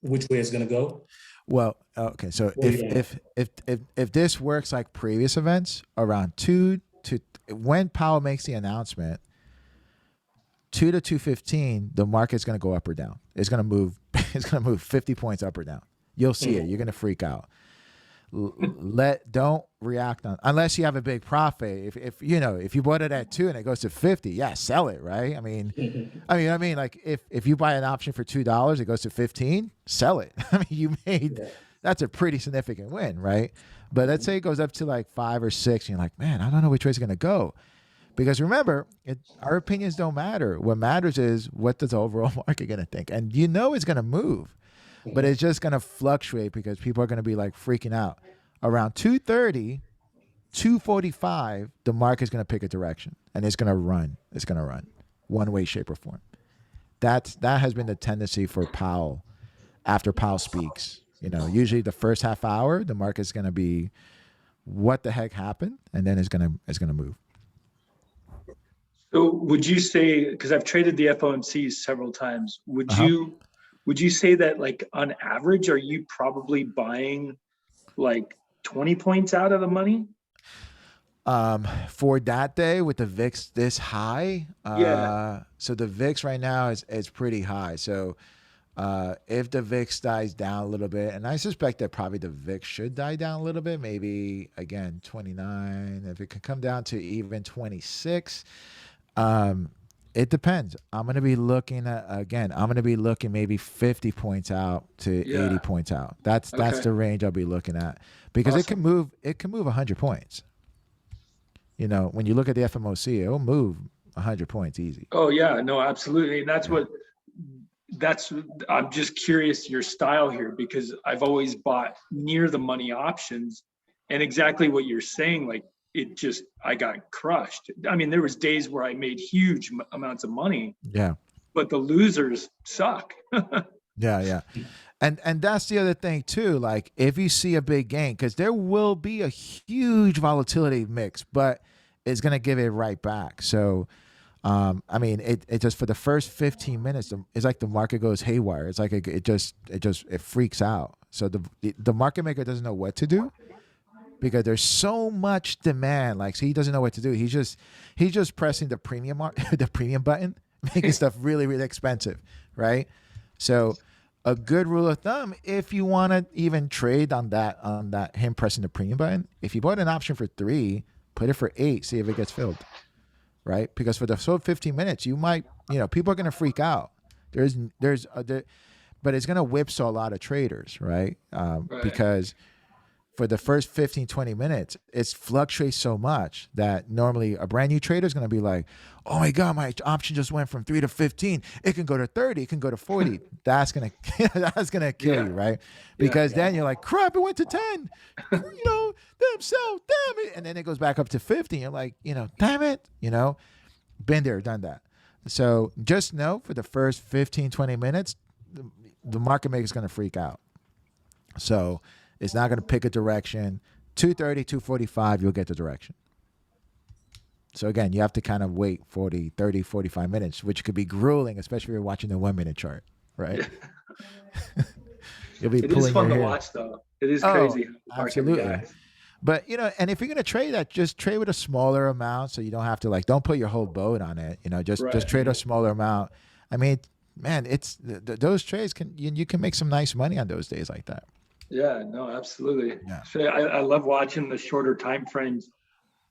which way it's going to go. Well, okay. So What do you if this works like previous events, around 2 to when Powell makes the announcement, 2 to 2:15, the market's going to go up or down. It's going to move. It's going to move 50 points up or down. You'll see it. You're going to freak out. Don't react on unless you have a big profit. If you bought it at 2 and it goes to 50, yeah, sell it, right? I mean, like if you buy an option for $2, it goes to 15, sell it. I mean, you made that's a pretty significant win, right? But let's say it goes up to like 5 or 6, and you're like, man, I don't know which way it's gonna go. Because remember, our opinions don't matter. What matters is what does the overall market gonna think, and it's gonna move. But it's just going to fluctuate because people are going to be like freaking out. Around 2:30, 2:45, the market's going to pick a direction and it's going to run. It's going to run one way, shape, or form. That has been the tendency for Powell after Powell speaks. Usually the first half hour, the market's going to be what the heck happened, and then it's going to move. So would you say, because I've traded the FOMC several times, would you say that like on average, are you probably buying like 20 points out of the money? For that day with the VIX this high, Yeah. So the VIX right now is pretty high. So if the VIX dies down a little bit, and I suspect that probably the VIX should die down a little bit, maybe again 29. If it can come down to even 26. It depends. I'm going to be looking at, maybe 50 points out to 80 points out. That's the range I'll be looking at because Awesome. it can move 100 points. When you look at the FMOC, it'll move 100 points easy. Oh yeah, no, absolutely. And I'm just curious your style here because I've always bought near the money options and exactly what you're saying, like I got crushed. I mean, there was days where I made huge amounts of money, Yeah. but the losers suck. Yeah. And that's the other thing too. Like if you see a big gain, because there will be a huge volatility mix, but it's gonna give it right back. So I mean, it just for the first 15 minutes, it's like the market goes haywire. It's like it freaks out. So the market maker doesn't know what to do because there's so much demand. Like, so he doesn't know what to do. He's just pressing the the premium button, making stuff really, really expensive, right? So a good rule of thumb, if you want to even trade on that him pressing the premium button, if you bought an option for 3, put it for 8, see if it gets filled. Right? Because for the 15 minutes, you might, people are going to freak out. But it's going to whipsaw a lot of traders, right? Right. Because for the first 15, 20 minutes, it fluctuates so much that normally a brand new trader is going to be like, oh my God, my option just went from 3 to 15. It can go to 30. It can go to 40. That's going to kill you, right? Because then you're like, crap, it went to 10. Themselves, damn it. And then it goes back up to 50. You're like, damn it. Been there, done that. So just know for the first 15, 20 minutes, the market maker is going to freak out. So it's not going to pick a direction. 230, 245, you'll get the direction. So again, you have to kind of wait 40, 30, 45 minutes, which could be grueling, especially if you're watching the 1 minute chart, right? You'll be It pulling is fun your to hair. watch, though. It is crazy. how the market Absolutely. reacts. But and if you're gonna trade that, just trade with a smaller amount, so you don't have to don't put your whole boat on it. Just Right. trade a smaller amount. I mean, man, it's those trades you can make some nice money on those days like that. Yeah, no, absolutely. Yeah. So I love watching the shorter time frames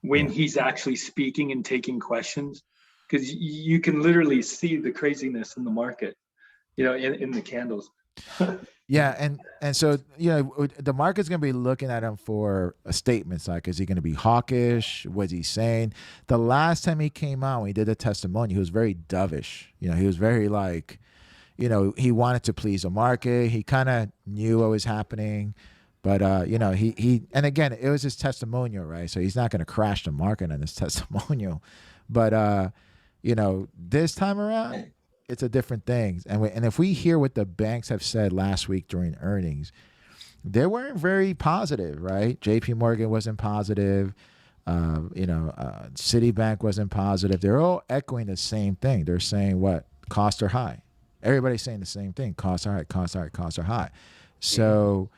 when he's actually speaking and taking questions, because you can literally see the craziness in the market, in the candles. Yeah, and so the market's gonna be looking at him for statements like, is he gonna be hawkish? What's he saying? The last time he came out, when he did a testimony, he was very dovish. He was very he wanted to please the market. He kind of knew what was happening, but he and again, it was his testimonial, right? So he's not gonna crash the market on his testimonial, but this time around, it's a different thing. And if we hear what the banks have said last week during earnings, they weren't very positive, right? JP Morgan wasn't positive. Citibank wasn't positive. They're all echoing the same thing. They're saying what? Costs are high. Everybody's saying the same thing. Costs are high, costs are high, costs are high. So,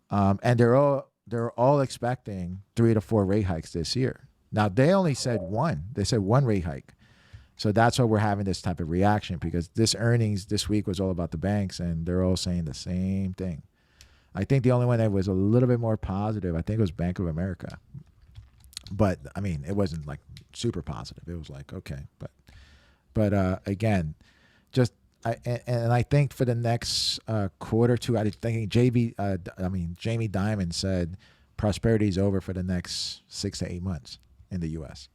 and they're all expecting 3 to 4 rate hikes this year. Now, they only said 1. They said 1 rate hike. So that's why we're having this type of reaction, because this earnings this week was all about the banks, and they're all saying the same thing. I think the only one that was a little bit more positive, I think it was Bank of America. But I mean, it wasn't like super positive. It was like, okay, but again, I think for the next quarter or two, I think Jamie Dimon said prosperity is over for the next 6 to 8 months in the U.S.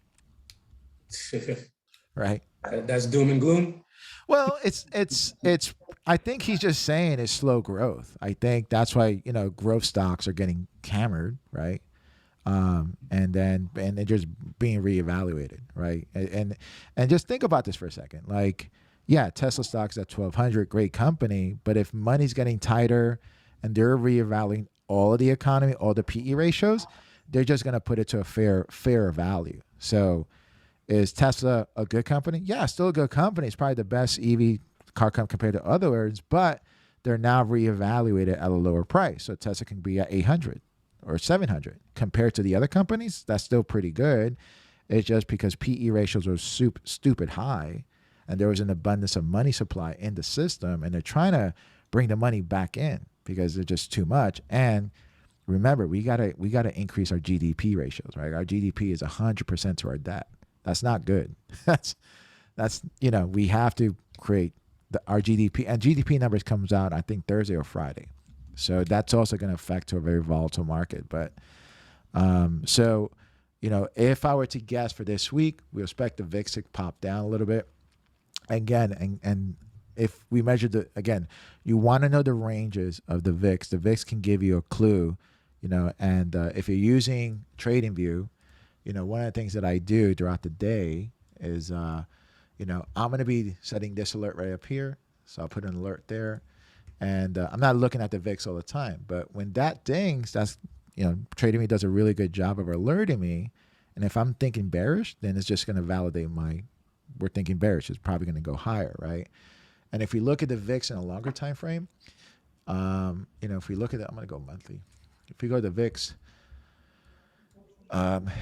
Right. That's doom and gloom. Well, it's. I think he's just saying it's slow growth. I think that's why growth stocks are getting hammered, right? And they're just being reevaluated, right? And just think about this for a second. Like, yeah, Tesla stock's at 1,200, great company, but if money's getting tighter and they're reevaluating all of the economy, all the PE ratios, they're just going to put it to a fair value. So. Is Tesla a good company? Yeah, still a good company. It's probably the best EV car company compared to others, but they're now reevaluated at a lower price. So Tesla can be at 800 or 700 compared to the other companies. That's still pretty good. It's just because PE ratios are stupid high, and there was an abundance of money supply in the system, and they're trying to bring the money back in because they're just too much. And remember, we gotta increase our GDP ratios, right? Our GDP is 100% to our debt. That's not good. That's we have to create our GDP, and GDP numbers comes out I think Thursday or Friday, so that's also going to affect a very volatile market. But if I were to guess for this week, we expect the VIX to pop down a little bit again, and if we measure you want to know the ranges of the VIX can give you a clue, and if you're using TradingView, one of the things that I do throughout the day is, I'm going to be setting this alert right up here. So I'll put an alert there. And I'm not looking at the VIX all the time. But when that dings, Trading Me does a really good job of alerting me. And if I'm thinking bearish, then it's just going to validate we're thinking bearish. It's probably going to go higher, right? And if we look at the VIX in a longer time frame, if we look at it, I'm going to go monthly. If we go to the VIX,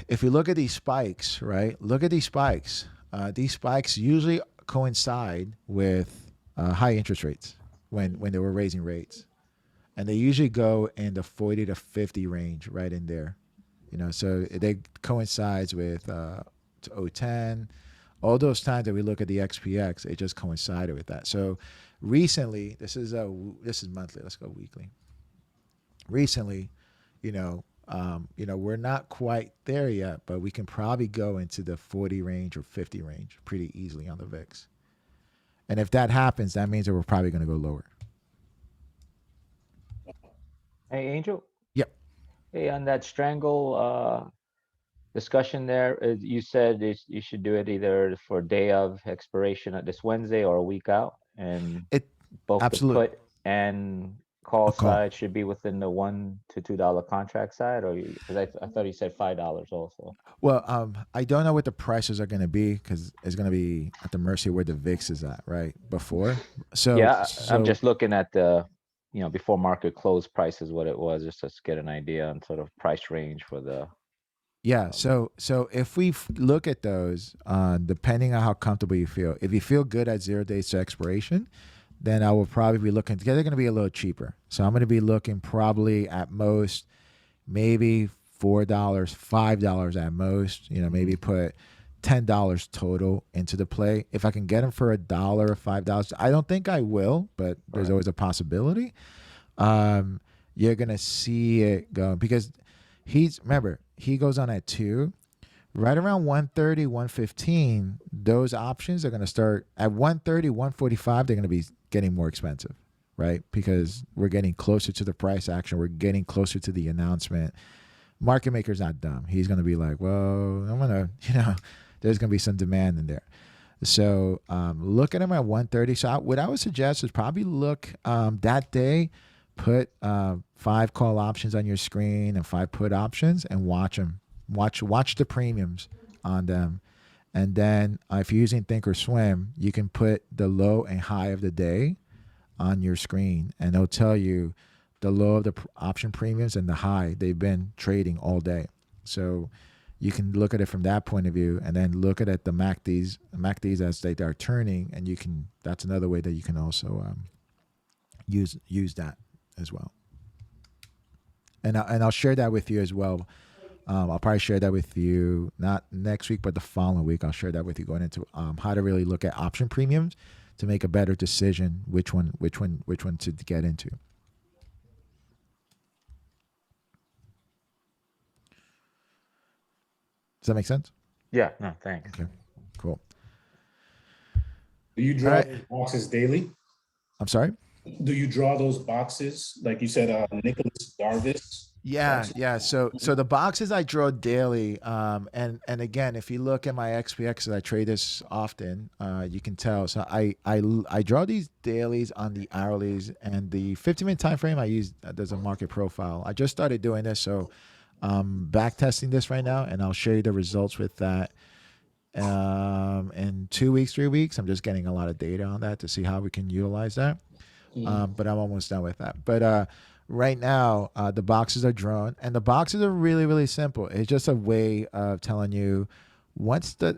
if we look at these spikes, right? Look at these spikes. These spikes usually coincide with high interest rates when they were raising rates. And they usually go in the 40 to 50 range, right in there. So they coincides with 010. All those times that we look at the XPX, it just coincided with that. So recently, this is monthly. Let's go weekly. Recently, we're not quite there yet, but we can probably go into the 40 range or 50 range pretty easily on the VIX. And if that happens, that means that we're probably going to go lower. Hey, Angel. Yep. Hey, on that strangle discussion there, you said you should do it either for day of expiration at this Wednesday or a week out, and both absolutely. the put and call call. side should be within the $1 to $2 contract side, or because I thought you said $5 also. Well, I don't know what the prices are going to be because it's going to be at the mercy of where the VIX is at, right? Before, Yeah, I'm just looking at the before market close prices, what it was, just to get an idea on sort of price range for the. Yeah. So if we look at those, depending on how comfortable you feel, if you feel good at 0 days to expiration, then I will probably be looking. They're going to be a little cheaper. So I'm going to be looking probably at most, maybe $4, $5 at most. Maybe put $10 total into the play. If I can get them for $1 or $5, I don't think I will, but there's always a possibility. You're going to see it go because remember, he goes on at 2. Right around 130, 115, those options are going to start at 130, 145. They're going to be getting more expensive, right? Because we're getting closer to the price action. We're getting closer to the announcement. Market maker's not dumb. He's going to be like, well, I'm going to, there's going to be some demand in there. So look at him at 130. So what I would suggest is probably look that day, put 5 call options on your screen and 5 put options and watch them. Watch the premiums on them. And then if you're using Thinkorswim, you can put the low and high of the day on your screen, and it'll tell you the low of the option premiums and the high they've been trading all day. So you can look at it from that point of view, and then look at the MACDs as they are turning, and that's another way that you can also use that as well. And I'll share that with you as well. I'll probably share that with you not next week, but the following week. I'll share that with you going into how to really look at option premiums to make a better decision which one to get into. Does that make sense? Yeah. No, thanks. Okay. Cool. Do you draw those boxes daily? I'm sorry? Do you draw those boxes? Like you said, Nicholas Darvis. Yeah. So the boxes I draw daily, and again, if you look at my XPX, I trade this often, you can tell. So I draw these dailies on the hourlies, and the 15-minute time frame I use there's a market profile. I just started doing this, so I'm back testing this right now, and I'll show you the results with that. In 2 weeks, 3 weeks, I'm just getting a lot of data on that to see how we can utilize that. But I'm almost done with that. But right now, the boxes are drawn, and the boxes are really, really simple. It's just a way of telling you what's the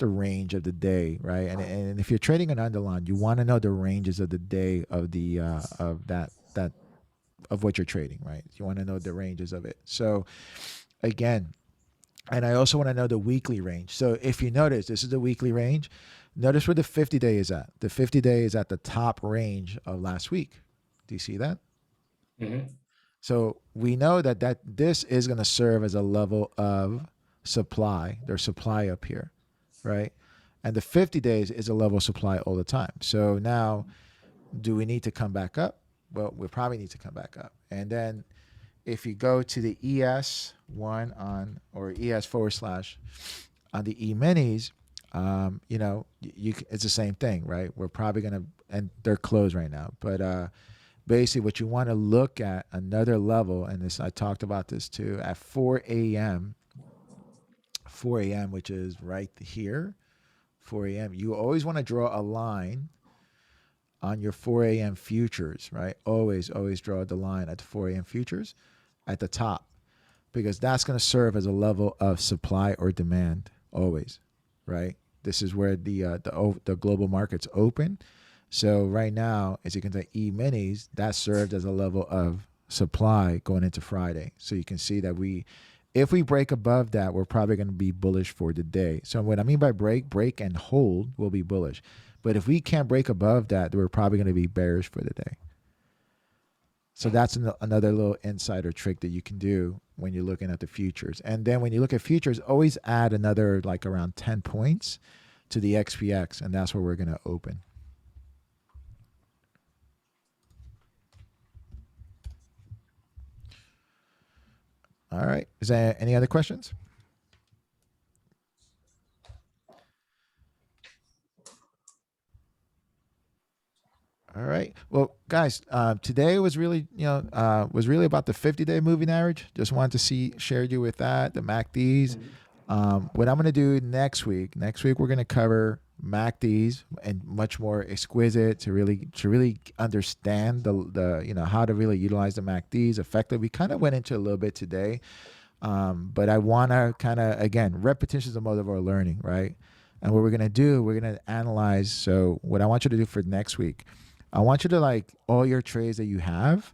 range of the day, right? And if you're trading an underline, you want to know the ranges of the day of the of what you're trading, right? You want to know the ranges of it. So again, and I also want to know the weekly range. So if you notice, this is the weekly range. Notice where the 50-day is at. The 50-day is at the top range of last week. Do you see that? Mm-hmm. So we know that this is going to serve as a level of supply. There's supply up here, right? And the 50 days is a level of supply all the time. So now, do we need to come back up? Well, we probably need to come back up. And then if you go to the ES1 on or ES forward slash on the E-minis, you know, it's the same thing, right? We're probably going to, and they're closed right now, but basically what you want to look at another level, and this, I talked about this too, at 4 a.m., which is right here, 4 a.m., you always want to draw a line on your 4 a.m. futures, right? Always draw the line at the 4 a.m. futures at the top, because that's going to serve as a level of supply or demand always, right? This is where the global markets open. So right now, as you can see, E-minis, that served as a level of supply going into Friday. So you can see that if we break above that, we're probably going to be bullish for the day. So what I mean by break and hold will be bullish. But if we can't break above that, we're probably going to be bearish for the day. So that's another little insider trick that you can do when you're looking at the futures. And then when you look at futures, always add another like around 10 points to the XPX, and that's where we're going to open. All right. Is there any other questions? All right. Well, guys, today was really, was really about the 50-day moving average. Just wanted to share you with that, the MACDs. What I'm going to do next week we're going to cover MACDs and much more exquisite to really understand the how to really utilize the MACDs effectively. We kind of went into a little bit today, but I want to kind of, again, repetition is the mode of our learning, right? And what we're going to do, we're going to analyze. So what I want you to do for next week, I want you to, like, all your trades that you have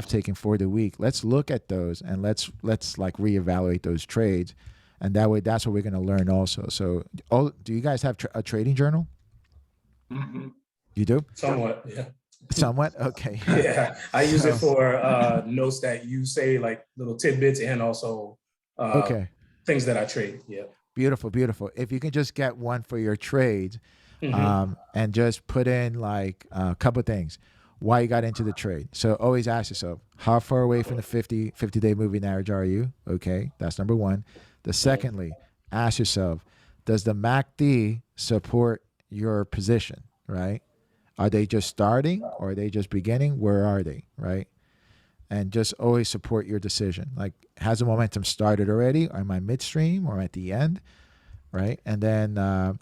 taken for the week, let's look at those and let's like reevaluate those trades. And that way, that's what we're going to learn also. So, do you guys have a trading journal? Mm-hmm. You do? Somewhat, yeah. Somewhat? Okay. Yeah, I use it for notes that you say, like little tidbits, and also Okay. things that I trade. Yeah. Beautiful, beautiful. If you can just get one for your trades, Mhm. and just put in like a couple of things, why you got into the trade. So always ask yourself, how far away from the 50-day moving average are you? Okay, that's number one. Secondly, ask yourself, does the MACD support your position, right? Are they just starting or are they just beginning? Where are they, right? And just always support your decision. Like, has the momentum started already? Or am I midstream or at the end, right? And then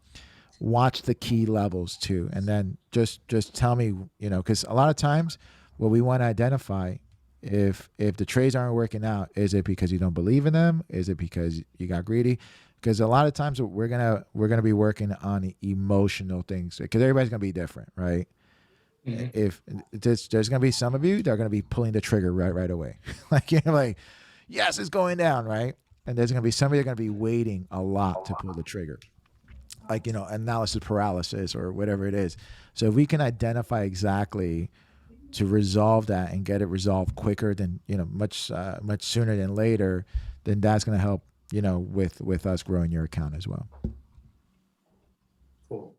watch the key levels too. And then just tell me, because a lot of times what we want to identify, if the trades aren't working out, is it because you don't believe in them? Is it because you got greedy? Because a lot of times we're gonna be working on emotional things, because everybody's gonna be different, right? Mhm. If there's gonna be some of you that are gonna be pulling the trigger right away, like like, yes, it's going down, right? And there's gonna be somebody that are gonna be waiting a lot to pull the trigger, like analysis paralysis or whatever it is. So if we can identify exactly to resolve that and get it resolved quicker than much sooner than later, then that's going to help with us growing your account as well. Cool.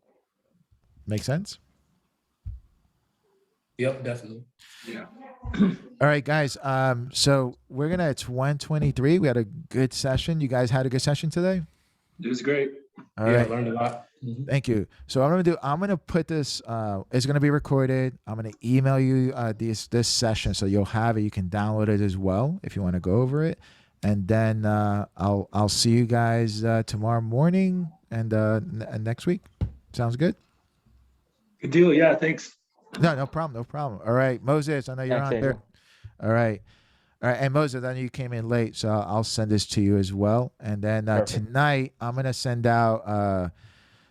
Make sense? Yep, definitely. Yeah. All right, guys. So it's 1:23. We had a good session. You guys had a good session today? It was great. All Yeah, right. I learned a lot. Mhm. Thank you. So I'm gonna put this. It's gonna be recorded. I'm gonna email you this session, so you'll have it. You can download it as well if you want to go over it. And then I'll see you guys tomorrow morning and next week. Sounds good? Good deal. Yeah. Thanks. No problem. All right, Moses, I know you're Thanks, on there. Angel. All right. And Moses, I know you came in late, so I'll send this to you as well. And then Perfect. tonight, I'm gonna send out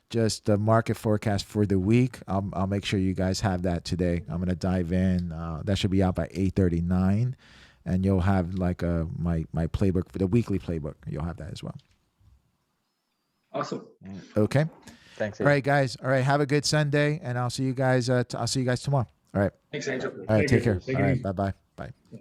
just the market forecast for the week. I'll make sure you guys have that today. I'm gonna dive in. That should be out by 8:39, and you'll have like my playbook for the weekly playbook. You'll have that as well. Awesome. Okay. Thanks, All right, guys. All right. Have a good Sunday, and I'll see you guys. I'll see you guys tomorrow. All right. Thanks, Angel. All right. Thank Take you. care. Take All it right. easy. Bye. Bye. Yeah.